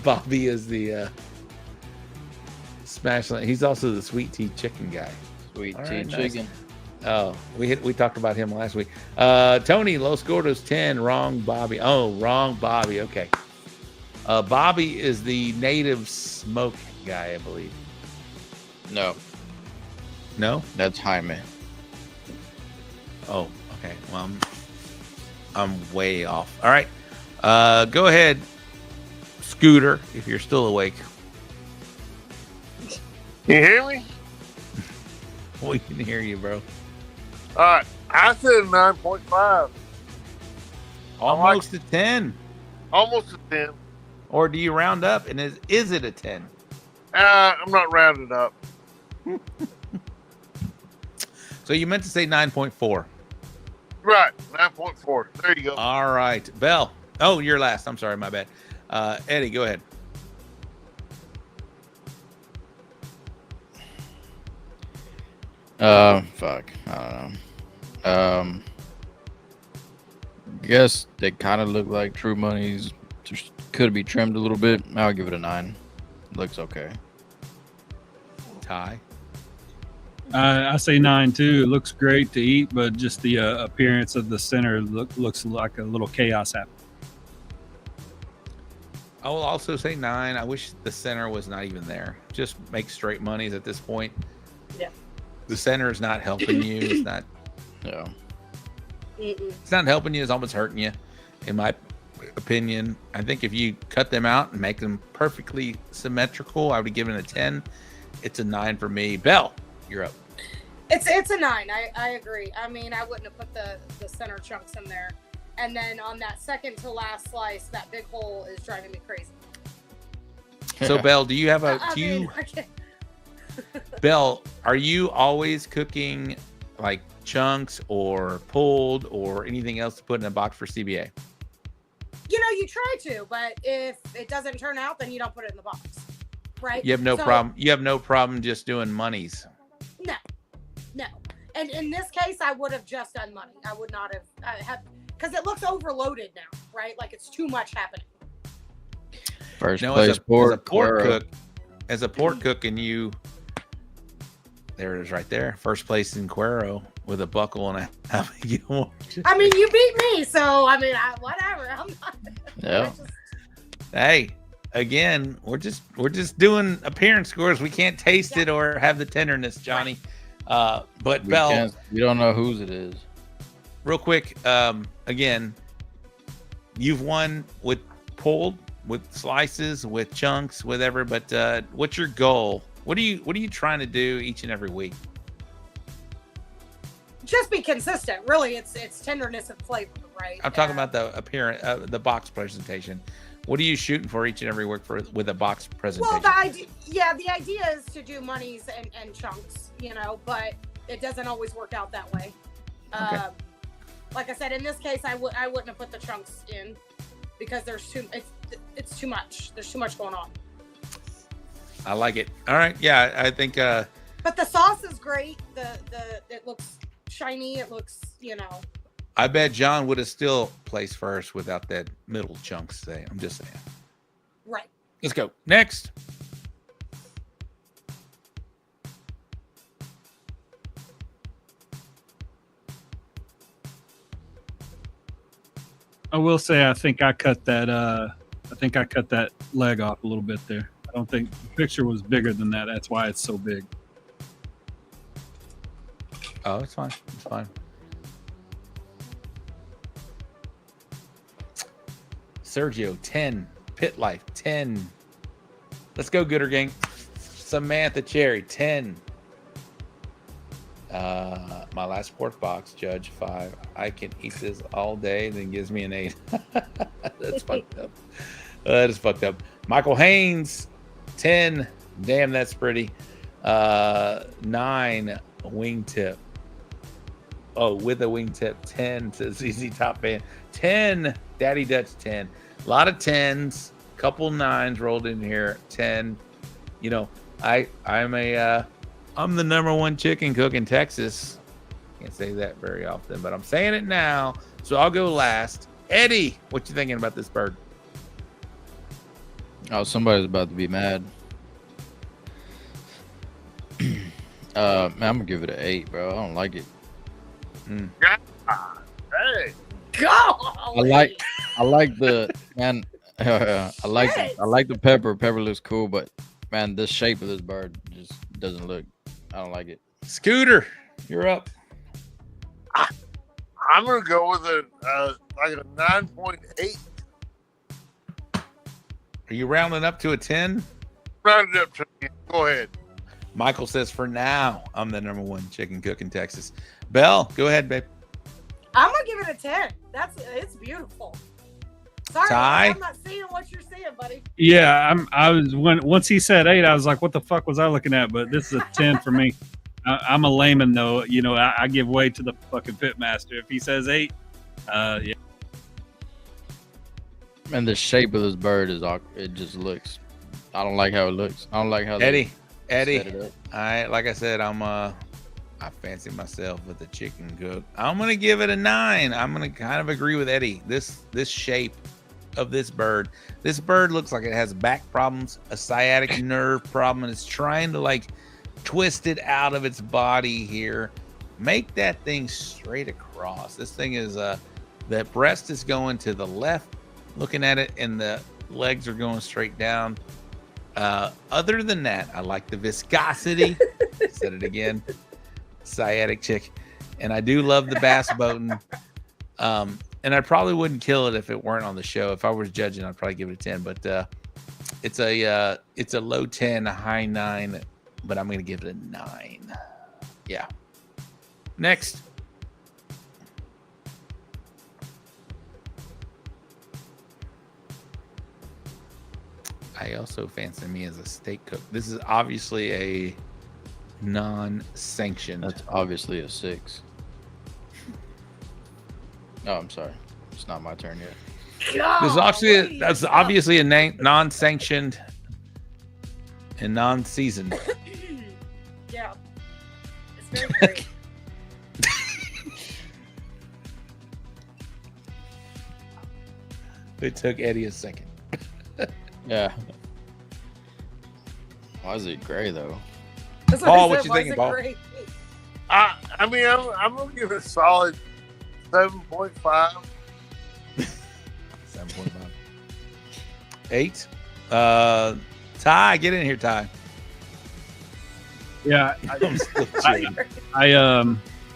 Bobby is the smash line. He's also the sweet tea chicken guy. Sweet tea chicken. Oh, we talked about him last week. Tony Los Gordos 10. Wrong Bobby. Oh, wrong Bobby. Okay. Bobby is the native smoke guy, I believe. No. No? That's Jaime. Oh, okay. Well, I'm way off. All right. Go ahead, Scooter, if you're still awake. Can you hear me? We can hear you, bro. All right. I said 9.5. Almost a 10. Almost a 10. Or do you round up? And is it a 10? I'm not rounding up. So you meant to say 9.4. Right. 9.4. There you go. All right. Belle. Oh, you're last. I'm sorry. My bad. Eddie, go ahead. Fuck. I don't know. Guess they kind of look like True Money's. Just could be trimmed a little bit. I'll give it a 9. Looks okay. Ty. I say 9 too. It looks great to eat, but just the appearance of the center looks like a little chaos happening. I will also say 9. I wish the center was not even there. Just make straight monies at this point. Yeah. The center is not helping you. It's not. No. It's not helping you. It's almost hurting you, in my opinion. I think if you cut them out and make them perfectly symmetrical, I would give it a 10. It's a 9 for me. Belle, you're up. It's a 9. I agree. I mean, I wouldn't have put the center chunks in there. And then on that second to last slice, that big hole is driving me crazy. So, Belle, do you have a Belle, are you always cooking like chunks or pulled or anything else to put in a box for CBA? You try to, but if it doesn't turn out, then you don't put it in the box, right? You have no problem. You have no problem just doing monies. No. And in this case, I would have just done money. I would not have because it looks overloaded now, right? Like it's too much happening. First place pork cook, as a pork cook, and there it is right there. First place in Cuero with a buckle and a half a Gilmore. I mean, you beat me, so I mean, whatever. I'm not. Yeah. Hey, again, we're just doing appearance scores. We can't taste it or have the tenderness, Johnny. But Bell, you don't know whose it is. Real quick, again, you've won with pulled, with slices, with chunks, whatever. But what's your goal? What are you trying to do each and every week? Just be consistent. Really, it's tenderness and flavor, right? I'm talking about the appearance, the box presentation. What are you shooting for each and every week with a box presentation? Well, the idea is to do monies and chunks, but it doesn't always work out that way. Okay. Like I said, in this case, I wouldn't have put the chunks in because it's too much. There's too much going on. I like it. All right, yeah, I think. But the sauce is great. It looks shiny. It looks, I bet John would have still placed first without that middle chunks thing. I'm just saying. Right. Let's go. Next. I will say I think I cut that leg off a little bit there. I don't think the picture was bigger than that. That's why it's so big. Oh, it's fine. It's fine. Sergio, 10. Pit Life, 10. Let's go, Gooder Gang. Samantha Cherry, 10. My last pork box, Judge, 5. I can eat this all day, then gives me an 8. That's fucked up. That is fucked up. Michael Haynes, 10. Damn, that's pretty. 9. Wingtip. Oh, with a wingtip, 10 to ZZ Top Band. 10. Daddy Dutch, 10. A lot of 10s. Couple 9s rolled in here. 10. I'm the number one chicken cook in Texas. Can't say that very often, but I'm saying it now. So I'll go last. Eddie, what you thinking about this bird? Oh, somebody's about to be mad. Man, I'm gonna give it an 8, bro. I don't like it. Hey, go! I like the man. I like the pepper. Pepper looks cool, but man, the shape of this bird just doesn't look. I don't like it. Scooter, you're up. I'm gonna go with a 9.8. Are you rounding up to a 10? Round it up to 10. Go ahead. Michael says, for now, I'm the number one chicken cook in Texas. Belle, go ahead, babe. I'm gonna give it a 10. It's beautiful. Sorry, Ty? I'm not seeing what you're seeing, buddy. Yeah, once he said 8, I was like, what the fuck was I looking at? But this is a 10 for me. I'm a layman though. I give way to the fucking pitmaster. If he says 8, yeah. And the shape of this bird is awkward. It just looks. I don't like how it looks. I don't like how Eddie. set it up. Like I said, I fancy myself with the chicken cook. I'm gonna give it a 9. I'm gonna kind of agree with Eddie. This shape of this bird looks like it has back problems, a sciatic nerve problem, and it's trying to twist it out of its body here. Make that thing straight across. This thing is the breast is going to the left, looking at it, and the legs are going straight down. Other than that, I like the viscosity. Said it again. Sciatic chick. And I do love the bass boating. And I probably wouldn't kill it if it weren't on the show. If I was judging, I'd probably give it a 10. But it's a low 10, a high 9, but I'm gonna give it a 9. Yeah. Next. I also fancy me as a steak cook. This is obviously a non-sanctioned. That's obviously a 6. Oh, I'm sorry. It's not my turn yet. That's obviously a non-sanctioned and non-seasoned. Yeah. It's very great. It took Eddie a second. Yeah. Why is it gray though? Paul, what you thinking, Paul? I mean, I'm gonna give it a solid 7.5. 7.5. 8. Ty, get in here, Ty. Yeah, I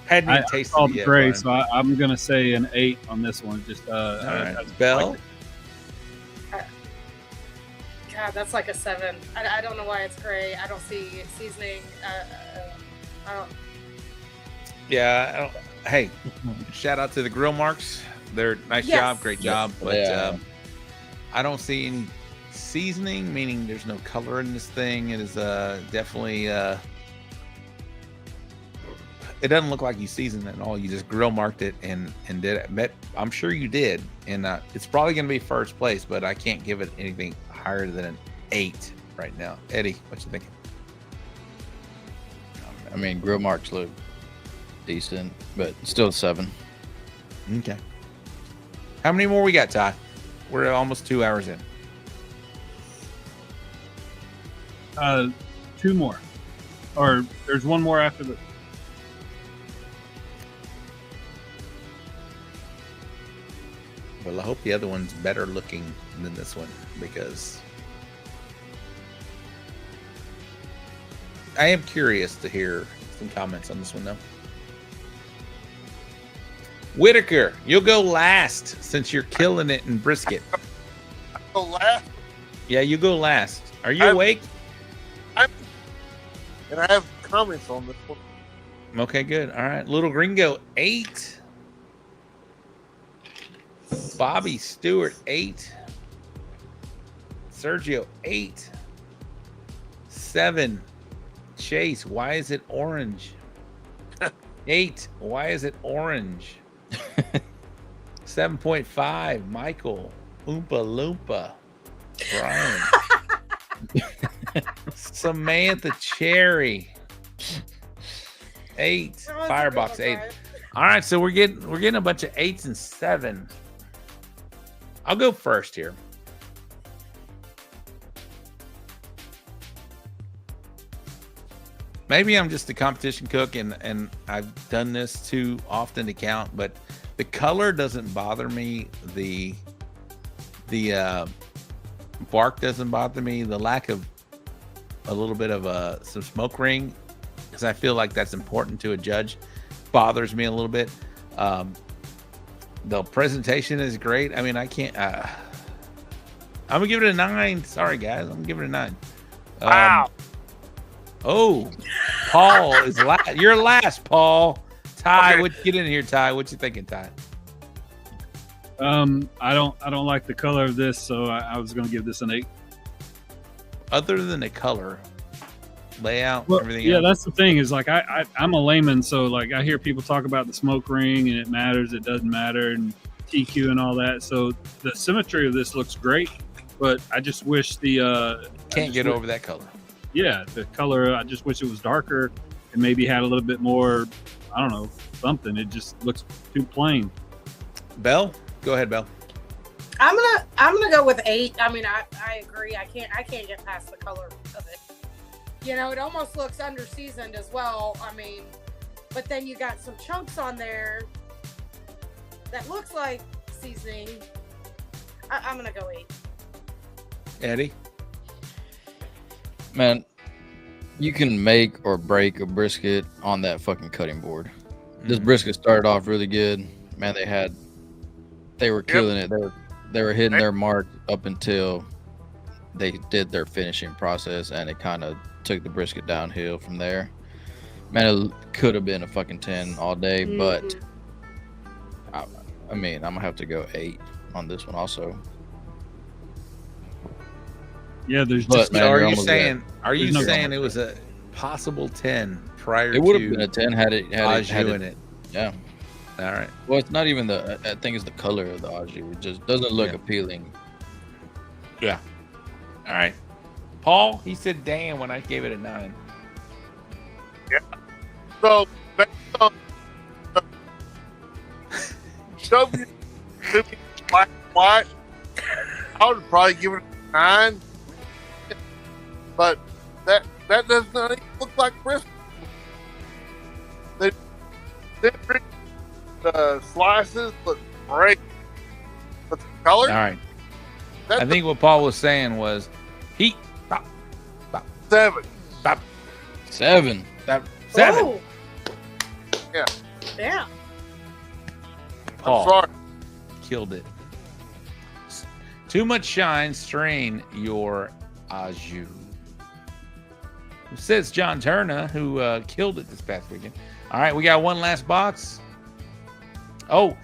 hadn't even tasted called it yet, gray, Brian. so I'm gonna say an 8 on this one. Just All right. Bell. God, that's like a 7. I don't know why it's gray. I don't see seasoning. I don't. Yeah. Hey, shout out to the grill marks. They're nice job, great job. But I don't see any seasoning, meaning there's no color in this thing. It is definitely. It doesn't look like you seasoned it at all. You just grill marked it and did it. I'm sure you did, and it's probably going to be first place, but I can't give it anything higher than an 8 right now. Eddie, what you thinking? I mean, grill marks look decent, but still 7. Okay. How many more we got, Ty? We're almost 2 hours in. 2 more, or there's one more after this. Well, I hope the other one's better looking than this one, because I am curious to hear some comments on this one, though. Whitaker, you'll go last since you're killing it in brisket. Go last? Yeah, you go last. Are you awake? And I have comments on this one. Okay, good. All right. Little Gringo, 8. Bobby Stewart, 8. Sergio, 8. 7. Chase, why is it orange? 8. Why is it orange? 7.5. Michael, Oompa Loompa. Brian. Samantha Cherry. 8. Firebox, 8. All right, so we're getting a bunch of 8s and 7s. I'll go first here. Maybe I'm just a competition cook and I've done this too often to count, but the color doesn't bother me. The bark doesn't bother me. The lack of a little bit of some smoke ring, because I feel like that's important to a judge, bothers me a little bit. The presentation is great. I mean, I can't. I'm gonna give it a 9. Sorry, guys, I'm gonna give it a 9. Wow. Oh, Paul is last. You're last, Paul. Ty, get in here, Ty. What you thinking, Ty? I don't like the color of this, so I was going to give this an 8. Other than the color, layout, everything yeah, else. that's the thing, is like I'm a layman, so like I hear people talk about the smoke ring and it matters, it doesn't matter, and TQ and all that. So the symmetry of this looks great, but I just wish can't get over that color. Yeah, the color, I just wish it was darker and maybe had a little bit more, I don't know, something. It just looks too plain. Belle, go ahead, Belle. I'm gonna go with 8. I mean, I agree. I can't get past the color of it. You know, it almost looks under seasoned as well. I mean, but then you got some chunks on there that looks like seasoning. I'm gonna go 8. Eddie? Man, you can make or break a brisket on that fucking cutting board. This brisket started off really good. Man, they were killing it. They were hitting their mark up until they did their finishing process, and it kind of took the brisket downhill from there. Man, it could have been a fucking 10 all day, but I mean, I'm gonna have to go 8 on this one also. Yeah, there's just. Man, are you saying no it was a possible 10 prior? It would have been a 10 had it in it. Yeah. All right. Well, it's not even I think it's the color of the au jus. It just doesn't look appealing. Yeah. All right. Paul, he said damn when I gave it a 9. Yeah. So, based on black and white, I would probably give it a 9. But that does not even look like brisket. The slices look great. But the color? All right. I think what Paul was saying was heat. 7. 7. 7. Oh. Yeah. Yeah. Paul sorry. killed it. Too much shine, strain your au jus. Says John Turner, who killed it this past weekend. All right, we got one last box. Oh,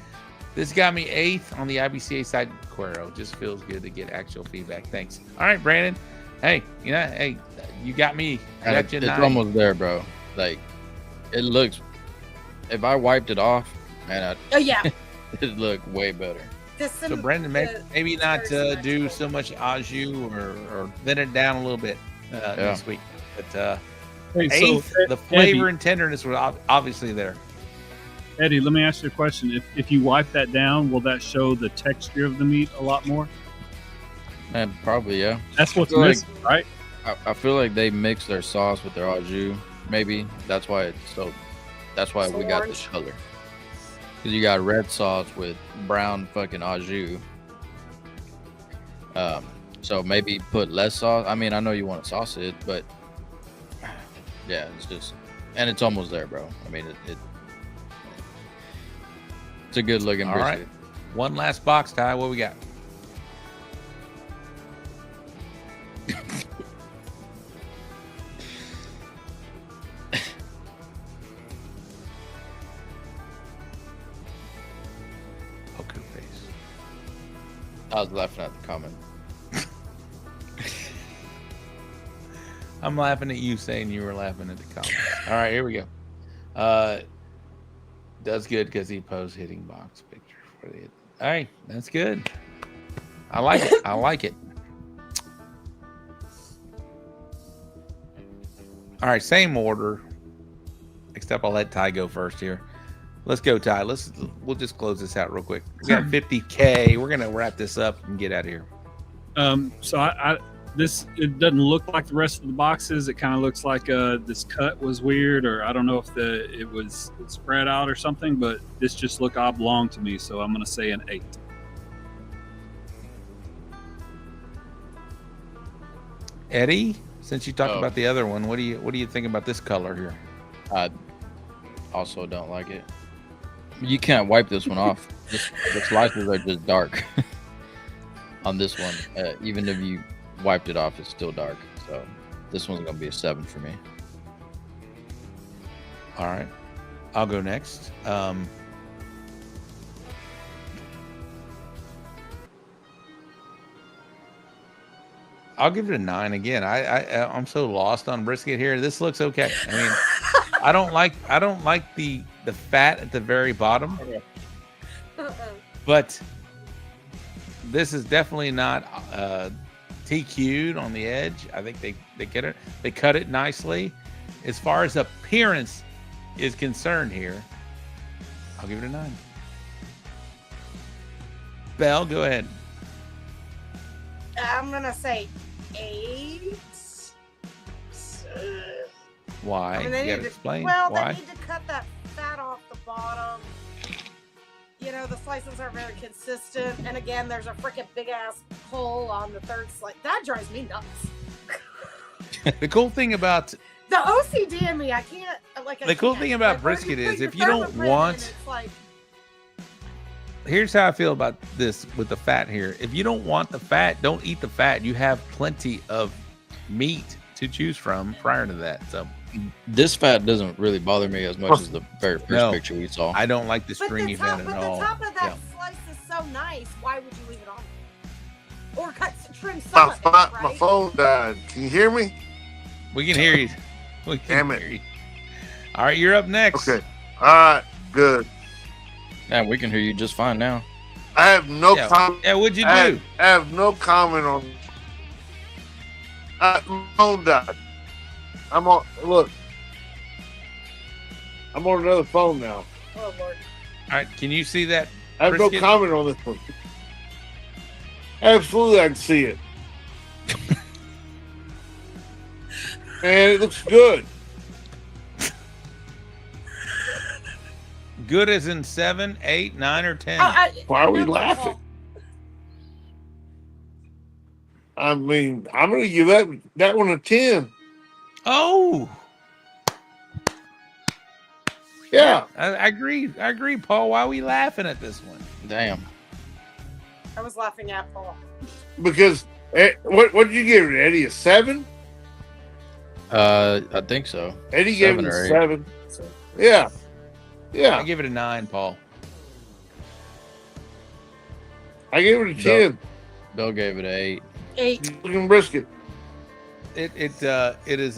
this got me 8th on the IBCA side. Cuero, just feels good to get actual feedback. Thanks. All right, Brandon. Hey, you got me. It's almost there, bro. Like, it looks. If I wiped it off, man, yeah, it look way better. So Brandon, maybe not do so much au jus or thin it down a little bit this week. But Hey, 8th, the flavor and tenderness were obviously there. Eddie, let me ask you a question. If you wipe that down, will that show the texture of the meat a lot more? Man, probably, yeah. That's what's missing, right? I feel like they mix their sauce with their au jus. Maybe that's why it's so. That's why we got this color. Because you got red sauce with brown fucking au jus. So maybe put less sauce. I mean, I know you want to sauce it, but yeah, it's just, and it's almost there, bro. I mean, it's a good looking brisket. All right. One last box, Ty. What we got? Poker face. I was laughing at the comment. I'm laughing at you saying you were laughing at the comment. All right, here we go. Does good because he posed hitting box picture for the. All right, that's good. I like it. I like it. All right, same order. Except I'll let Ty go first here. Let's go, Ty. We'll just close this out real quick. We got 50K. We're gonna wrap this up and get out of here. So it doesn't look like the rest of the boxes. It kind of looks like this cut was weird, or I don't know if it was spread out or something, but this just looked oblong to me, so I'm going to say an 8. Eddie, since you talked about the other one, what do you think about this color here? I also don't like it. You can't wipe this one off. The slices are just dark on this one. Even if you wiped it off, it's still dark. So this one's gonna be a 7 for me. All right, I'll go next. I'll give it a 9 again. I'm so lost on brisket here. This looks okay. I mean, I don't like the fat at the very bottom, but this is definitely not TQ'd on the edge. I think they get it. They cut it nicely. As far as appearance is concerned here, I'll give it a 9. Belle, go ahead. I'm gonna say 8. Why? I mean, you gotta explain well, why. they need to cut that fat off the bottom. You know, the slices aren't very consistent. And again, there's a freaking big ass hole on the third slice. That drives me nuts. The cool thing about the OCD in me, I can't. The cool thing about brisket is if you don't want. Here's how I feel about this with the fat here. If you don't want the fat, don't eat the fat. You have plenty of meat to choose from prior to that. So this fat doesn't really bother me as much as the very first picture we saw. I don't like the stringy fat at all. The top of that slice is so nice. Why would you leave it on? Or trim some of it, right? My phone died. Can you hear me? We can hear you. We can hear you. All right, you're up next. Okay. All right. Good. Yeah, we can hear you just fine now. I have no comment. Yeah, what'd you do? I have no comment on. My phone died. I'm on. Look, I'm on another phone now. Oh Lord. All right, can you see that? I have no comment on this one. Absolutely, I can see it. Man, it looks good. Good as in 7, 8, 9, or 10. Why are we laughing? I mean, I'm going to give that one a 10. Oh. Yeah. I agree, Paul. Why are we laughing at this one? Damn. I was laughing at Paul. Because, what did you give it, Eddie? A 7? I think so. Eddie gave it a 7. Yeah. Yeah. I give it a 9, Paul. I gave it a 10. Bill gave it an 8. 8. Looking brisket. It is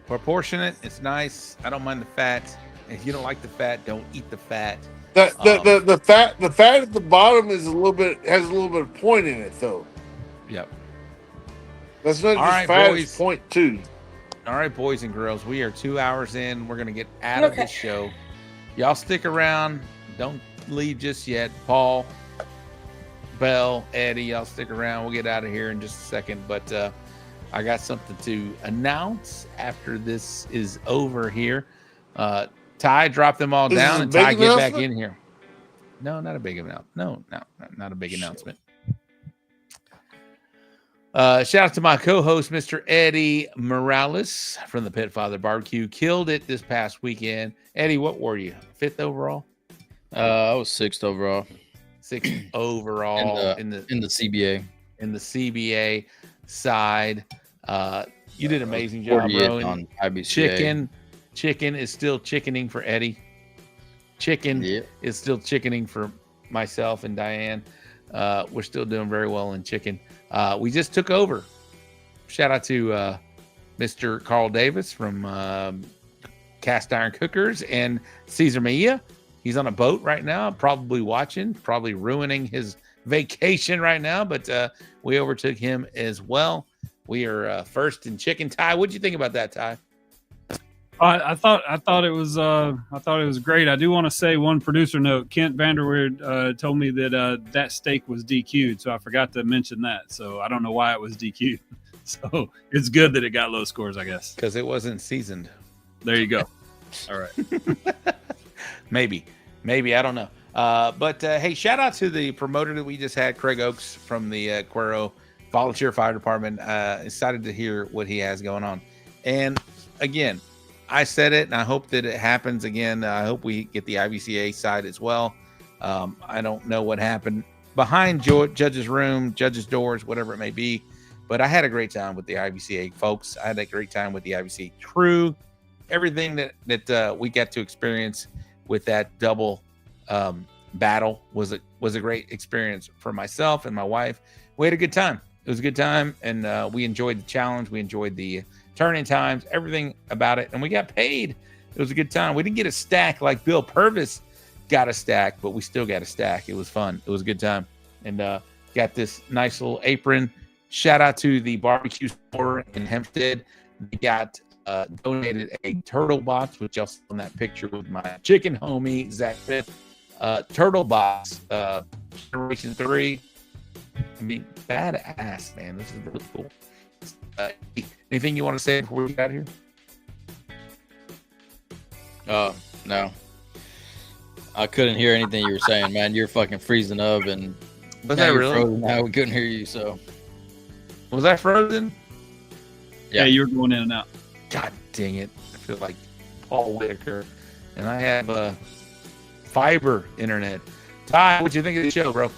proportionate. It's nice. I don't mind the fat. If you don't like the fat, don't eat the fat. The fat at the bottom has a little bit of point in it though. Yep. That's not All just right, fat, boys. it's point too. All right, boys and girls, we are 2 hours in. We're gonna get out of this show. Y'all stick around. Don't leave just yet. Paul, Bell, Eddie, y'all stick around. We'll get out of here in just a second. But I got something to announce after this is over here. Ty, drop them all down, and Ty, get back in here. No, not a big announcement. No, not a big announcement. Shout out to my co-host, Mr. Eddie Morales from the Pit Father Barbecue. Killed it this past weekend. Eddie, what were you? 5th overall? I was 6th overall. 6th overall in the CBA. In the CBA side. You did an amazing job, bro. On IBCA. Chicken is still chickening for Eddie. Chicken is still chickening for myself and Diane. We're still doing very well in chicken. We just took over. Shout out to Mr. Carl Davis from Cast Iron Cookers and Cesar Mejia. He's on a boat right now, probably watching, probably ruining his vacation right now, but we overtook him as well. We are first in chicken. Ty, what'd you think about that, Ty? I thought it was great. I do want to say one producer note. Kent Vanderweerd told me that that steak was DQ'd, so I forgot to mention that. So I don't know why it was DQ'd. So it's good that it got low scores, I guess, because it wasn't seasoned. There you go. All right. Maybe I don't know. But hey, shout out to the promoter that we just had, Craig Oakes from the Cuero Volunteer Fire Department. Excited to hear what he has going on. And again, I said it, and I hope that it happens again. I hope we get the IVCA side as well. I don't know what happened behind judge's room, judge's doors, whatever it may be. But I had a great time with the IVCA folks. I had a great time with the IVCA crew. Everything that we got to experience with that double battle was a great experience for myself and my wife. We had a good time. It was a good time, and we enjoyed the challenge. We enjoyed the turning times, everything about it, and we got paid. It was a good time. We didn't get a stack like Bill Purvis got a stack, but we still got a stack. It was fun. It was a good time, and got this nice little apron. Shout out to the barbecue store in Hempstead. They got donated a turtle box, which y'all saw in that picture with my chicken homie Zach Fifth. Turtle box, Generation 3. I mean, badass, man. This is really cool. Anything you want to say before we get out of here? No. I couldn't hear anything you were saying, man. You're fucking freezing up, and was that really? Frozen. Now we couldn't hear you. So was that frozen? Yeah, you were going in and out. God dang it! I feel like Paul Whitaker, and I have fiber internet. Ty, what you think of the show, bro?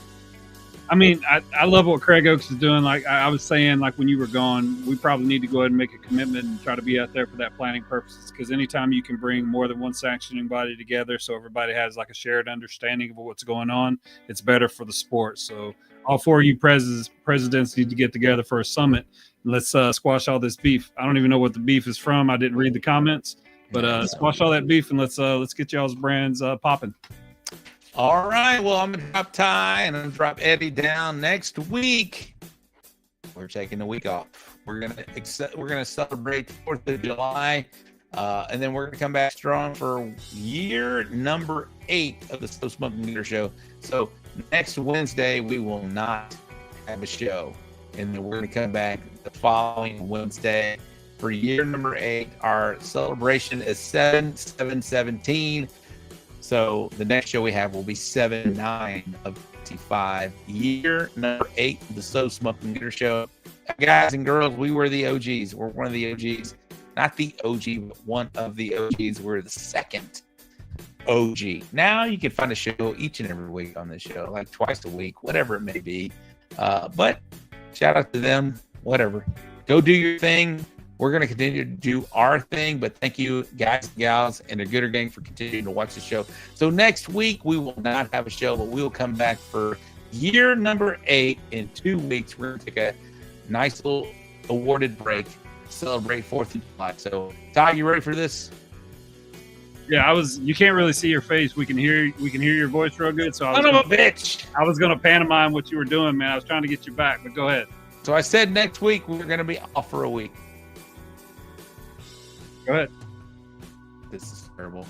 I mean, I love what Craig Oakes is doing. Like I was saying, like when you were gone, we probably need to go ahead and make a commitment and try to be out there for that planning purposes. Because anytime you can bring more than one sanctioning body together, so everybody has like a shared understanding of what's going on, it's better for the sport. So all four of you presidents need to get together for a summit. And let's squash all this beef. I don't even know what the beef is from. I didn't read the comments, but squash all that beef and let's get y'all's brands popping. All right. Well, I'm going to drop Ty and I'm going to drop Eddie down next week. We're taking a week off. We're going to celebrate 4th of July. And then we're going to come back strong for year number 8 of the So Smoking Gooder Show. So next Wednesday, we will not have a show. And then we're going to come back the following Wednesday for year number 8. Our celebration is 7/7/17. So the next show we have will be 7/9 of 25. Year number 8 of the So Smoking Gooder Show. Guys and girls, we were the OGs. We're one of the OGs. Not the OG, but one of the OGs. We're the second OG. Now you can find a show each and every week on this show, like twice a week, whatever it may be. But shout out to them, whatever. Go do your thing. We're going to continue to do our thing, but thank you, guys and gals, and the Gooder Gang for continuing to watch the show. So next week, we will not have a show, but we will come back for year number 8 in 2 weeks. We're going to take a nice little awarded break, celebrate 4th of July. So, Ty, you ready for this? Yeah, you can't really see your face. We can hear your voice real good. So I was going to pantomime what you were doing, man. I was trying to get you back, but go ahead. So I said next week we're going to be off for a week. Go ahead. This is terrible.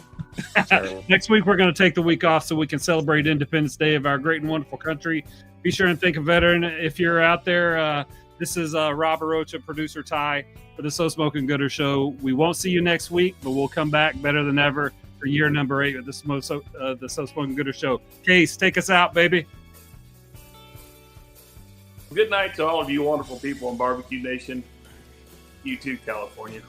Next week we're going to take the week off so we can celebrate Independence Day of our great and wonderful country. Be sure and thank a veteran if you're out there. This is Rob Arocha, producer Ty for the So Smoking Gooder Show. We won't see you next week, but we'll come back better than ever for year number 8 of the So Smoking Gooder Show. Case, take us out, baby. Good night to all of you wonderful people in Barbecue Nation, YouTube, California.